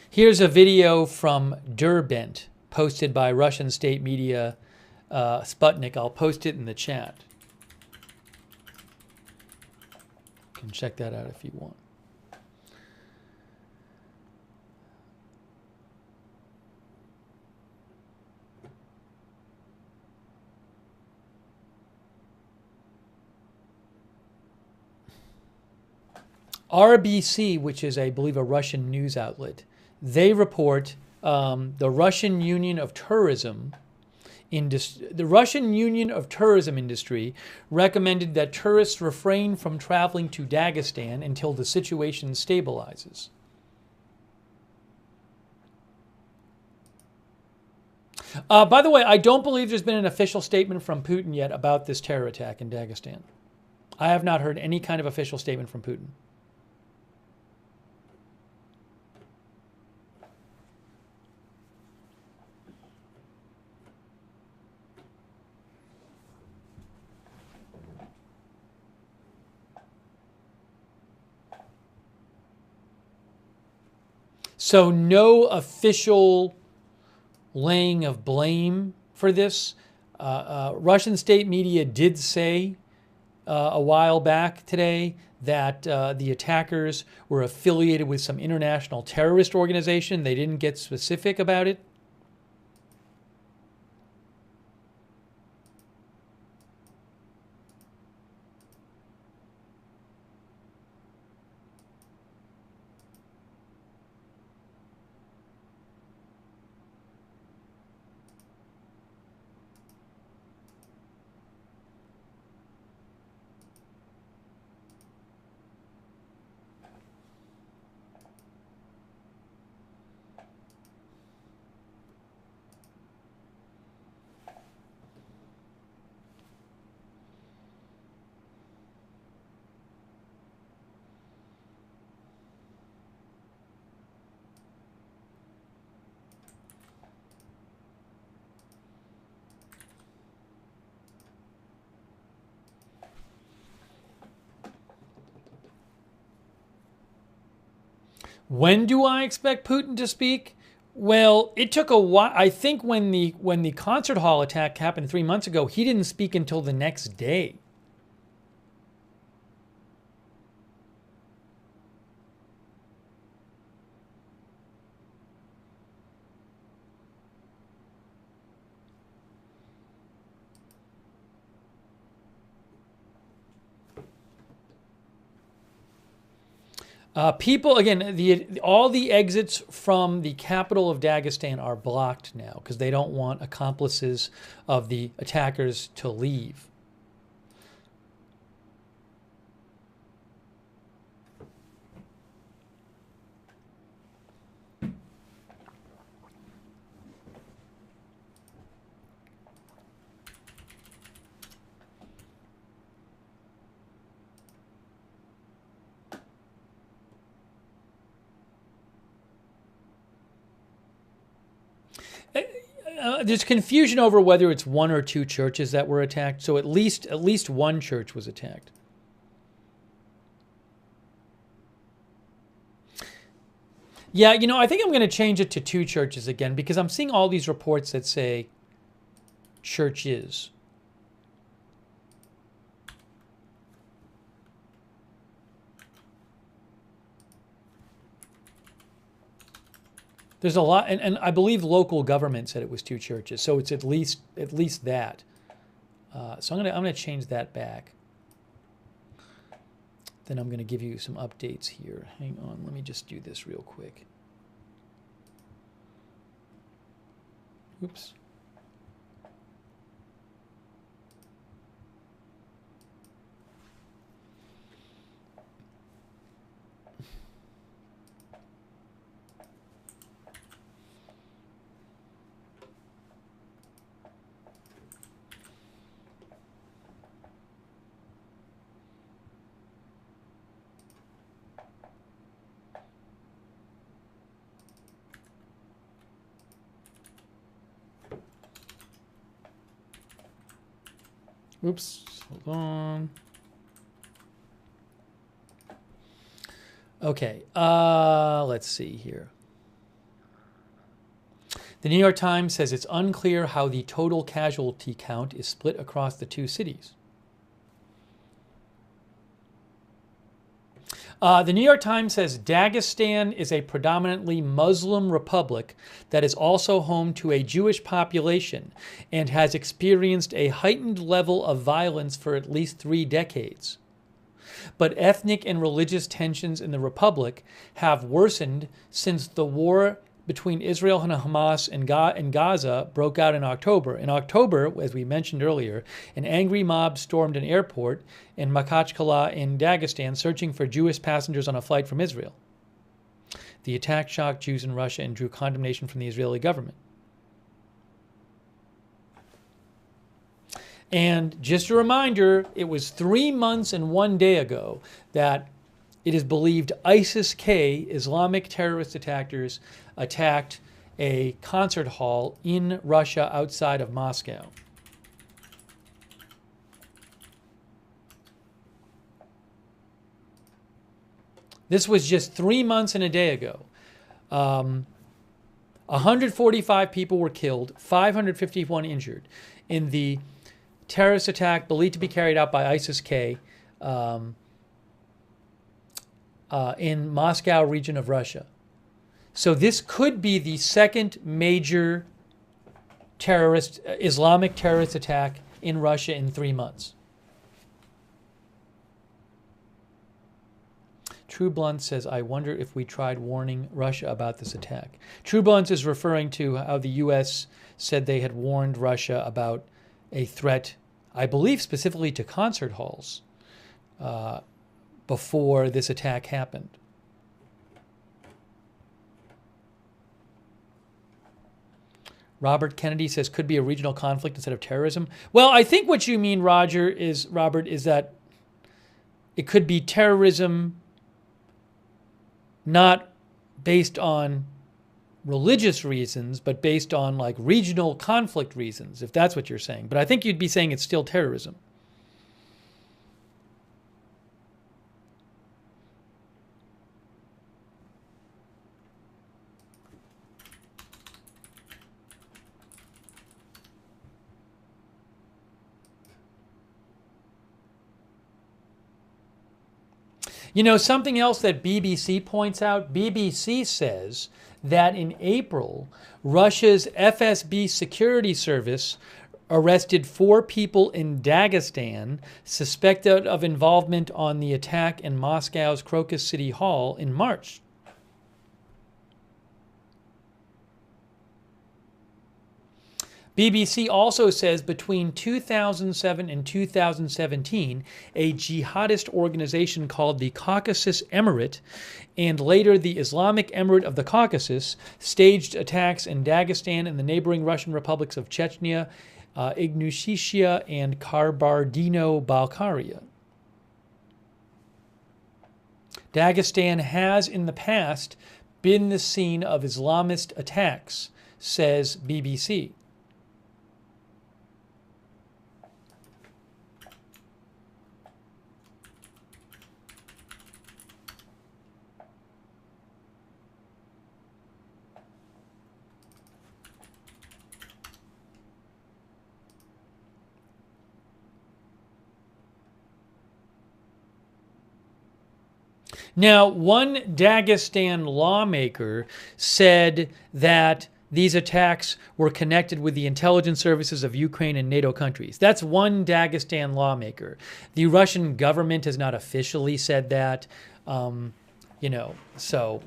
A: Here's a video from Derbent, posted by Russian state media Sputnik. I'll post it in the chat. You can check that out if you want. RBC, which is, I believe, a Russian news outlet, they report the Russian Union of Tourism industry recommended that tourists refrain from traveling to Dagestan until the situation stabilizes. By the way, I don't believe there's been an official statement from Putin yet about this terror attack in Dagestan. I have not heard any kind of official statement from Putin. So no official laying of blame for this. Russian state media did say a while back today that the attackers were affiliated with some international terrorist organization. They didn't get specific about it. When do I expect Putin to speak? Well, it took a while. I think when the concert hall attack happened 3 months ago, he didn't speak until the next day. People, again, all the exits from the capital of Dagestan are blocked now because they don't want accomplices of the attackers to leave. There's confusion over whether it's one or two churches that were attacked. So at least one church was attacked. Yeah, I think I'm going to change it to two churches again because I'm seeing all these reports that say churches. There's a lot, and I believe local government said it was two churches, so it's at least that. So I'm gonna change that back. Then I'm gonna give you some updates here. Hang on, let me just do this real quick. Oops. Oops, hold on. Okay, let's see here. The New York Times says it's unclear how the total casualty count is split across the two cities. The New York Times says Dagestan is a predominantly Muslim republic that is also home to a Jewish population and has experienced a heightened level of violence for at least 3 decades. But ethnic and religious tensions in the republic have worsened since the war between Israel and Hamas in Gaza broke out in October. In October, as we mentioned earlier, an angry mob stormed an airport in Makhachkala in Dagestan, searching for Jewish passengers on a flight from Israel. The attack shocked Jews in Russia and drew condemnation from the Israeli government. And just a reminder, it was 3 months and 1 day ago that it is believed ISIS-K, Islamic terrorist attackers, attacked a concert hall in Russia outside of Moscow. This was just 3 months and a day ago. 145 people were killed, 551 injured in the terrorist attack believed to be carried out by ISIS-K in Moscow region of Russia. So this could be the second major Islamic terrorist attack in Russia in 3 months. True Blunt says, I wonder if we tried warning Russia about this attack. True Blunt is referring to how the U.S. said they had warned Russia about a threat, I believe specifically to concert halls, before this attack happened. Robert Kennedy says, could be a regional conflict instead of terrorism. Well, I think what you mean, Robert, is that it could be terrorism not based on religious reasons, but based on like regional conflict reasons, if that's what you're saying. But I think you'd be saying it's still terrorism. You know, something else that BBC points out, BBC says that in April, Russia's FSB security service arrested 4 people in Dagestan suspected of involvement on the attack in Moscow's Crocus City Hall in March. BBC also says between 2007 and 2017, a jihadist organization called the Caucasus Emirate and later the Islamic Emirate of the Caucasus staged attacks in Dagestan and the neighboring Russian republics of Chechnya, Ingushetia, and Kabardino-Balkaria. Dagestan has in the past been the scene of Islamist attacks, says BBC. Now, one Dagestan lawmaker said that these attacks were connected with the intelligence services of Ukraine and NATO countries. That's one Dagestan lawmaker. The Russian government has not officially said that, so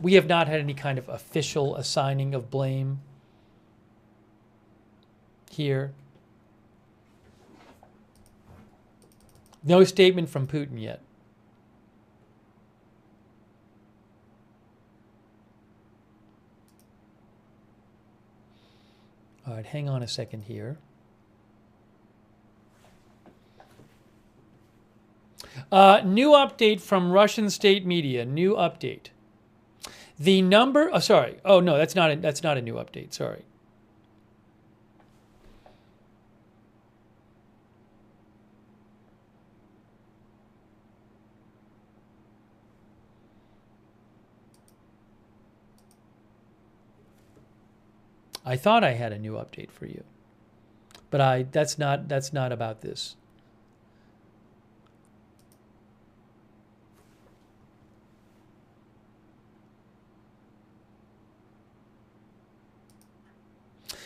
A: we have not had any kind of official assigning of blame here. No statement from Putin yet. All right, hang on a second here. New update from Russian state media. New update. The number. Oh, sorry. Oh no, that's not a new update. Sorry. I thought I had a new update for you, but that's not about this.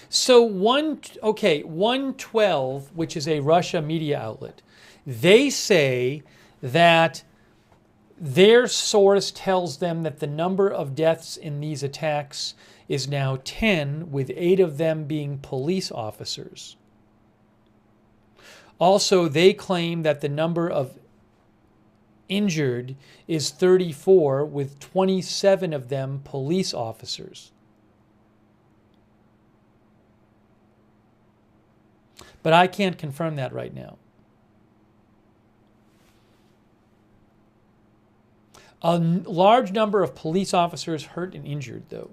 A: So 112, which is a Russia media outlet, they say that their source tells them that the number of deaths in these attacks is now 10, with 8 of them being police officers. Also, they claim that the number of injured is 34, with 27 of them police officers. but I can't confirm that right now. A large number of police officers hurt and injured, though,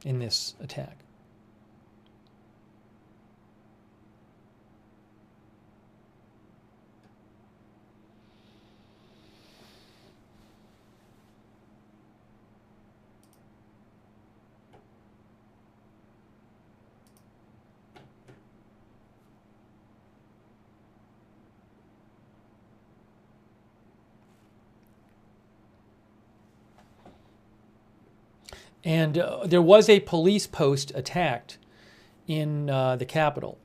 A: in this attack. And there was a police post attacked in the capital.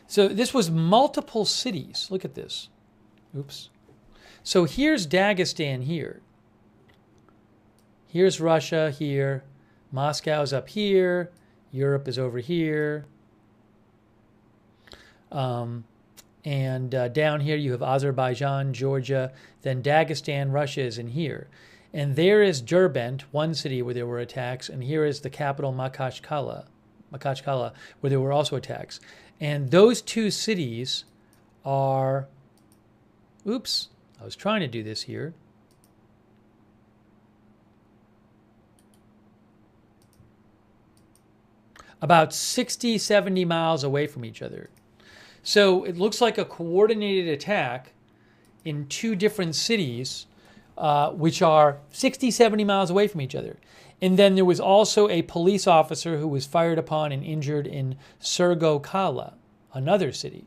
A: So this was multiple cities. Look at this. Oops. So here's Dagestan here. Here's Russia here. Moscow's up here. Europe is over here. And down here you have Azerbaijan, Georgia. Then Dagestan, Russia is in here. And there is Derbent, one city where there were attacks, and here is the capital Makhachkala, where there were also attacks. And those two cities are, oops, I was trying to do this here. About 60, 70 miles away from each other. So it looks like a coordinated attack in two different cities, which are 60, 70 miles away from each other. And then there was also a police officer who was fired upon and injured in Synagogue, another city.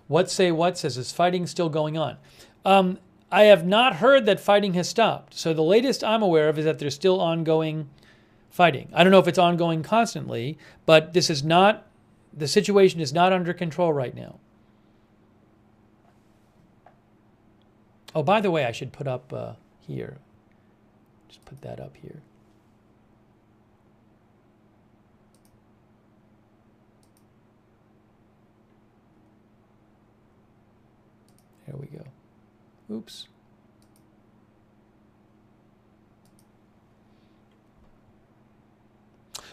A: What Say What says, is fighting still going on? I have not heard that fighting has stopped. So the latest I'm aware of is that there's still ongoing fighting. I don't know if it's ongoing constantly, but this is not, the situation is not under control right now. Oh, by the way, I should put up here. Just put that up here. There we go. Oops.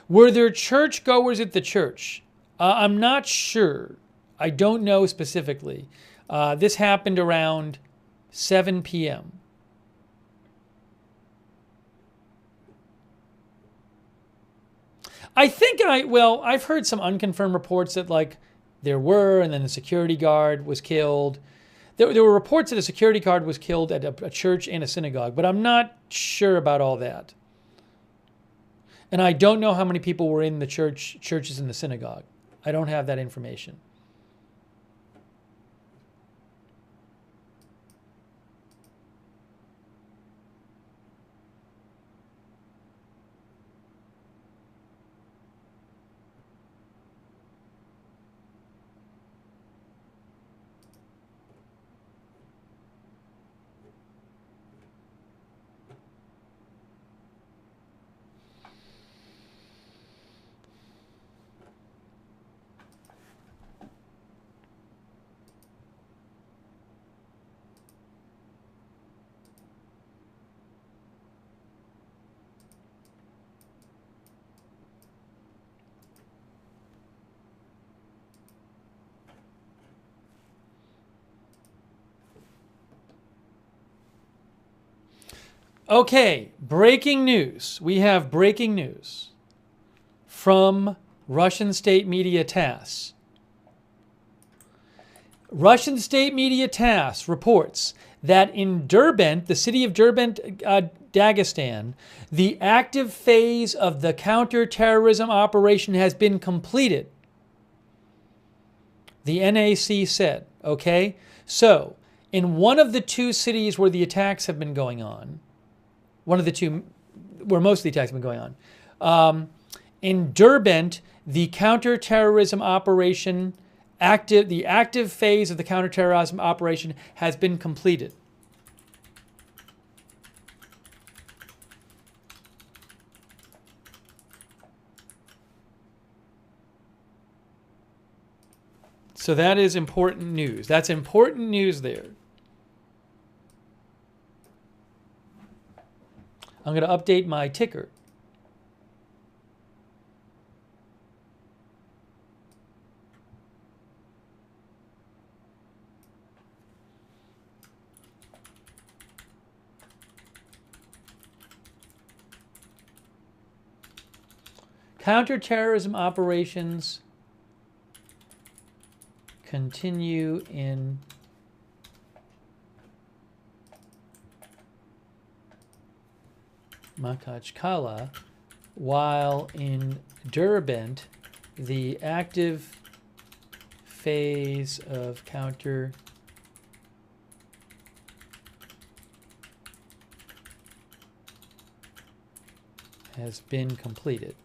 A: Were there churchgoers at the church? I'm not sure. I don't know specifically. This happened around 7 p.m. I think I've heard some unconfirmed reports that like there were, and then a security guard was killed. There were reports that a security guard was killed at a church and a synagogue, but I'm not sure about all that. And I don't know how many people were in the churches and the synagogue. I don't have that information. Okay, breaking news. We have breaking news from Russian state media TASS. Russian state media TASS reports that in Derbent, the city of Derbent, Dagestan, the active phase of the counter-terrorism operation has been completed. The NAC said, okay? So, in one of the two cities where the attacks have been going on, one of the two where most of the attacks have been going on. In Derbent, the counterterrorism operation, the active phase of the counterterrorism operation has been completed. So that is important news. That's important news there. I'm going to update my ticker. Counterterrorism operations continue in Makhachkala, while in Derbent, the active phase of counter has been completed.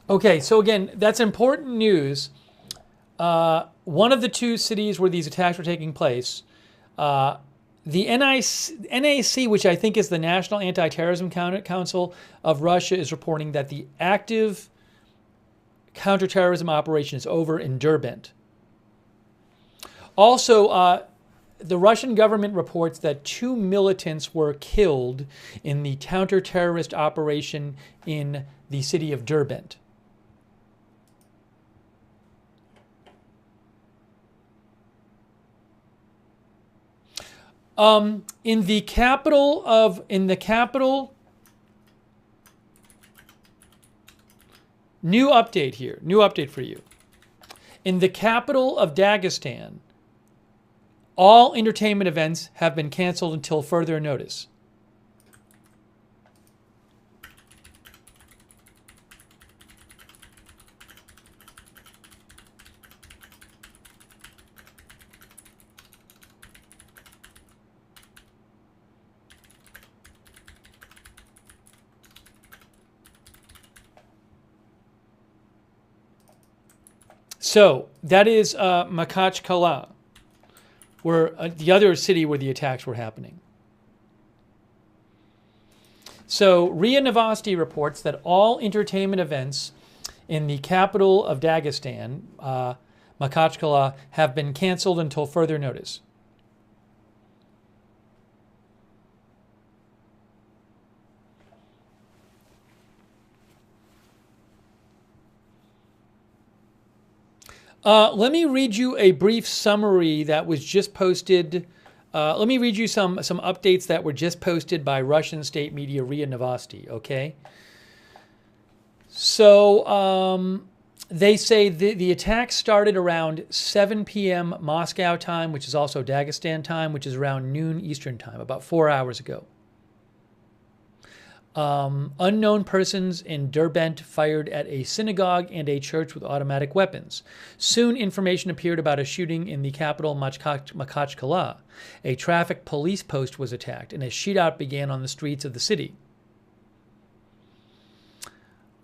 A: Okay, so again, that's important news. One of the two cities where these attacks were taking place, the NAC, which I think is the National Anti-Terrorism Council of Russia, is reporting that the active counterterrorism operation is over in Derbent. Also, the Russian government reports that 2 militants were killed in the counter-terrorist operation in the city of Derbent. In the capital, new update here, new update for you. In the capital of Dagestan, all entertainment events have been canceled until further notice. So that is Makhachkala, where the other city where the attacks were happening. So RIA Novosti reports that all entertainment events in the capital of Dagestan, Makhachkala, have been canceled until further notice. Let me read you a brief summary that was just posted. Let me read you some updates that were just posted by Russian state media RIA Novosti, okay? So they say the attack started around 7 p.m. Moscow time, which is also Dagestan time, which is around noon Eastern time, about 4 hours ago. Unknown persons in Derbent fired at a synagogue and a church with automatic weapons. Soon information appeared about a shooting in the capital Makhachkala. A traffic police post was attacked and a shootout began on the streets of the city.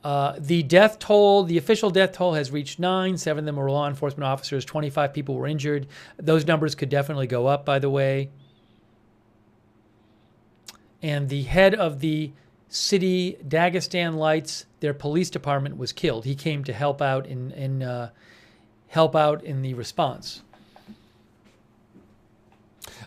A: The official death toll has reached 9. 7 of them were law enforcement officers. 25 people were injured. Those numbers could definitely go up, by the way. And the head of the city Dagestan Lights, their police department, was killed. He came to help out in the response.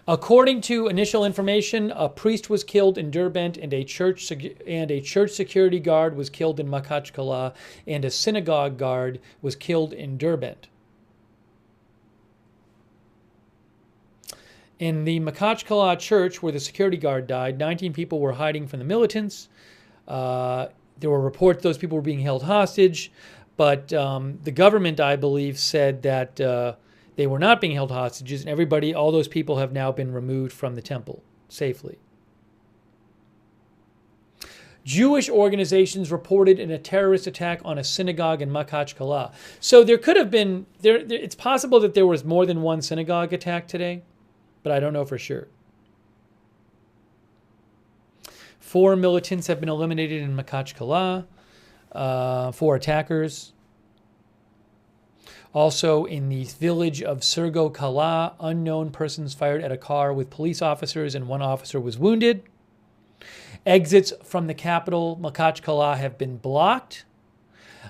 A: According to initial information, a priest was killed in Derbent, and a church security guard was killed in Makhachkala, and a synagogue guard was killed in Derbent. In the Makhachkala church where the security guard died, 19 people were hiding from the militants. There were reports those people were being held hostage, but the government, I believe, said that they were not being held hostages, and all those people have now been removed from the temple safely. Jewish organizations reported a terrorist attack on a synagogue in Makhachkala. So there could have been, it's possible that there was more than one synagogue attack today, but I don't know for sure. 4 militants have been eliminated in Makhachkala, 4 attackers. Also in the village of Surgo Kala, unknown persons fired at a car with police officers and 1 officer was wounded. Exits from the capital, Makhachkala, have been blocked.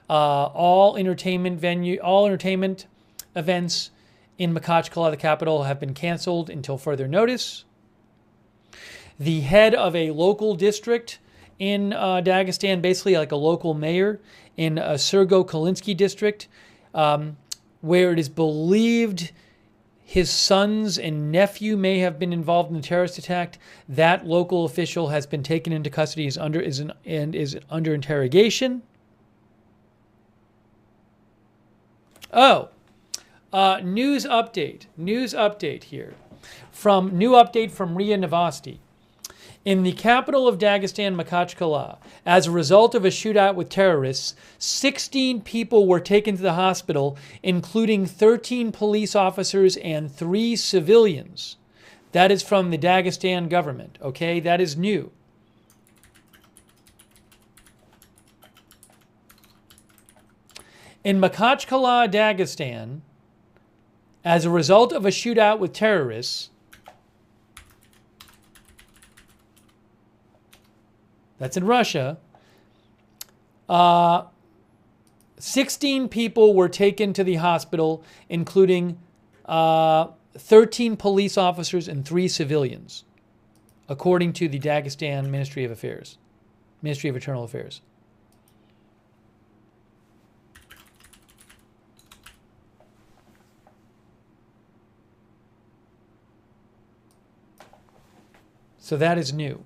A: All entertainment events in Makhachkala, the capital, have been canceled until further notice. The head of a local district in Dagestan, basically like a local mayor in Surgo Kalinsky district, where it is believed his sons and nephew may have been involved in the terrorist attack. That local official has been taken into custody and is under interrogation. News update here. New update from RIA Novosti. In the capital of Dagestan, Makhachkala, as a result of a shootout with terrorists, 16 people were taken to the hospital, including 13 police officers and 3 civilians. That is from the Dagestan government, okay? That is new. In Makhachkala, Dagestan, as a result of a shootout with terrorists, that's in Russia, 16 people were taken to the hospital, including 13 police officers and 3 civilians, according to the Dagestan Ministry of Internal Affairs. So that is new.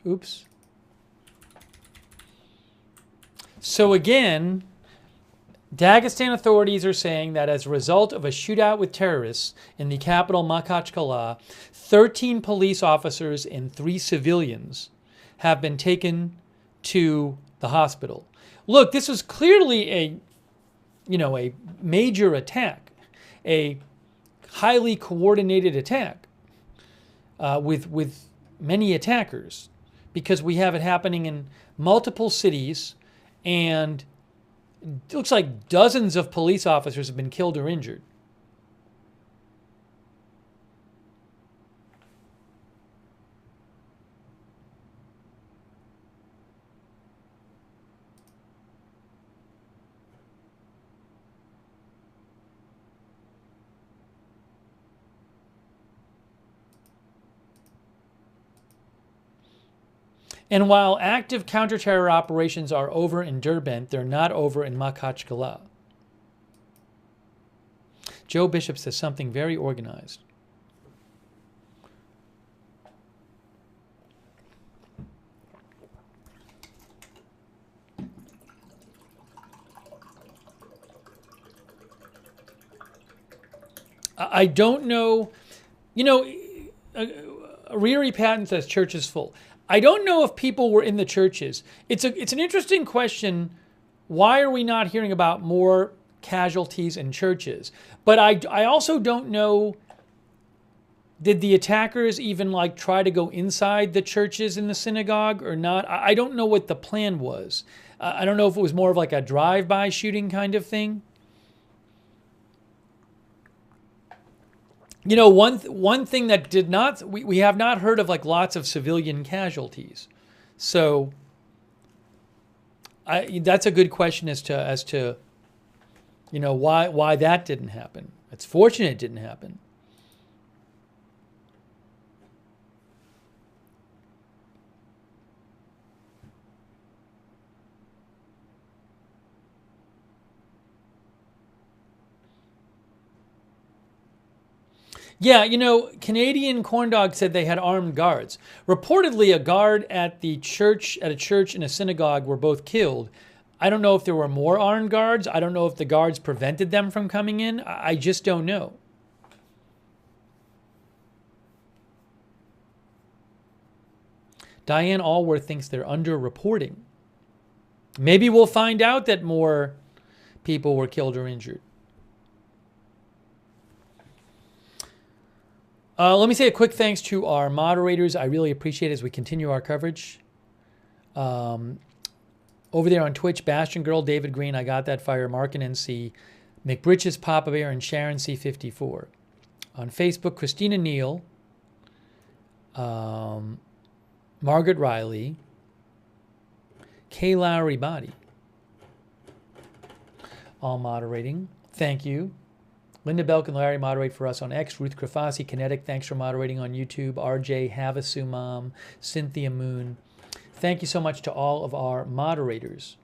A: Oops. So again, Dagestan authorities are saying that as a result of a shootout with terrorists in the capital Makhachkala, 13 police officers and 3 civilians have been taken to the hospital. Look, this was clearly a major attack, a highly coordinated attack with many attackers, because we have it happening in multiple cities, and it looks like dozens of police officers have been killed or injured. And while active counter-terror operations are over in Derbent, they're not over in Makhachkala. Joe Bishop says something very organized. I don't know. You know, Riri Patton says church is full. I don't know if people were in the churches. It's an interesting question. Why are we not hearing about more casualties in churches? But I also don't know, did the attackers even like try to go inside the churches in the synagogue or not? I don't know what the plan was. I don't know if it was more of like a drive-by shooting kind of thing. You know, one thing that did not, we have not heard of like lots of civilian casualties. So that's a good question as to you know, why that didn't happen. It's fortunate it didn't happen. Yeah, you know, Canadian Corn Dog said they had armed guards. Reportedly, a guard at a church and a synagogue were both killed. I don't know if there were more armed guards. I don't know if the guards prevented them from coming in. I just don't know. Diane Allworth thinks they're underreporting. Maybe we'll find out that more people were killed or injured. Let me say a quick thanks to our moderators. I really appreciate it as we continue our coverage. Over there on Twitch, Bastion Girl, David Green, I Got That Fire, Markin NC, McBritches, Papa Bear, and Sharon C54. On Facebook, Christina Neal, Margaret Riley, Kay Lowry Body, all moderating. Thank you. Linda Belk and Larry moderate for us on X. Ruth Krafasi, Kinetic, thanks for moderating on YouTube. RJ, Havasu Mom, Cynthia Moon. Thank you so much to all of our moderators.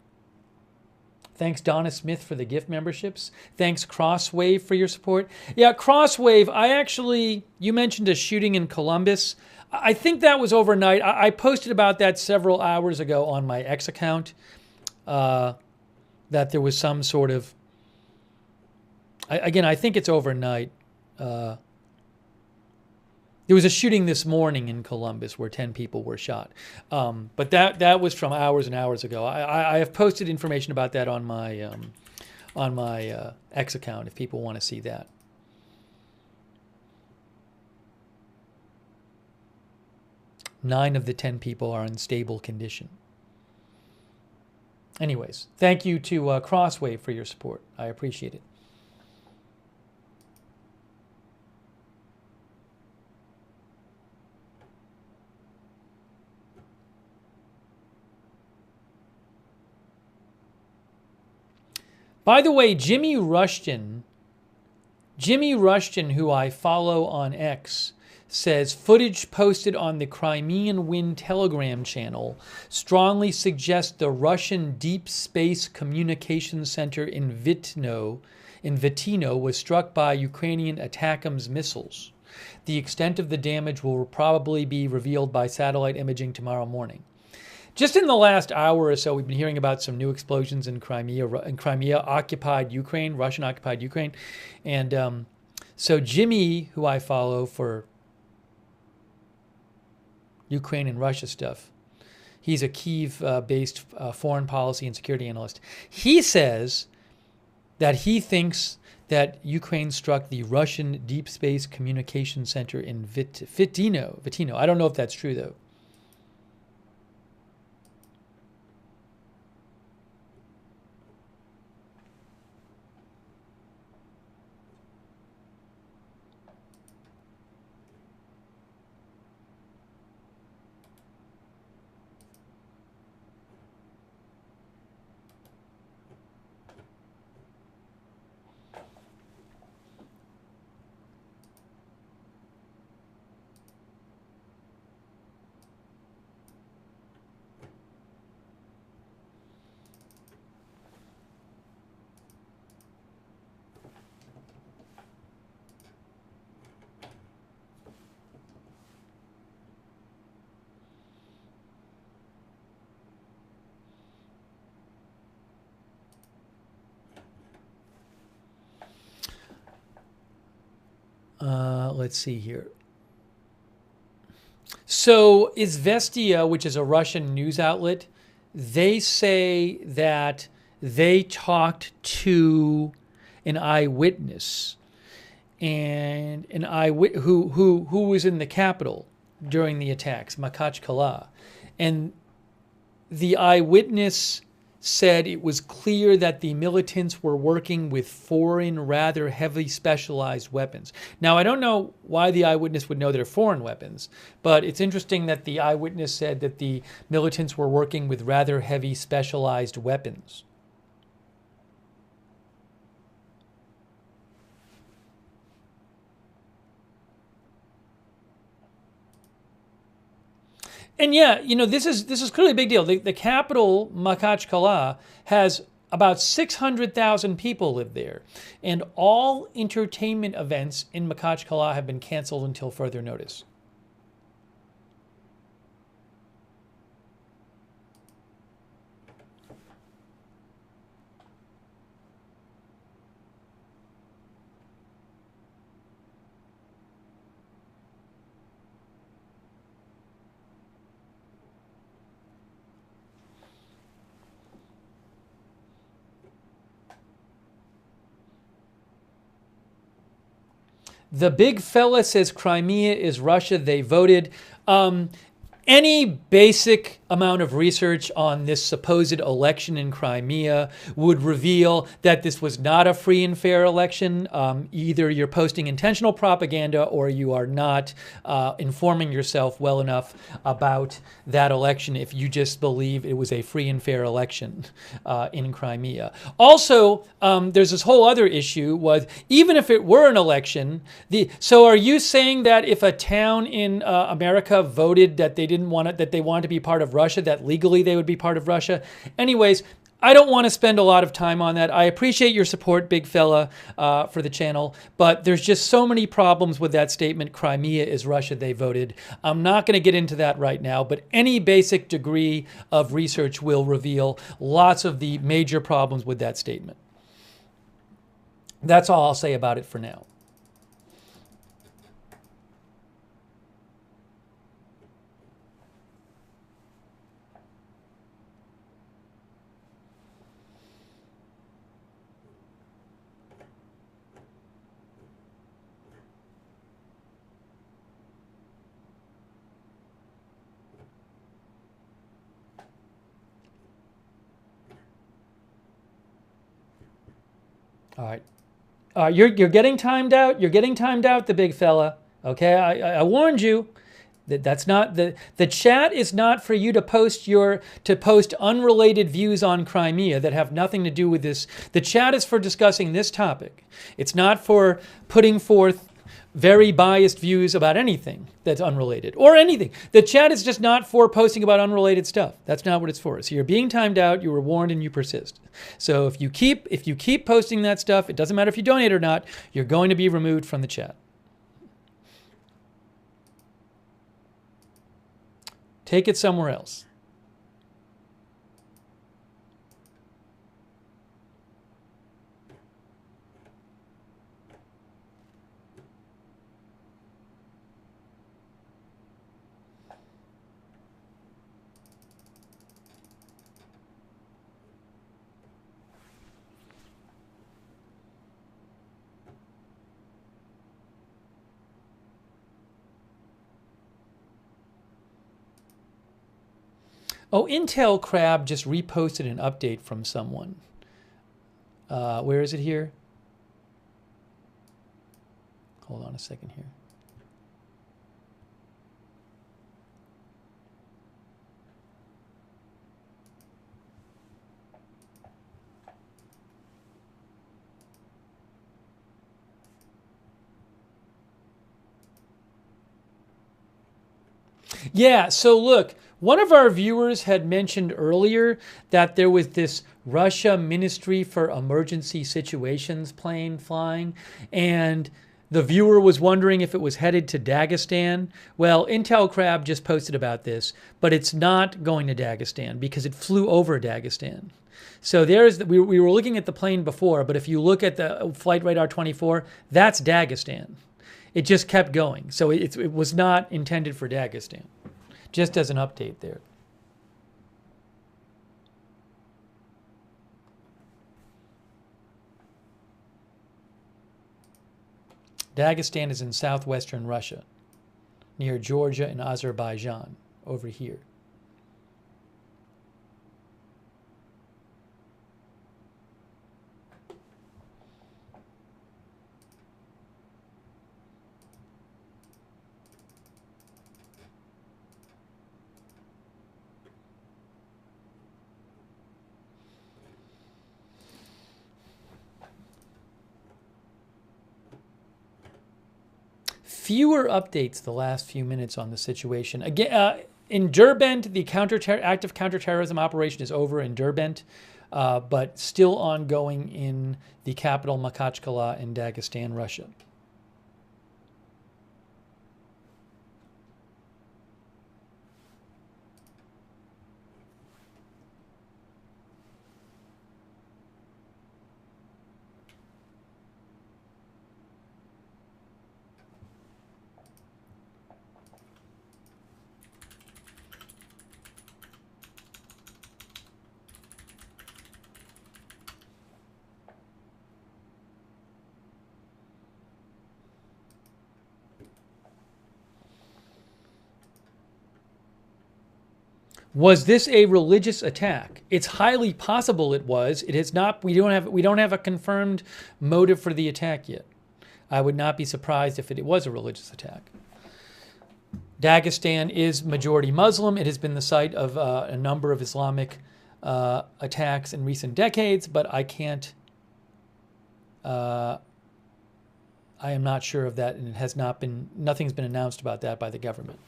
A: Thanks, Donna Smith, for the gift memberships. Thanks, Crosswave, for your support. Yeah, Crosswave, you mentioned a shooting in Columbus. I think that was overnight. I posted about that several hours ago on my X account, that there was some sort of, I think it's overnight. There was a shooting this morning in Columbus where 10 people were shot. But that was from hours and hours ago. I have posted information about that on my X account if people want to see that. Nine of the 10 people are in stable condition. Anyways, thank you to Crosswave for your support. I appreciate it. By the way, Jimmy Rushton, who I follow on X, says footage posted on the Crimean Wind Telegram channel strongly suggests the Russian Deep Space Communication Center in Vitino was struck by Ukrainian ATACMS missiles. The extent of the damage will probably be revealed by satellite imaging tomorrow morning. Just in the last hour or so, we've been hearing about some new explosions in Crimea-occupied Ukraine, Russian-occupied Ukraine. And so Jimmy, who I follow for Ukraine and Russia stuff, he's a Kyiv-based foreign policy and security analyst. He says that he thinks that Ukraine struck the Russian Deep Space Communication Center in Vitino. I don't know if that's true, though. Let's see here. So Izvestia, which is a Russian news outlet, they say that they talked to an eyewitness, and an who was in the capital during the attacks, Makhachkala, and the eyewitness said it was clear that the militants were working with foreign, rather heavily specialized weapons. Now, I don't know why the eyewitness would know they're foreign weapons, but it's interesting that the eyewitness said that the militants were working with rather heavy specialized weapons. And yeah, you know, this is clearly a big deal. The capital, Makhachkala, has about 600,000 people live there, and all entertainment events in Makhachkala have been canceled until further notice. The big fella says Crimea is Russia. They voted. Any basic amount of research on this supposed election in Crimea would reveal that this was not a free and fair election. Either you're posting intentional propaganda or you are not informing yourself well enough about that election if you just believe it was a free and fair election in Crimea. Also, there's this whole other issue was even if it were an election, so are you saying that if a town in America voted that they didn't want it, that they wanted to be part of Russia, that legally they would be part of Russia? Anyways, I don't want to spend a lot of time on that. I appreciate your support, big fella, for the channel, but there's just so many problems with that statement, Crimea is Russia, they voted. I'm not going to get into that right now, but any basic degree of research will reveal lots of the major problems with that statement. That's all I'll say about it for now. All right. You're getting timed out. You're getting timed out, the big fella. Okay, I warned you. That's not the chat is not for you to post unrelated views on Crimea that have nothing to do with this. The chat is for discussing this topic. It's not for putting forth very biased views about anything that's unrelated or anything. The chat is just not for posting about unrelated stuff. That's not what it's for. So you're being timed out, you were warned, and you persist. So if you keep posting that stuff, it doesn't matter if you donate or not, you're going to be removed from the chat. Take it somewhere else. Oh, Intel Crab just reposted an update from someone. Where is it here? Hold on a second here. Yeah, so look, one of our viewers had mentioned earlier that there was this Russia Ministry for Emergency Situations plane flying, and the viewer was wondering if it was headed to Dagestan. Well, Intel Crab just posted about this, but it's not going to Dagestan because it flew over Dagestan. So we were looking at the plane before, but if you look at the Flight Radar 24, that's Dagestan. It just kept going. So it was not intended for Dagestan. Just as an update there. Dagestan is in southwestern Russia, near Georgia and Azerbaijan, over here. Fewer updates the last few minutes on the situation. Again, in Derbent, the active counterterrorism operation is over in Derbent, but still ongoing in the capital Makhachkala in Dagestan, Russia. Was this a religious attack? It's highly possible it was. It has not. We don't have a confirmed motive for the attack yet. I would not be surprised if it was a religious attack. Dagestan is majority Muslim. It has been the site of a number of Islamic attacks in recent decades, but I can't. I am not sure of that, and it has not been. Nothing's been announced about that by the government.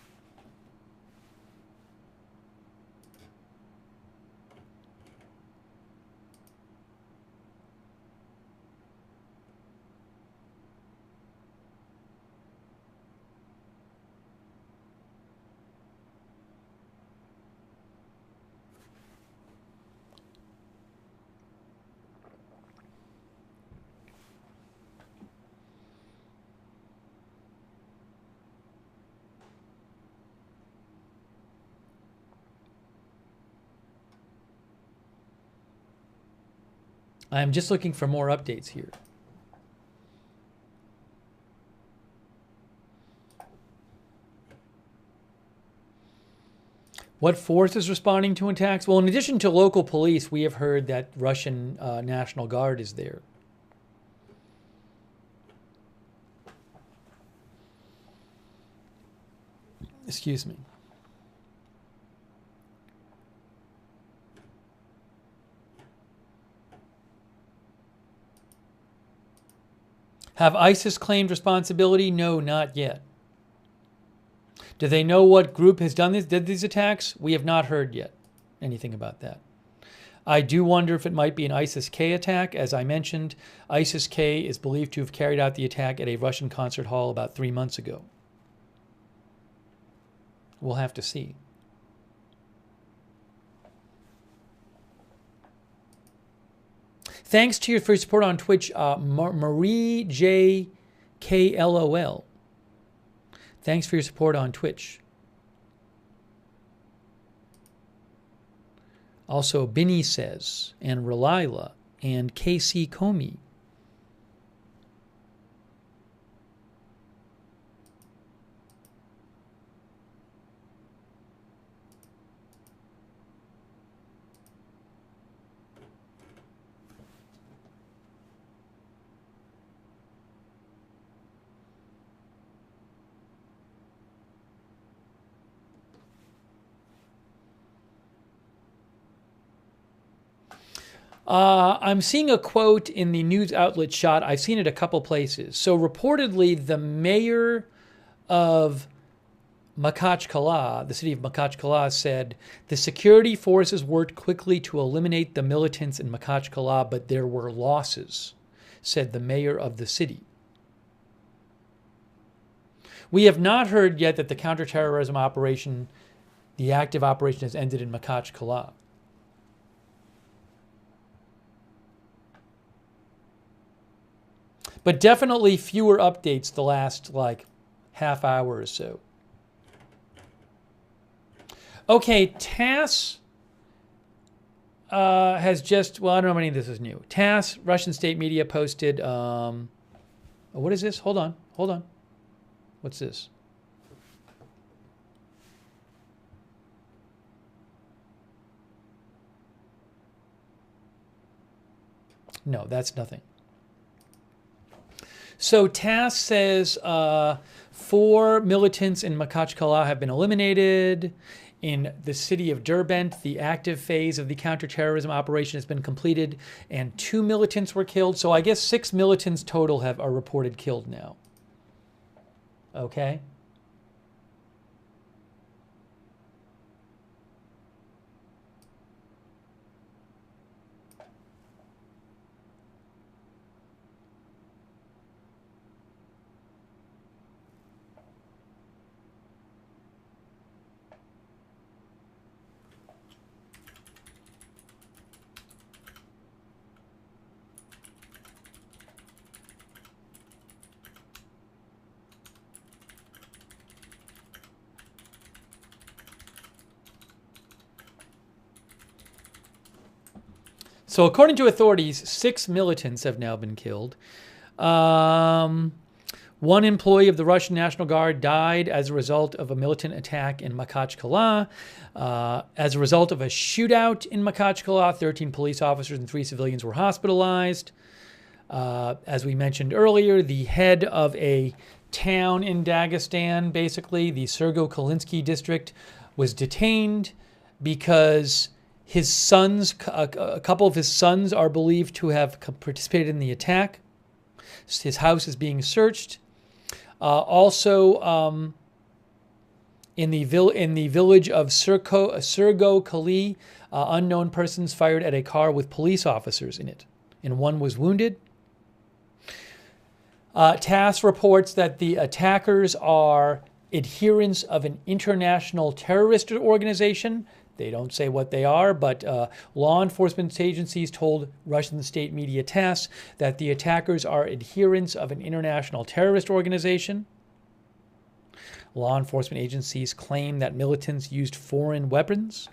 A: I'm just looking for more updates here. What force is responding to attacks? Well, in addition to local police, we have heard that Russian National Guard is there. Excuse me. Have ISIS claimed responsibility? No, not yet. Do they know what group has did these attacks? We have not heard yet anything about that. I do wonder if it might be an ISIS-K attack. As I mentioned, ISIS-K is believed to have carried out the attack at a Russian concert hall about 3 months ago. We'll have to see. Thanks to you for your support on Twitch, Marie J. KLOL. Thanks for your support on Twitch. Also, Binny Says, and Relila, and KC Comey. I'm seeing a quote in the news outlet Shot. I've seen it a couple places. So reportedly, the mayor of Makhachkala, the city of Makhachkala, said the security forces worked quickly to eliminate the militants in Makhachkala, but there were losses, said the mayor of the city. We have not heard yet that the counterterrorism operation, the active operation, has ended in Makhachkala. But definitely fewer updates the last like half hour or so. Okay, TASS has just, well, I don't know how many of this is new. TASS, Russian state media posted, what is this? Hold on. What's this? No, that's nothing. So TASS says 4 militants in Makhachkala have been eliminated. In the city of Derbent, the active phase of the counterterrorism operation has been completed, and 2 militants were killed. So I guess 6 militants total are reported killed now. Okay. So according to authorities, 6 militants have now been killed. 1 employee of the Russian National Guard died as a result of a militant attack in Makhachkala. As a result of a shootout in Makhachkala, 13 police officers and 3 civilians were hospitalized. As we mentioned earlier, the head of a town in Dagestan, basically, the Sergo-Kalinsky district, was detained because his sons, a couple of his sons are believed to have participated in the attack. His house is being searched. Also, in the village of Sergo-Kali, unknown persons fired at a car with police officers in it, and 1 was wounded. TASS reports that the attackers are adherents of an international terrorist organization. They don't say what they are, but law enforcement agencies told Russian state media TASS that the attackers are adherents of an international terrorist organization. Law enforcement agencies claim that militants used foreign weapons.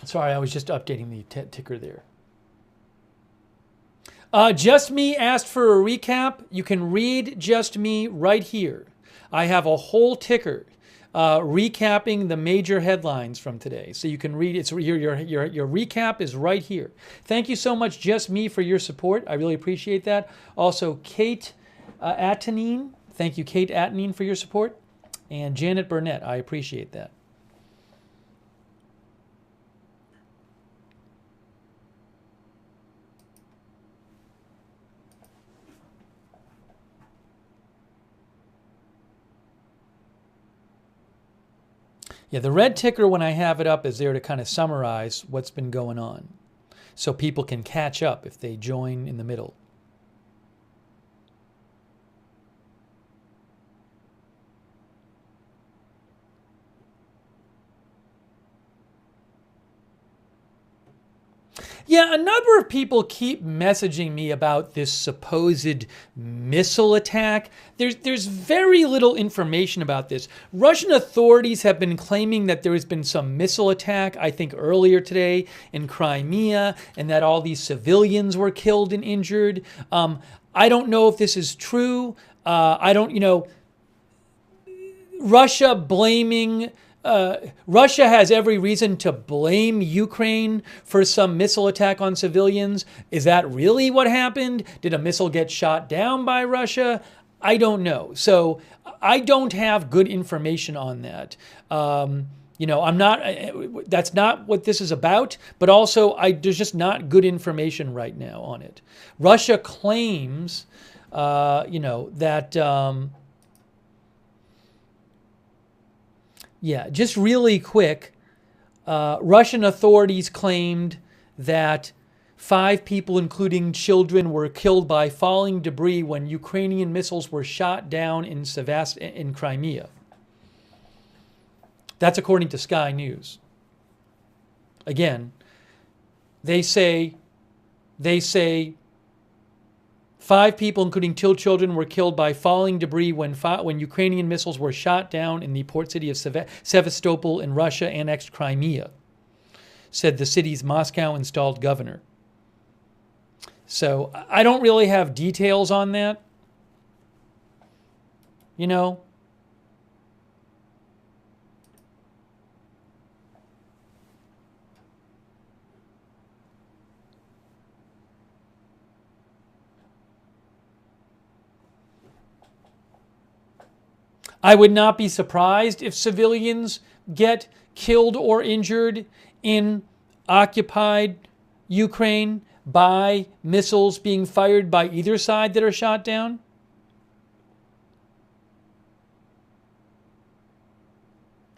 A: Sorry, I was just updating the ticker there. Just Me asked for a recap. You can read Just Me right here. I have a whole ticker recapping the major headlines from today. So you can read it. So your recap is right here. Thank you so much, Just Me, for your support. I really appreciate that. Also, Kate Atenine. Thank you, Kate Atenine, for your support. And Janet Burnett. I appreciate that. Yeah, the red ticker when I have it up is there to kind of summarize what's been going on so people can catch up if they join in the middle. Yeah, a number of people keep messaging me about this supposed missile attack. There's very little information about this. Russian authorities have been claiming that there has been some missile attack, I think earlier today in Crimea, and that all these civilians were killed and injured. I don't know if this is true. I don't, Russia blaming... Russia has every reason to blame Ukraine for some missile attack on civilians. Is that really what happened? Did a missile get shot down by Russia? I don't know. So I don't have good information on that. I'm not, that's not what this is about, but also there's just not good information right now on it. Russia claims, that... Yeah, just really quick, Russian authorities claimed that 5 people, including children, were killed by falling debris when Ukrainian missiles were shot down in Crimea. That's according to Sky News. Again, they say 5 people, including 2 children, were killed by falling debris when Ukrainian missiles were shot down in the port city of Sevastopol in Russia annexed Crimea, said the city's Moscow-installed governor. So I don't really have details on that. I would not be surprised if civilians get killed or injured in occupied Ukraine by missiles being fired by either side that are shot down.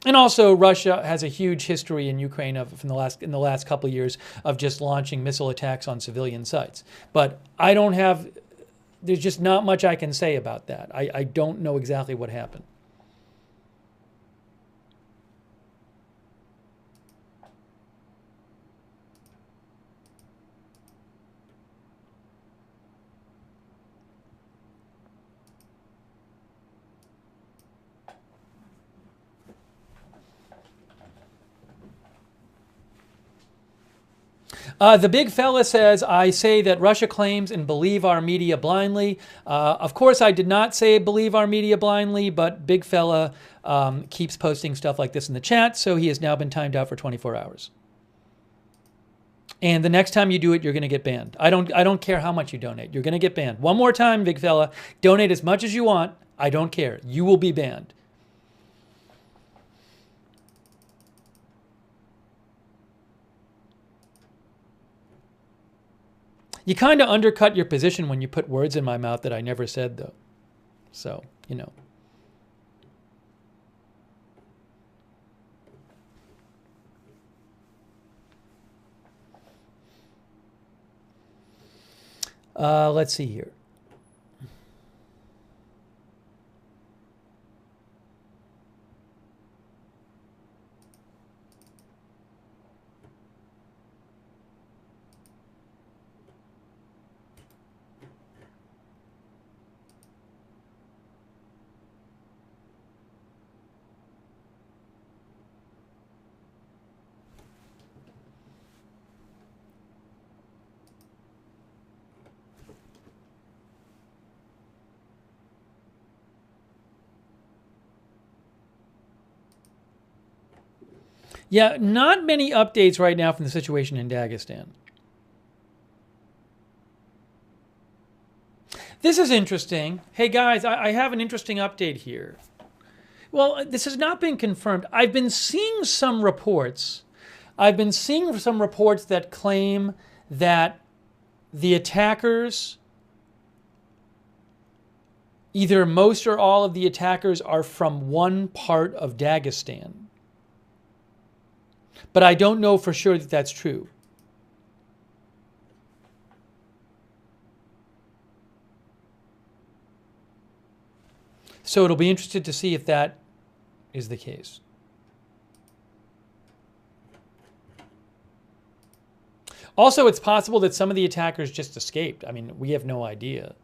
A: And also, Russia has a huge history in Ukraine in the last couple of years of just launching missile attacks on civilian sites. But there's just not much I can say about that. I don't know exactly what happened. The big fella says, I say that Russia claims and believe our media blindly. Of course, I did not say believe our media blindly, but big fella keeps posting stuff like this in the chat, so he has now been timed out for 24 hours. And the next time you do it, you're going to get banned. I don't care how much you donate. You're going to get banned. One more time, big fella. Donate as much as you want. I don't care. You will be banned. You kind of undercut your position when you put words in my mouth that I never said, though. So, Let's see here. Yeah, not many updates right now from the situation in Dagestan. This is interesting. Hey guys, I have an interesting update here. Well, this has not been confirmed. I've been seeing some reports. That claim that the attackers, either most or all of the attackers, are from one part of Dagestan. But I don't know for sure that that's true. So it'll be interesting to see if that is the case. Also, it's possible that some of the attackers just escaped. I mean, we have no idea.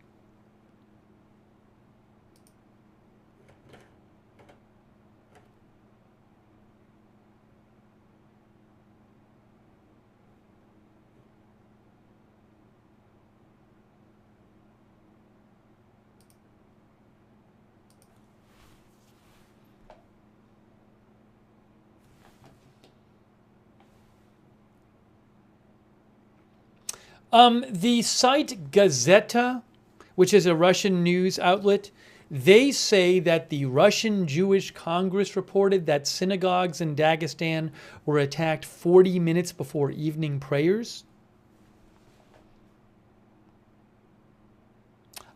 A: The site Gazeta, which is a Russian news outlet, they say that the Russian Jewish Congress reported that synagogues in Dagestan were attacked 40 minutes before evening prayers.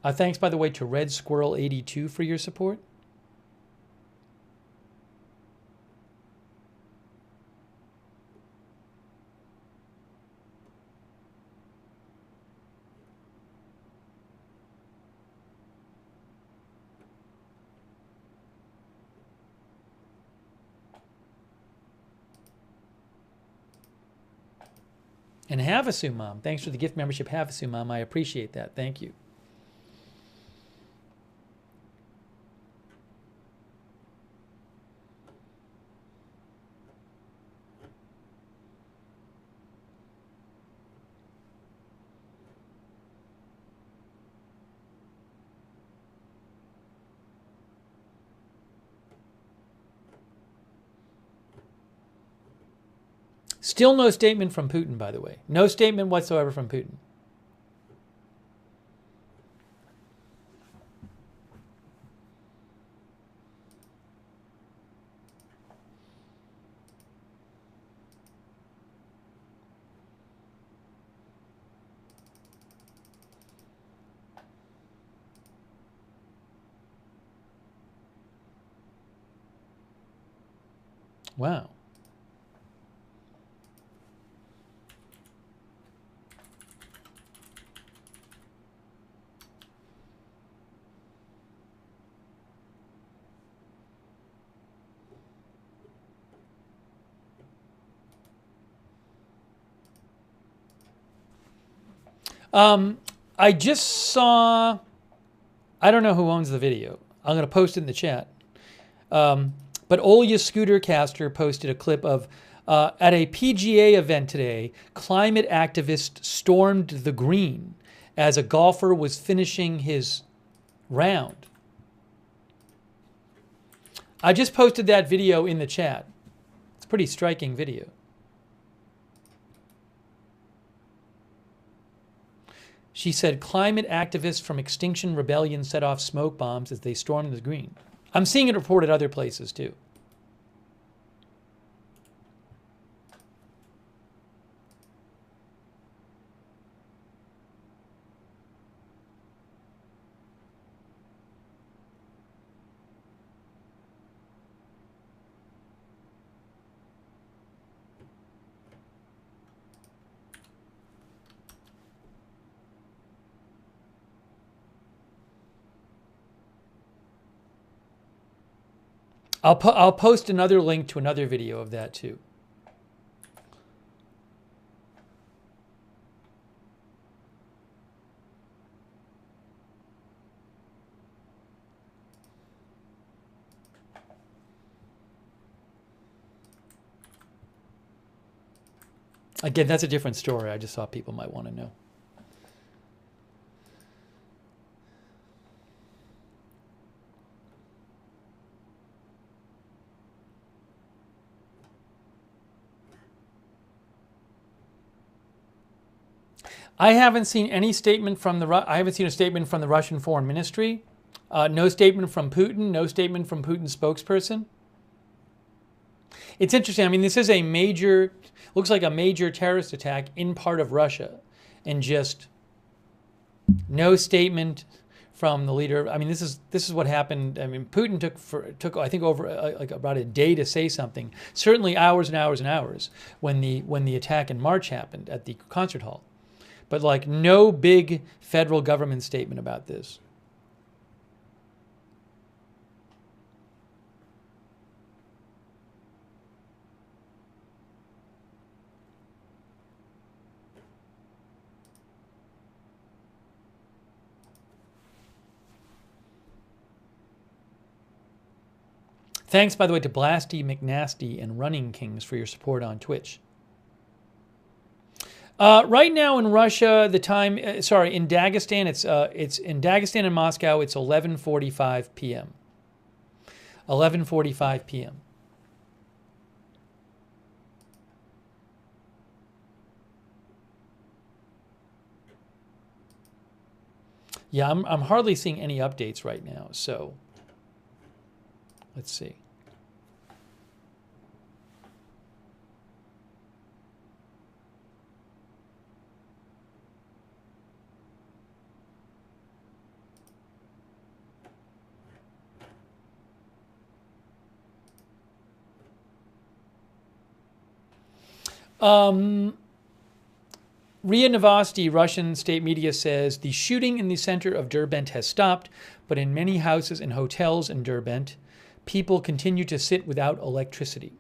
A: Thanks, by the way, to Red Squirrel 82 for your support. And Havasu Mom, thanks for the gift membership, Havasu Mom. I appreciate that. Thank you. Still no statement from Putin, by the way. No statement whatsoever from Putin. Wow. I just saw, I don't know who owns the video. I'm going to post it in the chat. But Olya Scootercaster posted a clip of, at a PGA event today, climate activists stormed the green as a golfer was finishing his round. I just posted that video in the chat. It's a pretty striking video. She said climate activists from Extinction Rebellion set off smoke bombs as they stormed the green. I'm seeing it reported other places too. I'll post another link to another video of that too. Again, that's a different story. I just thought people might want to know. I haven't seen any statement from the Russian Foreign Ministry. No statement from Putin. No statement from Putin's spokesperson. It's interesting. I mean, this is a major, looks like a major terrorist attack in part of Russia, and just no statement from the leader. I mean, this is what happened. I mean, Putin took I think over like about a day to say something. Certainly hours and hours and hours when the attack in March happened at the concert hall. But like no big federal government statement about this. Thanks, by the way, to Blasty, McNasty, and Running Kings for your support on Twitch. Right now in Russia, the time, in Dagestan, it's in Dagestan and Moscow, it's 11:45 p.m. 11:45 p.m. Yeah, I'm hardly seeing any updates right now, so let's see. Ria Novosti, Russian state media, says the shooting in the center of Derbent has stopped, but in many houses and hotels in Derbent, people continue to sit without electricity.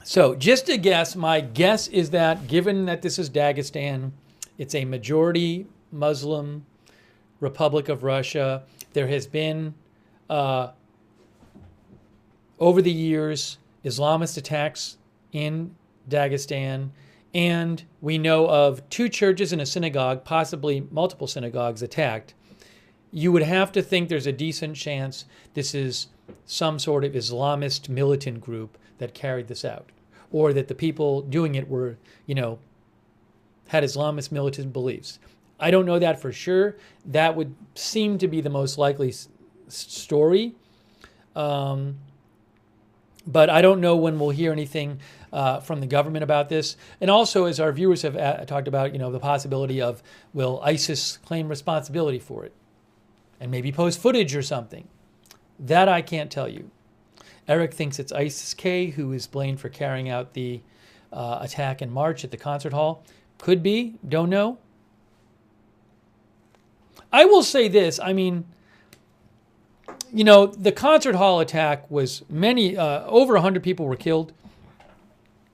A: So just a guess, my guess is that given that this is Dagestan, it's a majority Muslim Republic of Russia. There has been, over the years, Islamist attacks in Dagestan, and we know of 2 churches and a synagogue, possibly multiple synagogues attacked. You would have to think there's a decent chance this is some sort of Islamist militant group that carried this out, or that the people doing it were, had Islamist militant beliefs. I don't know that for sure. That would seem to be the most likely story. But I don't know when we'll hear anything from the government about this. And also, as our viewers have talked about, the possibility of, will ISIS claim responsibility for it? And maybe post footage or something. That I can't tell you. Eric thinks it's ISIS-K who is blamed for carrying out the attack in March at the concert hall. Could be, don't know. I will say this, the concert hall attack was over 100 people were killed,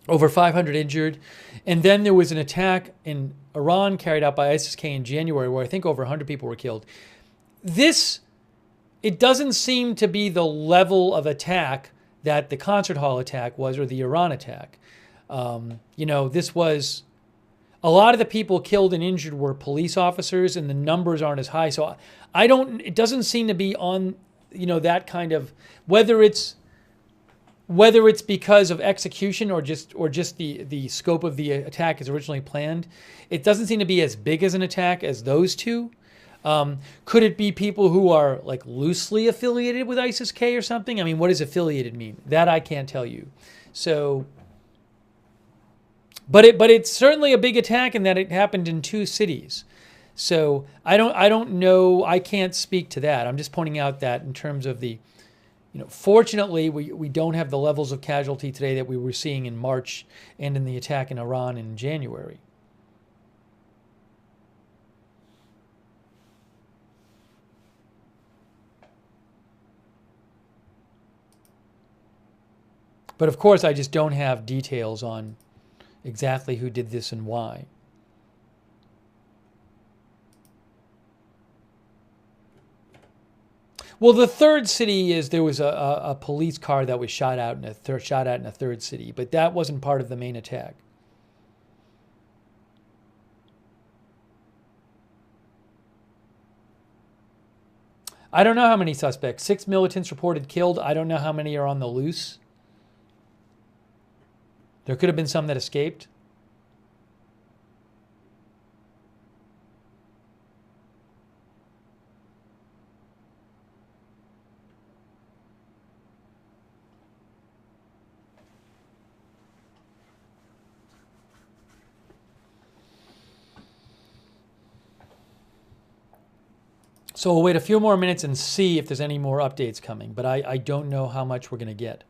A: over 500 injured, and then there was an attack in Iran carried out by ISIS-K in January where I think over 100 people were killed. It doesn't seem to be the level of attack that the concert hall attack was, or the Iran attack. This was, a lot of the people killed and injured were police officers, and the numbers aren't as high. So it doesn't seem to be on, that kind of, whether it's because of execution or just the scope of the attack as originally planned. It doesn't seem to be as big as an attack as those two. Could it be people who are like loosely affiliated with ISIS-K or something? What does affiliated mean? That I can't tell you. So, but it's certainly a big attack in that it happened in 2 cities. So I don't know. I can't speak to that. I'm just pointing out that in terms of the, fortunately we don't have the levels of casualty today that we were seeing in March and in the attack in Iran in January. But of course, I just don't have details on exactly who did this and why. Well, the third city is there was a police car that was shot at in a third city, but that wasn't part of the main attack. I don't know how many suspects. 6 militants reported killed. I don't know how many are on the loose. There could have been some that escaped. So we'll wait a few more minutes and see if there's any more updates coming, but I don't know how much we're going to get.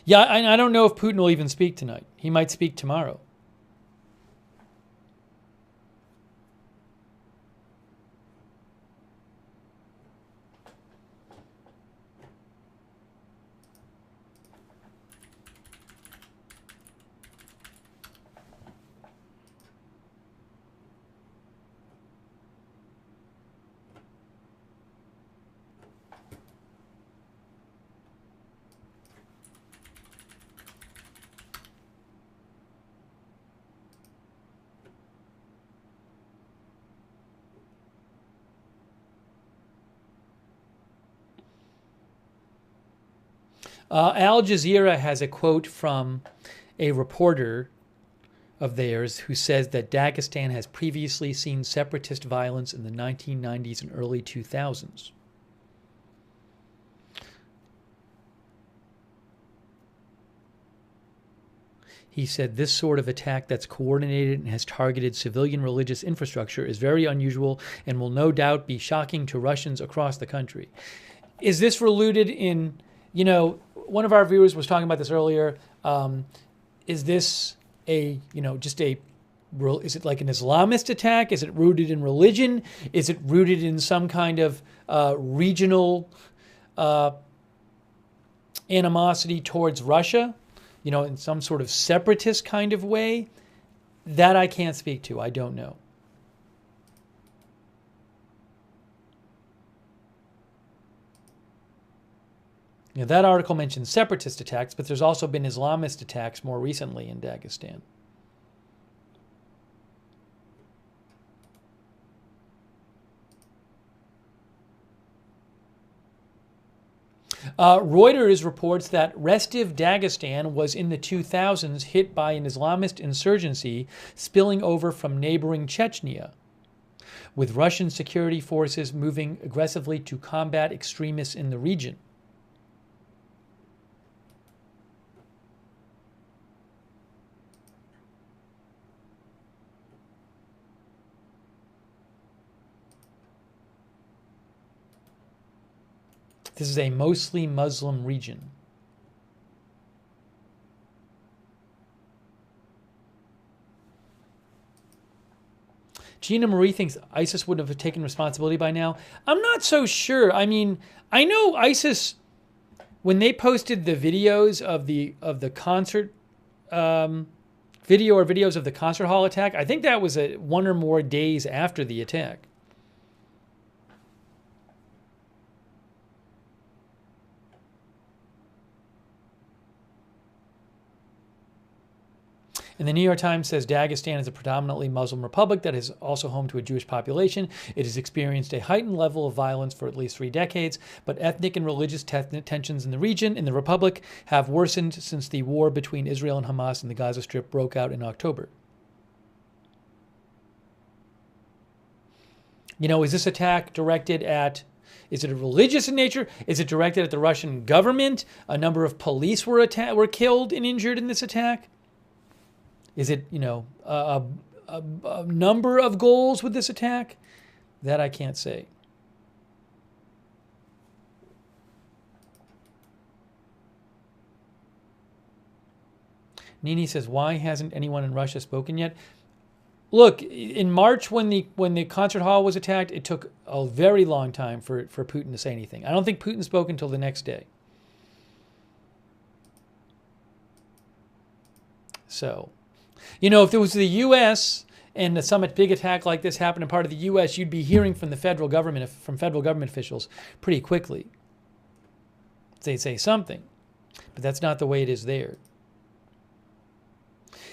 A: Yeah, I don't know if Putin will even speak tonight. He might speak tomorrow. Al Jazeera has a quote from a reporter of theirs who says that Dagestan has previously seen separatist violence in the 1990s and early 2000s. He said this sort of attack that's coordinated and has targeted civilian religious infrastructure is very unusual and will no doubt be shocking to Russians across the country. Is this rooted in, one of our viewers was talking about this earlier. Is this is it like an Islamist attack? Is it rooted in religion? Is it rooted in some kind of regional animosity towards Russia? In some sort of separatist kind of way? That I can't speak to. I don't know. That article mentions separatist attacks, but there's also been Islamist attacks more recently in Dagestan. Reuters reports that Restiv Dagestan was in the 2000s hit by an Islamist insurgency spilling over from neighboring Chechnya, with Russian security forces moving aggressively to combat extremists in the region. This is a mostly Muslim region. Gina Marie thinks ISIS would have taken responsibility by now. I'm not so sure. I mean, I know ISIS, when they posted the videos of the concert videos of the concert hall attack, I think that was one or more days after the attack. And the New York Times says Dagestan is a predominantly Muslim republic that is also home to a Jewish population. It has experienced a heightened level of violence for at least 3 decades, but ethnic and religious tensions in the region, in the republic, have worsened since the war between Israel and Hamas in the Gaza Strip broke out in October. Is this attack directed at... Is it religious in nature? Is it directed at the Russian government? A number of police were killed and injured in this attack? Is it, a number of goals with this attack? That I can't say. Nini says, why hasn't anyone in Russia spoken yet? Look, in March when the concert hall was attacked, it took a very long time for Putin to say anything. I don't think Putin spoke until the next day. So... if there was the U.S. and some big attack like this happened in part of the U.S., you'd be hearing from the federal government, from federal government officials pretty quickly. They'd say something, but that's not the way it is there.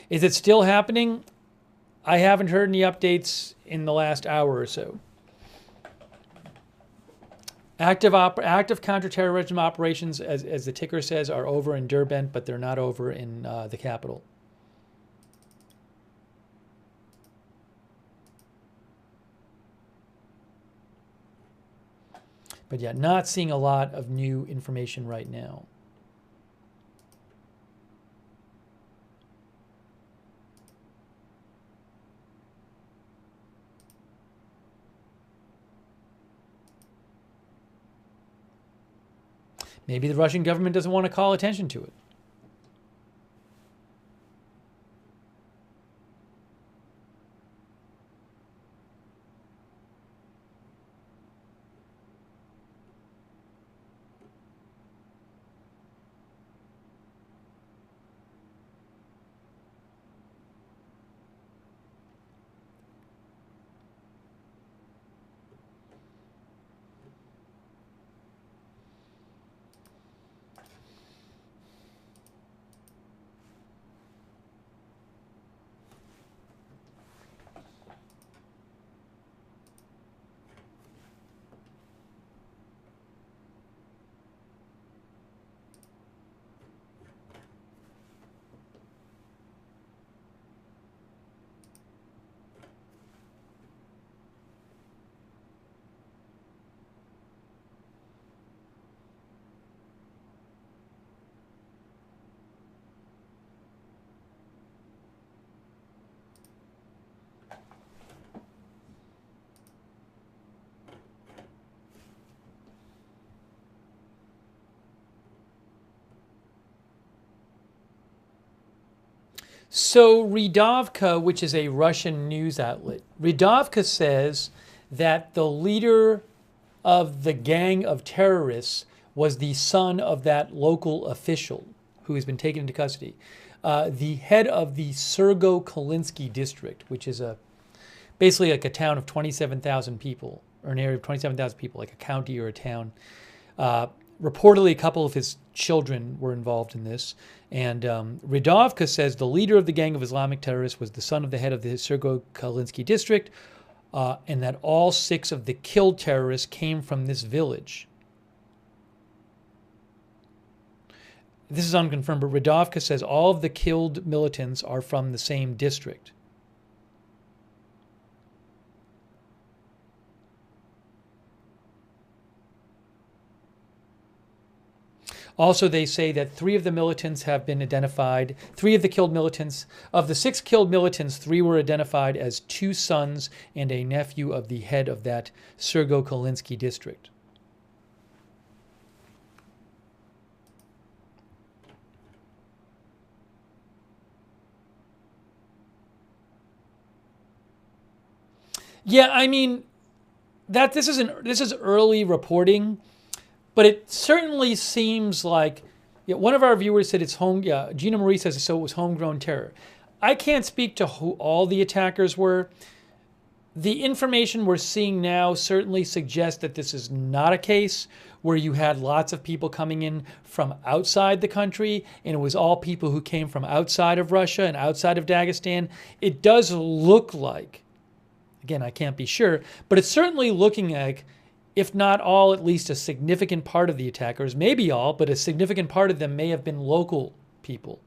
A: Is it still happening? I haven't heard any updates in the last hour or so. Active counterterrorism operations, as the ticker says, are over in Derbent, but they're not over in the capital. But yeah, not seeing a lot of new information right now. Maybe the Russian government doesn't want to call attention to it. So Redovka, which is a Russian news outlet, Redovka says that the leader of the gang of terrorists was the son of that local official who has been taken into custody. The head of the Sergo-Kalinsky district, which is basically like a town of 27,000 people, or an area of 27,000 people, like a county or a town. Reportedly, a couple of his children were involved in this. And Redovka says the leader of the gang of Islamic terrorists was the son of the head of the Sergo-Kalinsky district, and that all 6 of the killed terrorists came from this village. This is unconfirmed, but Redovka says all of the killed militants are from the same district. Also, they say that 3 of the militants have been identified. 3 of the killed militants, of the 6 killed militants, 3 were identified as 2 sons and a nephew of the head of that Sergo-Kalinsky district. Yeah, I mean, this is early reporting, but it certainly seems like one of our viewers said it's home. Yeah, Gina Marie says so. It was homegrown terror. I can't speak to who all the attackers were. The information we're seeing now certainly suggests that this is not a case where you had lots of people coming in from outside the country and it was all people who came from outside of Russia and outside of Dagestan. It does look like, again, I can't be sure, but it's certainly looking like, if not all, at least a significant part of the attackers, maybe all, but a significant part of them may have been local people.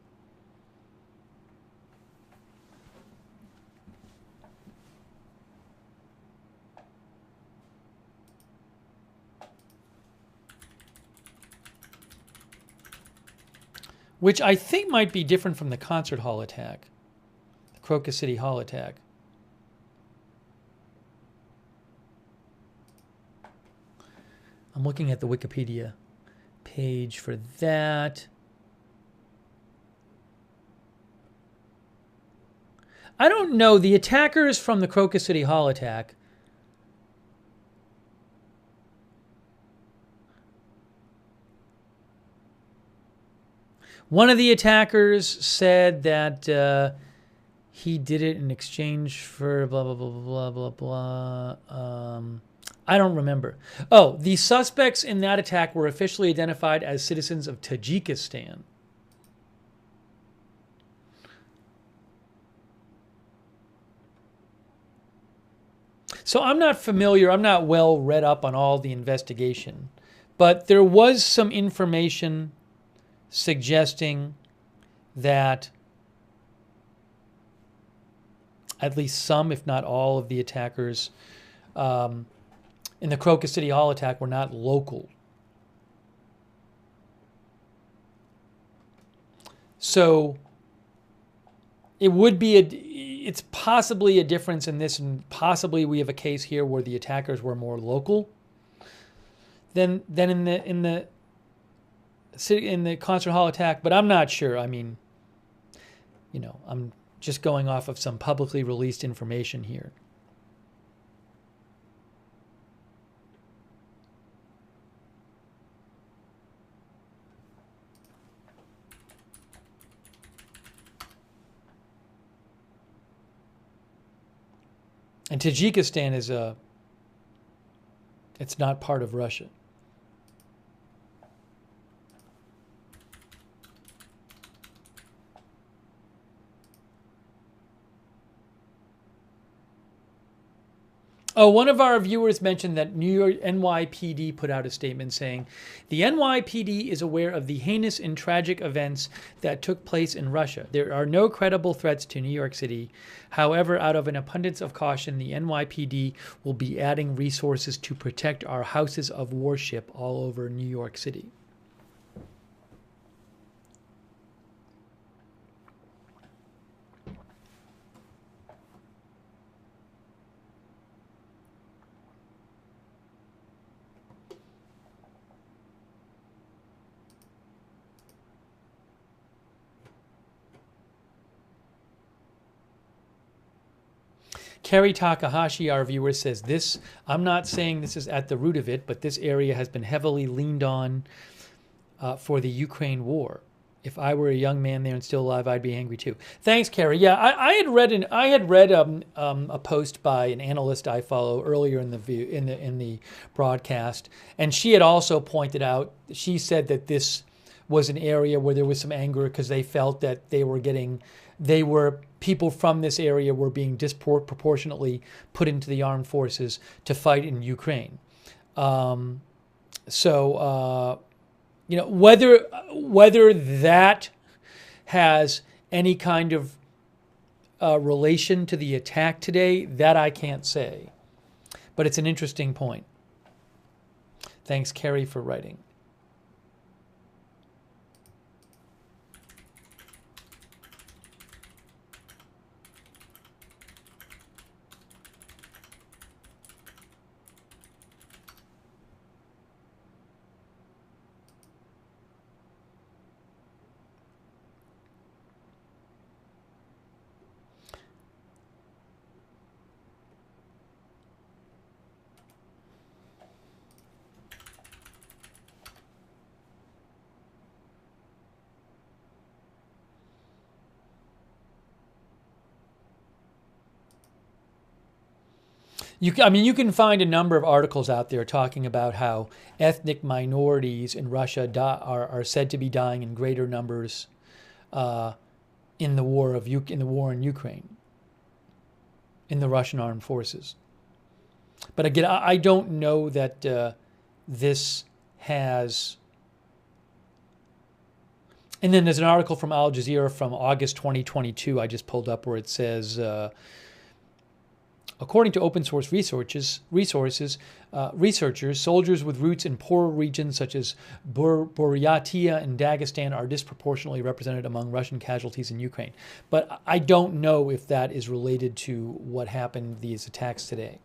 A: Which I think might be different from the concert hall attack, the Crocus City Hall attack. I'm looking at the Wikipedia page for that. I don't know. The attackers from the Crocus City Hall attack, one of the attackers said that he did it in exchange for blah, blah, blah, blah, blah, blah. I don't remember. Oh, the suspects in that attack were officially identified as citizens of Tajikistan. So I'm not familiar, I'm not well read up on all the investigation, but there was some information suggesting that at least some, if not all, of the attackers in the Crocus City Hall attack were not local. So it would be it's possibly a difference in this, and possibly we have a case here where the attackers were more local than in the concert hall attack, but I'm not sure. I mean, I'm just going off of some publicly released information here. And Tajikistan it's not part of Russia. Oh, one of our viewers mentioned that New York NYPD put out a statement saying, the NYPD is aware of the heinous and tragic events that took place in Russia. There are no credible threats to New York City. However, out of an abundance of caution, the NYPD will be adding resources to protect our houses of worship all over New York City. Kerry Takahashi, our viewer, says this, I'm not saying this is at the root of it, but this area has been heavily leaned on for the Ukraine war. If I were a young man there and still alive, I'd be angry too. Thanks, Kerry. Yeah, I had read a post by an analyst I follow earlier in the broadcast, and she had also pointed out. She said that this was an area where there was some anger because they felt that people from this area were being disproportionately put into the armed forces to fight in Ukraine. You know, whether that has any kind of relation to the attack today, that I can't say. But it's an interesting point. Thanks, Kerry, for writing. You can find a number of articles out there talking about how ethnic minorities in Russia are said to be dying in greater numbers in the war in Ukraine, in the Russian armed forces. But again, I don't know that this has. And then there's an article from Al Jazeera from August 2022 I just pulled up where it says. According to open source researchers, soldiers with roots in poorer regions such as Buryatia and Dagestan are disproportionately represented among Russian casualties in Ukraine. But I don't know if that is related to what happened, these attacks today.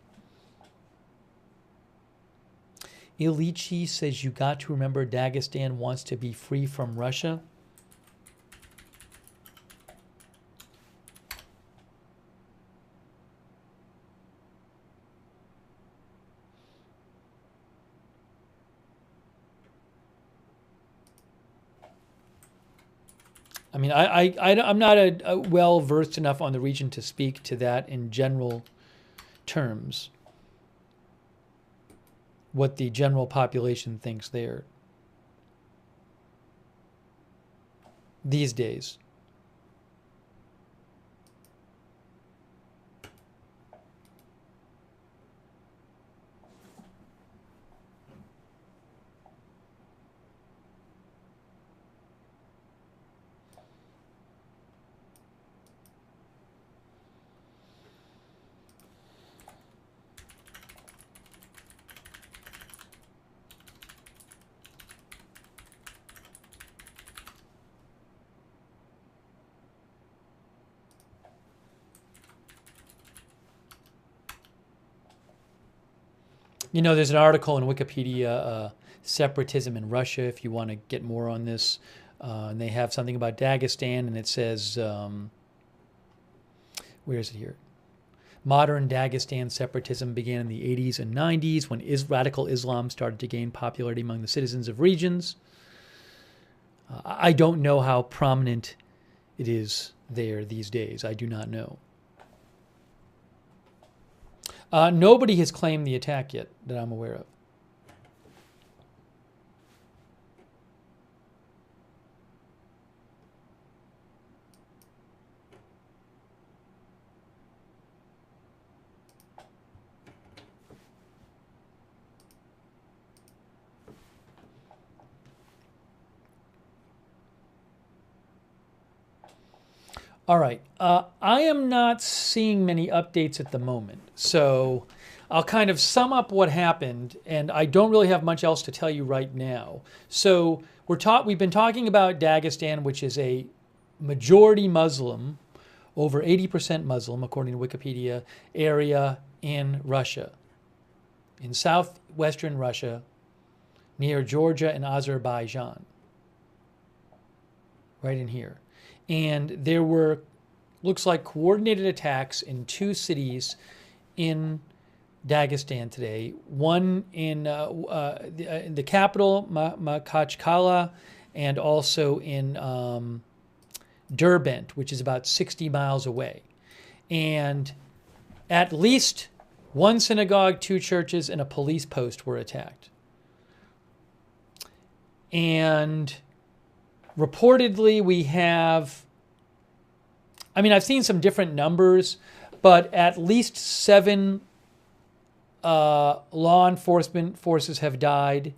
A: Ilichi says you got to remember Dagestan wants to be free from Russia. I mean, I'm not well versed enough on the region to speak to that in general terms. What the general population thinks there these days. You know, there's an article in Wikipedia, Separatism in Russia, if you want to get more on this. And they have something about Dagestan, and it says, where is it here? Modern Dagestan separatism began in the 80s and 90s when radical Islam started to gain popularity among the citizens of regions. I don't know how prominent it is there these days. I do not know. Nobody has claimed the attack yet that I'm aware of. All right. I am not seeing many updates at the moment. So I'll kind of sum up what happened, and I don't really have much else to tell you right now. So we've been talking about Dagestan, which is a majority Muslim, over 80% Muslim, according to Wikipedia, area in Russia, in southwestern Russia, near Georgia and Azerbaijan, right in here. And there were, looks like, coordinated attacks in two cities in Dagestan today, one in the capital, Makhachkala, and also in Derbent, which is about 60 miles away. And at least one synagogue, 2 churches, and a police post were attacked. And reportedly we have, I mean, I've seen some different numbers, but at least 7 law enforcement forces have died,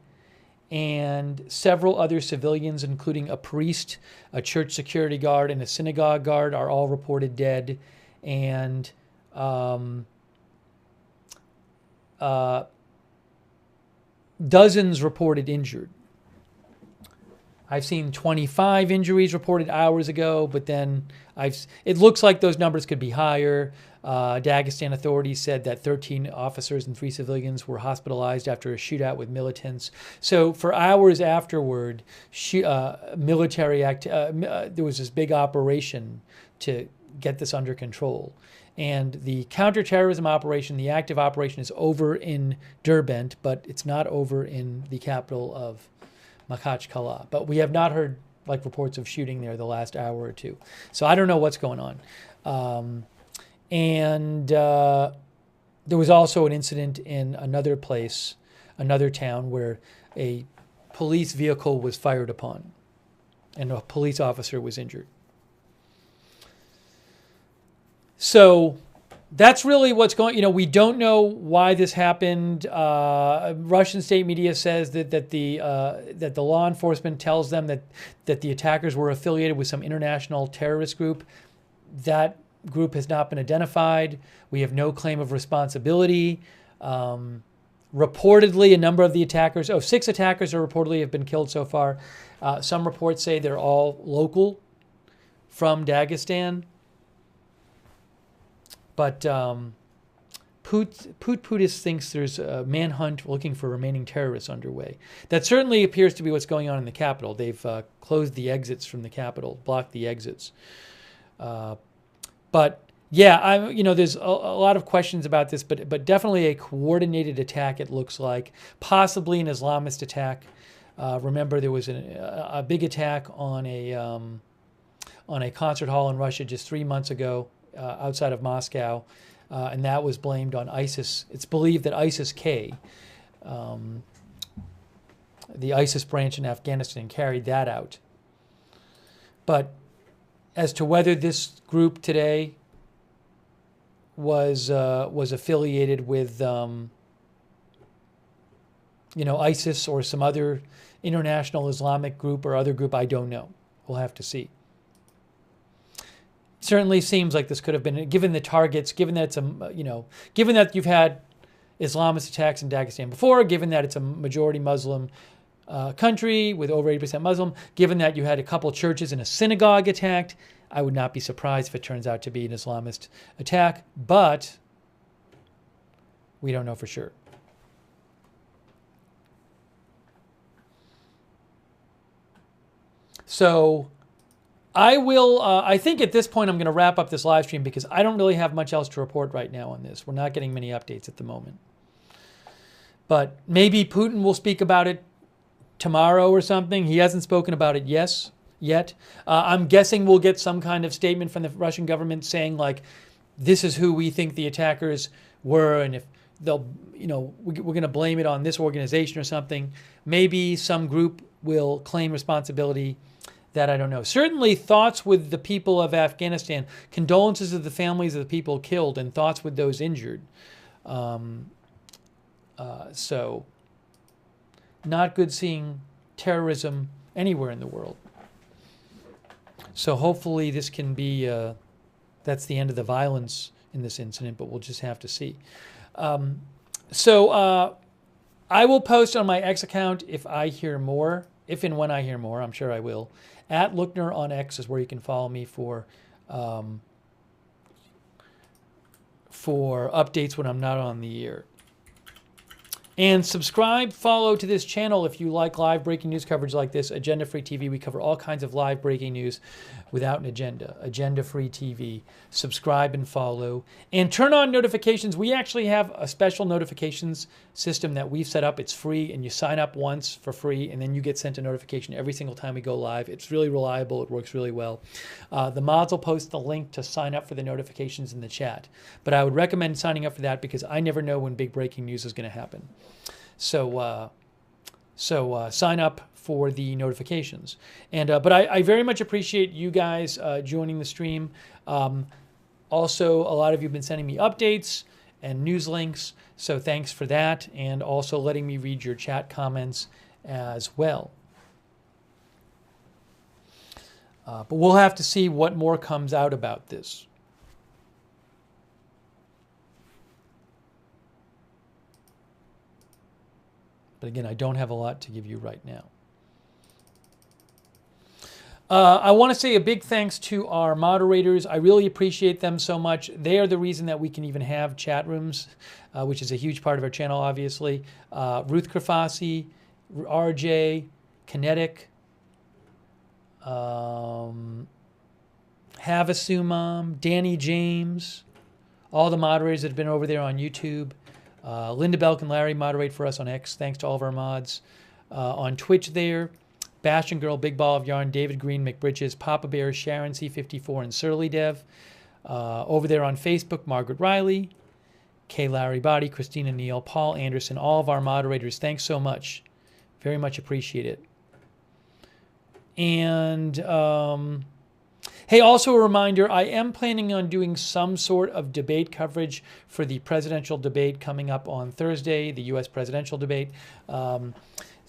A: and several other civilians, including a priest, a church security guard, and a synagogue guard, are all reported dead. And dozens reported injured. I've seen 25 injuries reported hours ago, but then it looks like those numbers could be higher. Dagestan authorities said that 13 officers and 3 civilians were hospitalized after a shootout with militants. So for hours afterward, there was this big operation to get this under control. And the counterterrorism operation, the active operation, is over in Derbent, but it's not over in the capital of Makhachkala. But we have not heard reports of shooting there the last hour or two. So I don't know what's going on. And there was also an incident in another place, another town, where a police vehicle was fired upon and a police officer was injured. So that's really what's going. We don't know why this happened. Russian state media says that the law enforcement tells them that the attackers were affiliated with some international terrorist group. That group has not been identified. We have no claim of responsibility. Reportedly, a number of the attackers, 6 attackers are reportedly have been killed so far. Some reports say they're all local from Dagestan. But Putis thinks there's a manhunt looking for remaining terrorists underway. That certainly appears to be what's going on in the capital. They've closed the exits from the capital, blocked the exits. But yeah, there's a lot of questions about this, but definitely a coordinated attack. It looks like possibly an Islamist attack. Remember, there was a big attack on a concert hall in Russia just 3 months ago. Outside of Moscow, and that was blamed on ISIS. It's believed that ISIS-K, the ISIS branch in Afghanistan, carried that out. But as to whether this group today was affiliated with ISIS or some other international Islamic group or other group, I don't know. We'll have to see. Certainly seems like this could have been, given the targets, given that it's given that you've had Islamist attacks in Dagestan before, given that it's a majority Muslim country with over 80% Muslim, given that you had a couple churches and a synagogue attacked, I would not be surprised if it turns out to be an Islamist attack, but we don't know for sure. So I think at this point I'm going to wrap up this live stream because I don't really have much else to report right now on this. We're not getting many updates at the moment. But maybe Putin will speak about it tomorrow or something. He hasn't spoken about it yet. I'm guessing we'll get some kind of statement from the Russian government saying, this is who we think the attackers were, and if they'll, we're going to blame it on this organization or something. Maybe some group will claim responsibility. That I don't know. Certainly thoughts with the people of Afghanistan, condolences of the families of the people killed, and thoughts with those injured. So not good seeing terrorism anywhere in the world. So hopefully this can be, that's the end of the violence in this incident, but we'll just have to see. So I will post on my X account if I hear more, if and when I hear more. I'm sure I will. At Lookner on X is where you can follow me for updates when I'm not on the air. And subscribe, follow to this channel if you like live breaking news coverage like this. Agenda Free TV. We cover all kinds of live breaking news without an agenda. Agenda Free TV. Subscribe and follow. And turn on notifications. We actually have a special notifications system that we've set up. It's free, and you sign up once for free, and then you get sent a notification every single time we go live. It's really reliable. It works really well. The mods will post the link to sign up for the notifications in the chat. But I would recommend signing up for that because I never know when big breaking news is going to happen. So sign up for the notifications. And but I very much appreciate you guys joining the stream. Also, a lot of you have been sending me updates and news links, so thanks for that, and also letting me read your chat comments as well. But we'll have to see what more comes out about this. But again, I don't have a lot to give you right now. I want to say a big thanks to our moderators. I really appreciate them so much. They are the reason that we can even have chat rooms, which is a huge part of our channel, obviously. Ruth Krafasi, RJ, Kinetic, Havasumam, Danny James, all the moderators that have been over there on YouTube. Linda Belk and Larry moderate for us on X. Thanks to all of our mods. On Twitch there, Bastion Girl, Big Ball of Yarn, David Green, McBritches, Papa Bear, Sharon C54, and Surly Dev. Over there on Facebook, Margaret Riley, Kay Larry Body, Christina Neal, Paul Anderson, all of our moderators. Thanks so much. Very much appreciate it. And hey, also a reminder, I am planning on doing some sort of debate coverage for the presidential debate coming up on Thursday, the U.S. presidential debate.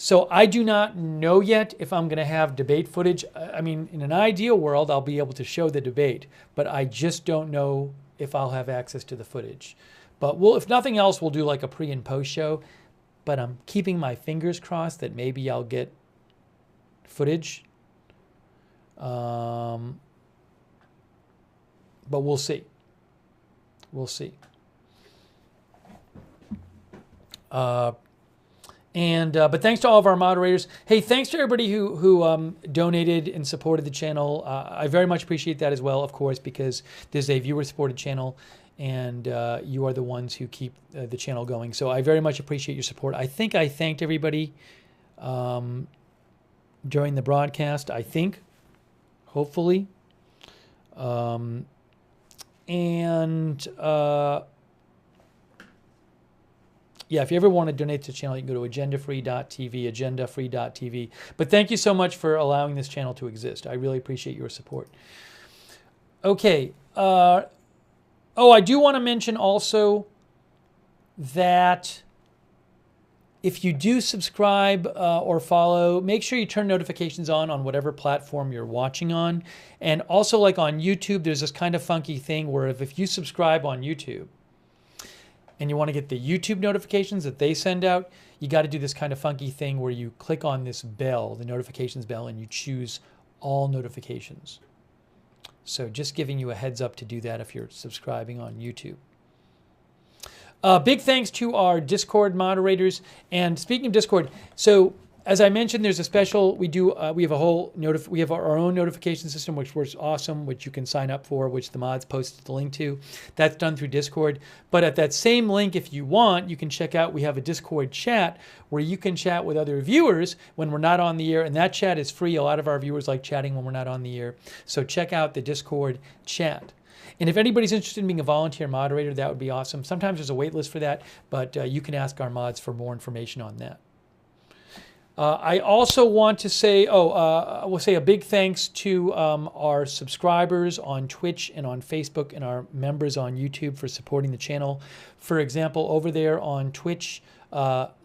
A: So I do not know yet if I'm going to have debate footage. I mean, in an ideal world, I'll be able to show the debate, but I just don't know if I'll have access to the footage. But if nothing else, we'll do like a pre and post show. But I'm keeping my fingers crossed that maybe I'll get footage. But we'll see. We'll see. But thanks to all of our moderators. Hey, thanks to everybody who donated and supported the channel. I very much appreciate that as well, of course, because this is a viewer-supported channel, and you are the ones who keep the channel going. So I very much appreciate your support. I think I thanked everybody during the broadcast. I think, hopefully. Yeah, if you ever want to donate to the channel, you can go to agendafree.tv, agendafree.tv. But thank you so much for allowing this channel to exist. I really appreciate your support. Okay. I do want to mention also that if you do subscribe or follow, make sure you turn notifications on whatever platform you're watching on. And also, like on YouTube, there's this kind of funky thing where if you subscribe on YouTube, and you want to get the YouTube notifications that they send out, you got to do this kind of funky thing where you click on this bell, the notifications bell, and you choose all notifications. So just giving you a heads up to do that if you're subscribing on YouTube. Big thanks to our Discord moderators. And speaking of Discord, so as I mentioned, there's a special, we have our own notification system, which works awesome, which you can sign up for, which the mods posted the link to. That's done through Discord. But at that same link, if you want, you can check out, we have a Discord chat where you can chat with other viewers when we're not on the air. And that chat is free. A lot of our viewers like chatting when we're not on the air. So check out the Discord chat. And if anybody's interested in being a volunteer moderator, that would be awesome. Sometimes there's a wait list for that, but you can ask our mods for more information on that. I also want to say, I will say a big thanks to our subscribers on Twitch and on Facebook and our members on YouTube for supporting the channel. For example, over there on Twitch,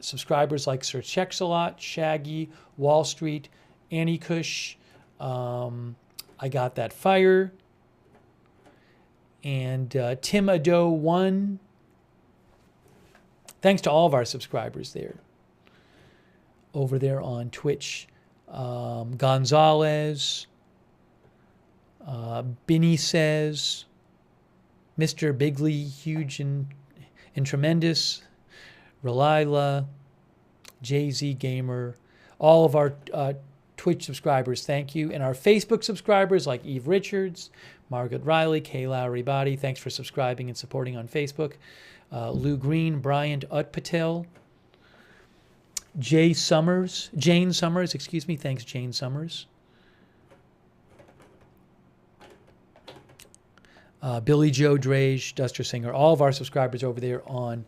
A: subscribers like Sir Chexalot, Shaggy, Wall Street, Annie Kush, I Got That Fire, and Tim Ado 1. Thanks to all of our subscribers there. Over there on Twitch, Gonzalez, Binny Says, Mr. Bigley, Huge and Tremendous, Relila, JZ Gamer, all of our Twitch subscribers, thank you. And our Facebook subscribers like Eve Richards, Margaret Riley, Kay Lowry Body, thanks for subscribing and supporting on Facebook. Lou Green, Bryant Utpatel, Jane Summers, excuse me, thanks Jane Summers. Billy Joe Drage, Duster Singer, all of our subscribers over there on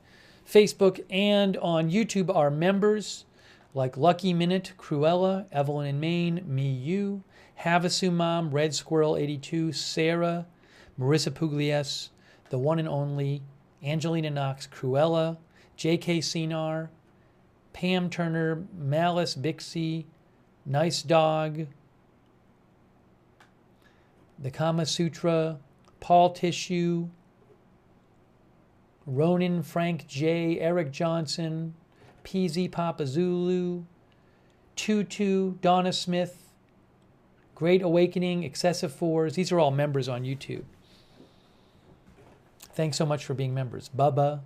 A: Facebook and on YouTube are members like Lucky Minute, Cruella, Evelyn in Maine, Me You, Havasu Mom, Red Squirrel 82, Sarah, Marissa Pugliese, The One and Only, Angelina Knox, Cruella, J.K. Sinar, Pam Turner, Malice Bixie, Nice Dog, The Kama Sutra, Paul Tissue, Ronan, Frank J., Eric Johnson, PZ Papa Zulu, Tutu, Donna Smith, Great Awakening, Excessive Fours. These are all members on YouTube. Thanks so much for being members. Bubba,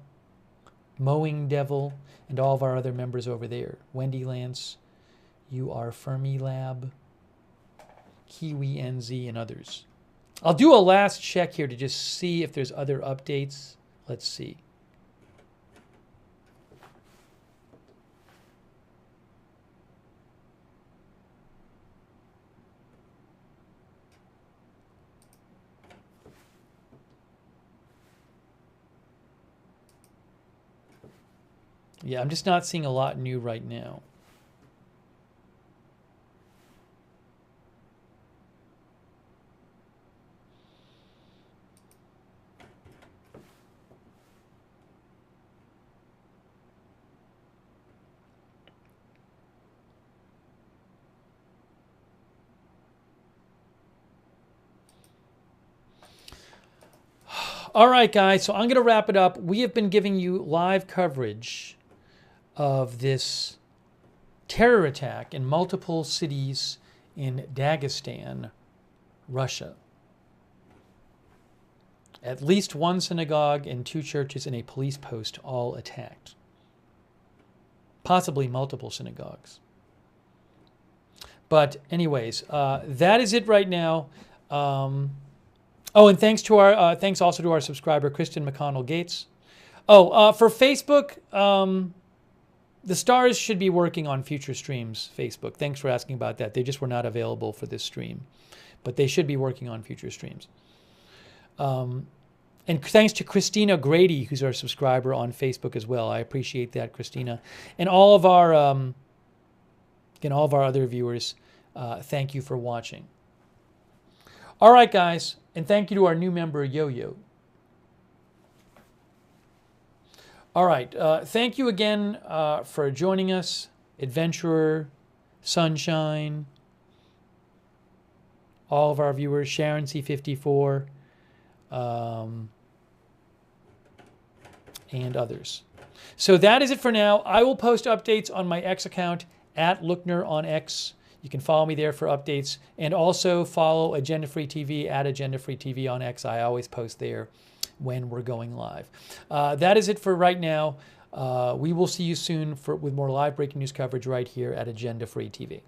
A: Mowing Devil, and all of our other members over there. Wendy Lance, You Are Fermi Lab, Kiwi NZ, and others. I'll do a last check here to just see if there's other updates. Let's see. Yeah, I'm just not seeing a lot new right now. All right, guys, so I'm going to wrap it up. We have been giving you live coverage of this terror attack in multiple cities in Dagestan, Russia. At least one synagogue and 2 churches and a police post all attacked. Possibly multiple synagogues. But anyways, that is it right now. Oh, and thanks also to our subscriber, Kristen McConnell Gates. Oh, for Facebook, the stars should be working on future streams, Facebook. Thanks for asking about that. They just were not available for this stream. But they should be working on future streams. And thanks to Christina Grady, who's our subscriber on Facebook as well. I appreciate that, Christina. And all of our other viewers, thank you for watching. All right, guys. And thank you to our new member, Yo-Yo. All right. Thank you again for joining us, Adventurer, Sunshine, all of our viewers, Sharon C54, and others. So that is it for now. I will post updates on my X account, @Lookner on X. You can follow me there for updates. And also follow Agenda Free TV, @Agenda Free TV on X. I always post there when we're going live. That is it for right now. We will see you soon with more live breaking news coverage right here at Agenda Free TV.